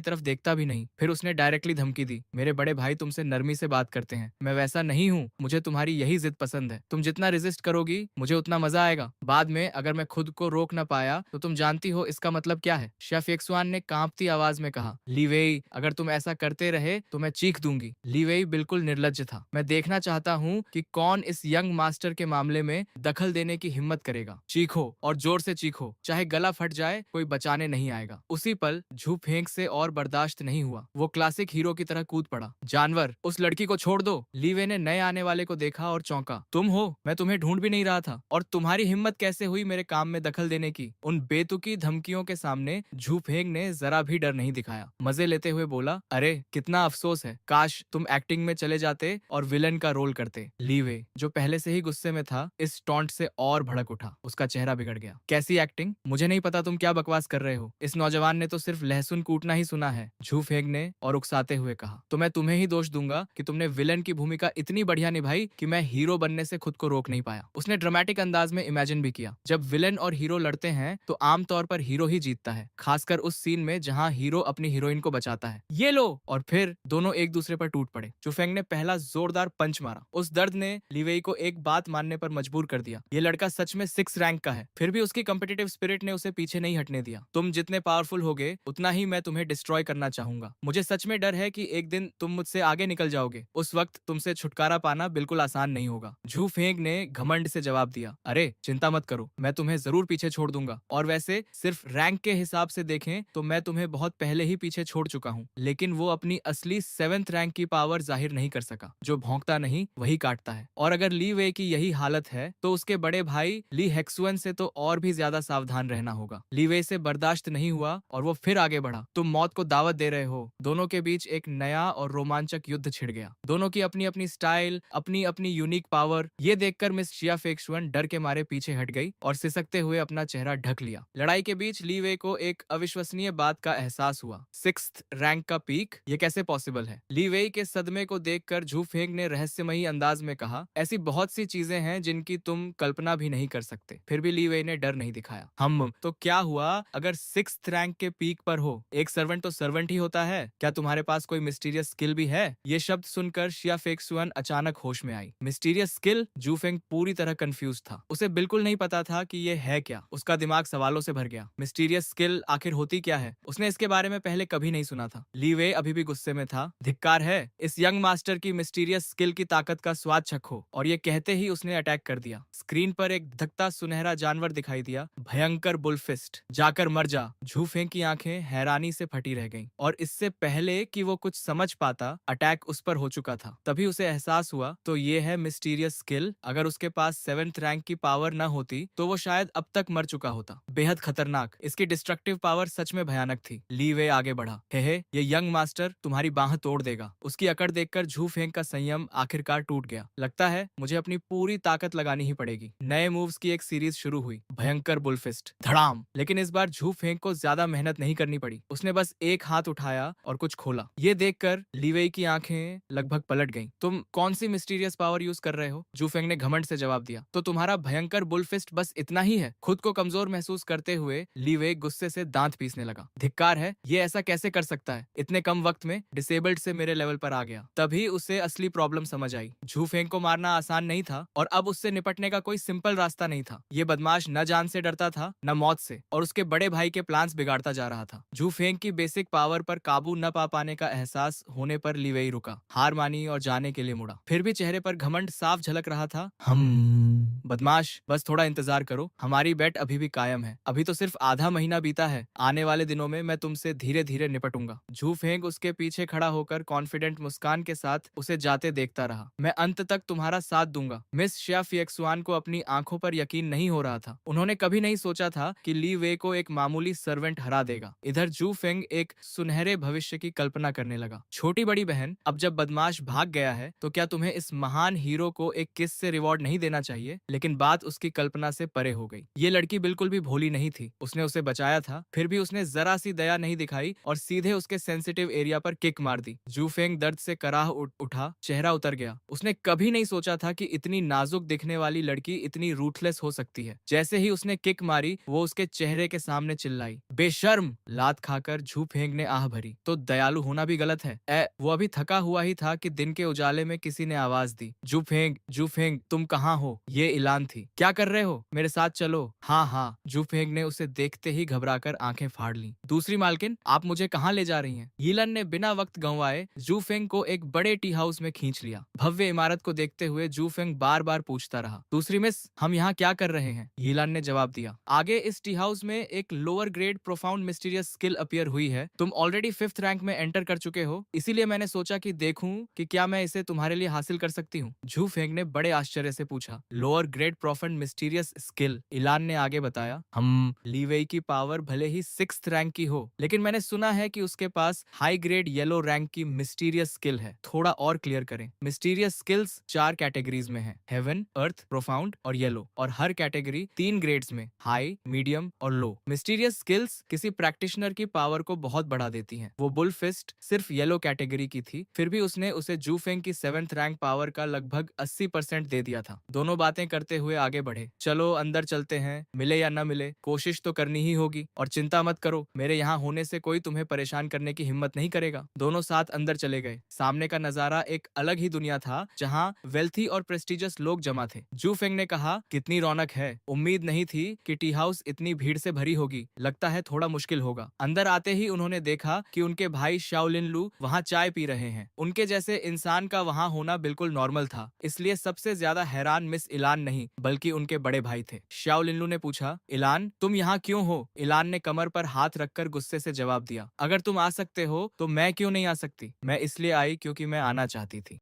तरफ देखता भी नहीं। फिर उसने डायरेक्टली धमकी दी, मेरे बड़े भाई तुमसे नरमी से बात करते हैं, मैं वैसा नहीं हूँ, मुझे तुम्हारी यही जिद पसंद है। तुम जितना रेजिस्ट करोगी मुझे उतना मजा आएगा। जाएगा। बाद में अगर मैं खुद को रोक न पाया तो तुम जानती हो इसका मतलब क्या है। शेफ एक्सवान ने कांपती आवाज में कहा। ली वेई, अगर तुम ऐसा करते रहे तो मैं चीख दूंगी। ली वेई बिल्कुल निर्लज्ज था। मैं देखना चाहता हूँ कि कौन इस यंग मास्टर के मामले में दखल देने की हिम्मत करेगा। चीखो और जोर से चीखो, चाहे गला फट जाए, कोई बचाने नहीं आएगा। उसी पल झू फेंक से और बर्दाश्त नहीं हुआ। वो क्लासिक हीरो की तरह कूद पड़ा। जानवर, उस लड़की को छोड़ दो। लीवे ने नए आने वाले को देखा और चौंका। तुम हो? मैं तुम्हें ढूंढ भी नहीं रहा था। और तुम्हारी हिम्मत कैसे हुई मेरे काम में दखल देने की? उन बेतुकी धमकियों के सामने झू फेंक ने जरा भी डर नहीं दिखाया। मजे लेते हुए बोला, अरे कितना अफसोस है, काश तुम एक्टिंग में चले जाते और विलन का रोल करते। लीवे, जो पहले से ही गुस्से में था, इस टॉन्ट से और भड़क उठा। उसका चेहरा बिगड़ गया। कैसी एक्टिंग? मुझे नहीं पता तुम क्या बकवास कर रहे हो। इस नौजवान ने तो सिर्फ लहसुन कूटना ही सुना है। झू फेंक ने और उकसाते हुए कहा। तो मैं तुम्हें ही दोष दूंगा कि तुमने विलन की भूमिका इतनी बढ़िया निभाई कि मैं हीरो बनने से खुद को रोक नहीं पाया। उसने ड्रामेटिक अंदाज में इमेजिन भी किया। जब विलन और हीरो लड़ते हैं तो आमतौर पर हीरो ही जीतता है, खासकर उस सीन में जहां हीरो अपनी हीरोइन को बचाता है। ये लो! और फिर दोनों एक दूसरे पर टूट पड़े। चुफेंग ने पहला जोरदार पंच मारा। उस दर्द ने लीवेई को एक बात मानने पर मजबूर कर दिया। ये लड़का सच में 6 रैंक का है। फिर भी उसकी कॉम्पिटिटिव स्पिरिट ने उसे पीछे नहीं हटने दिया। तुम जितने पावरफुल होगे उतना ही मैं तुम्हें डिस्ट्रॉय करना चाहूंगा। मुझे सच में डर है कि एक दिन तुम मुझसे आगे निकल जाओगे। उस वक्त तुमसे छुटकारा पाना बिल्कुल आसान नहीं होगा। झू फेंग ने घमंड से जवाब दिया। अरे चिंता मत करो, मैं तुम्हें जरूर पीछे छोड़ दूंगा। और वैसे सिर्फ रैंक के हिसाब से देखें तो मैं तुम्हें बहुत पहले ही पीछे छोड़ चुका हूँ। लेकिन वो अपनी असली 7th रैंक की पावर जाहिर नहीं कर सका। जो भौंकता नहीं वही काटता है। और अगर ली वे की यही हालत है तो उसके बड़े भाई ली हेक्सुअन से तो और भी ज्यादा सावधान रहना होगा। ली वे से बर्दाश्त नहीं हुआ और वो फिर आगे बढ़ा। तुम मौत को दावत दे रहे हो। दोनों के बीच एक नया और रोमांचक युद्ध छिड़ गया। दोनों की अपनी अपनी स्टाइल, अपनी अपनी यूनिक पावर। ये देखकर मिस शिया फेक्सुअन डर के मारे पीछे हट गई और सिसकते हुए अपना चेहरा ढक लिया। लड़ाई के बीच ली वे को एक अविश्वसनीय बात का एहसास हुआ। 6th रैंक का पीक, ये कैसे पॉसिबल है? ली वे के सदमे को देखकर झू फेंग ने रहस्यमयी अंदाज में कहा, ऐसी बहुत सी चीजें हैं जिनकी तुम कल्पना भी नहीं कर सकते। फिर भी ली वे ने डर नहीं दिखाया। हम तो क्या हुआ अगर 6th रैंक के पीक पर हो? एक सर्वेंट तो सर्वेंट ही होता है। क्या तुम्हारे पास कोई मिस्टीरियस स्किल भी है? ये शब्द सुनकर शिया फेक्सुअन अचानक होश में आई। Mysterious skill? जू फेंग पूरी तरह कंफ्यूज था। उसे बिल्कुल नहीं पता था कि ये है क्या। उसका दिमाग सवालों से भर गया। मिस्टीरियस स्किल आखिर होती क्या है? उसने इसके बारे में पहले कभी नहीं सुना था। ली वे अभी भी गुस्से में था। धिक्कार है, इस यंग मास्टर की मिस्टीरियस स्किल की ताकत का स्वाद चखो। और ये कहते ही उसने अटैक कर दिया। स्क्रीन पर एक धकता सुनहरा जानवर दिखाई दिया। भयंकर बुलफिस्ट। जाकर मर जा। झू फेंग की आंखें हैरानी से फटी रह गईं। और इससे पहले कि वो कुछ समझ पाता, अटैक उस पर हो चुका था। तभी उसे एहसास हुआ, तो ये है मिस्टीरियस स्किल। अगर उसके पास 7th रैंक की पावर न होती तो वो शायद अब तक मर चुका होता। बेहद खतरनाक। इसकी डिस्ट्रक्टिव पावर सच में भयानक थी। ली वे आगे बढ़ा। हे ये यंग मास्टर तुम्हारी बाह तोड़ देगा। उसकी अकड़ देखकर झू फेंग का संयम आखिरकार टूट गया। लगता है मुझे अपनी पूरी ताकत लगानी ही पड़ेगी। नए मूव्स की एक सीरीज शुरू हुई। भयंकर बुलफिस्ट, धड़ाम। लेकिन इस बार झू फेंग को ज्यादा मेहनत नहीं करनी पड़ी। उसने बस एक हाथ उठाया और कुछ खोला। ये देखकर ली वे की आंखें लगभग पलट गईं। तुम कौन सी मिस्टीरियस पावर यूज कर रहे हो? झू फेंग ने घमंड से जवाब दिया। तो तुम्हारा भयंकर बुलफिस्ट बस इतना ही है? खुद को कमजोर महसूस करते हुए ली वे गुस्से से दांत पीसने लगा। धिक्कार है, ये ऐसा कैसे कर सकता है? इतने कम वक्त में डिसेबल्ड से मेरे लेवल पर आ गया। तभी उसे असली प्रॉब्लम समझ आई। झू फेंग को मारना आसान नहीं था और अब उससे निपटने का कोई सिंपल रास्ता नहीं था। ये बदमाश न जान से डरता था न मौत से, और उसके बड़े भाई के प्लान्स बिगाड़ता जा रहा था। झू फेंग की बेसिक पावर पर काबू न पा पाने का एहसास होने पर ली वेई रुका, हार मानी और जाने के लिए मुड़ा। फिर भी चेहरे पर घमंड साफ झलक रहा था। बदमाश, बस थोड़ा इंतजार करो, हमारी बेट अभी भी कायम है। अभी तो सिर्फ आधा महीना बीता है। आने वाले दिनों में मैं तुमसे धीरे धीरे निपटूंगा। झू फेंग उसके पीछे खड़ा होकर कॉन्फिडेंट मुस्कान के साथ उसे जाते देखता रहा। मैं अंत तक तुम्हारा साथ दूंगा। मिस शिया फेक्सुअन को अपनी आंखों पर यकीन नहीं हो रहा था। उन्होंने कभी नहीं सोचा था कि ली वे को एक मामूली सर्वेंट हरा देगा। इधर जू फेंग एक सुनहरे भविष्य की कल्पना करने लगा। छोटी बड़ी बहन, अब जब बदमाश भाग गया है तो क्या तुम्हें इस महान हीरो को एक किस से रिवॉर्ड नहीं देना चाहिए? लेकिन बात उसकी कल्पना से परे हो गई। ये लड़की बिल्कुल भी भोली नहीं थी। उसने उसे बचाया था, फिर भी उसने जरा सी दया नहीं दिखाई और सीधे उसके सेंसिटिव एरिया पर किक मार दी। जू फेंग दर्द से कराह उठा, चेहरा उतर गया। उसने कभी नहीं सोचा था कि इतनी नाजुक दिखने वाली लड़की इतनी रूथलेस हो सकती है। जैसे ही उसने किक मारी, वो उसके चेहरे के सामने चिल्लाई, बेशर्म! लात खाकर झू फेंग ने आह भरी। तो दयालु होना भी गलत है। वो अभी थका हुआ ही था कि दिन के उजाले में किसी ने आवाज दी, जू फेंग, तुम कहाँ हो? ये ऐलान थी। क्या क्या कर रहे हो, मेरे साथ चलो। हाँ हाँ, जूफेंग ने उसे देखते ही घबराकर आंखें फाड़ ली। दूसरी मालकिन, आप मुझे कहाँ ले जा रही हैं? यीलन ने बिना वक्त गंवाए जूफेंग को एक बड़े टी हाउस में खींच लिया। भव्य इमारत को देखते हुए जूफेंग बार बार पूछता रहा, दूसरी मिस, हम यहाँ क्या कर रहे हैं? यीलन ने जवाब दिया, आगे इस टी हाउस में एक lower grade profound mysterious skill appear हुई है। तुम ऑलरेडी 5th रैंक में एंटर कर चुके हो, इसीलिए मैंने सोचा कि देखूं कि क्या मैं इसे तुम्हारे लिए हासिल कर सकती हूँ। झू फेंग ने बड़े आश्चर्य से पूछा, lower grade profound mysterious skill? इलान ने आगे बताया, हम लीवेई की पावर भले ही 6th रैंक की हो, लेकिन मैंने सुना है कि उसके पास हाई ग्रेड येलो रैंक की मिस्टीरियस स्किल है। थोड़ा और क्लियर करें। मिस्टीरियस स्किल्स 4 कैटेगरीज में है, हेवन, अर्थ, प्रोफाउंड और येलो, और हर कैटेगरी 3 ग्रेड्स में, हाई, मीडियम और लो। मिस्टीरियस स्किल्स किसी प्रैक्टिशनर की पावर को बहुत बढ़ा देती हैं। वो बुल फिस्ट सिर्फ येलो कैटेगरी की थी, फिर भी उसने उसे जूफेंग की 7th रैंक पावर का लगभग 80% दे दिया था। दोनों बातें करते हुए आगे बढ़े। चलो अंदर चलते हैं, मिले या न मिले, कोशिश तो करनी ही होगी। और चिंता मत करो, मेरे यहाँ होने से कोई तुम्हें परेशान करने की हिम्मत नहीं करेगा। दोनों साथ अंदर चले गए। सामने का नजारा एक अलग ही दुनिया था, जहाँ वेल्थी और प्रेस्टिजियस लोग जमा थे। जूफेंग ने कहा, कितनी रौनक है, उम्मीद नहीं थी कि टी हाउस इतनी भीड़ से भरी होगी। लगता है थोड़ा मुश्किल होगा। अंदर आते ही उन्होंने देखा कि उनके भाई शाओलिन लू वहाँ चाय पी रहे हैं। उनके जैसे इंसान का वहाँ होना बिल्कुल नॉर्मल था, इसलिए सबसे ज्यादा हैरान मिस इलान नहीं बल्कि उनके बड़े भाई थे। शाओलिन लू ने पूछा, इलान तुम यहाँ क्यों हो? इलान ने कमर पर हाथ रखकर गुस्से से जवाब दिया, अगर तुम आ सकते हो तो मैं क्यों नहीं आ सकती? मैं इसलिए आई क्योंकि मैं आना चाहती थी।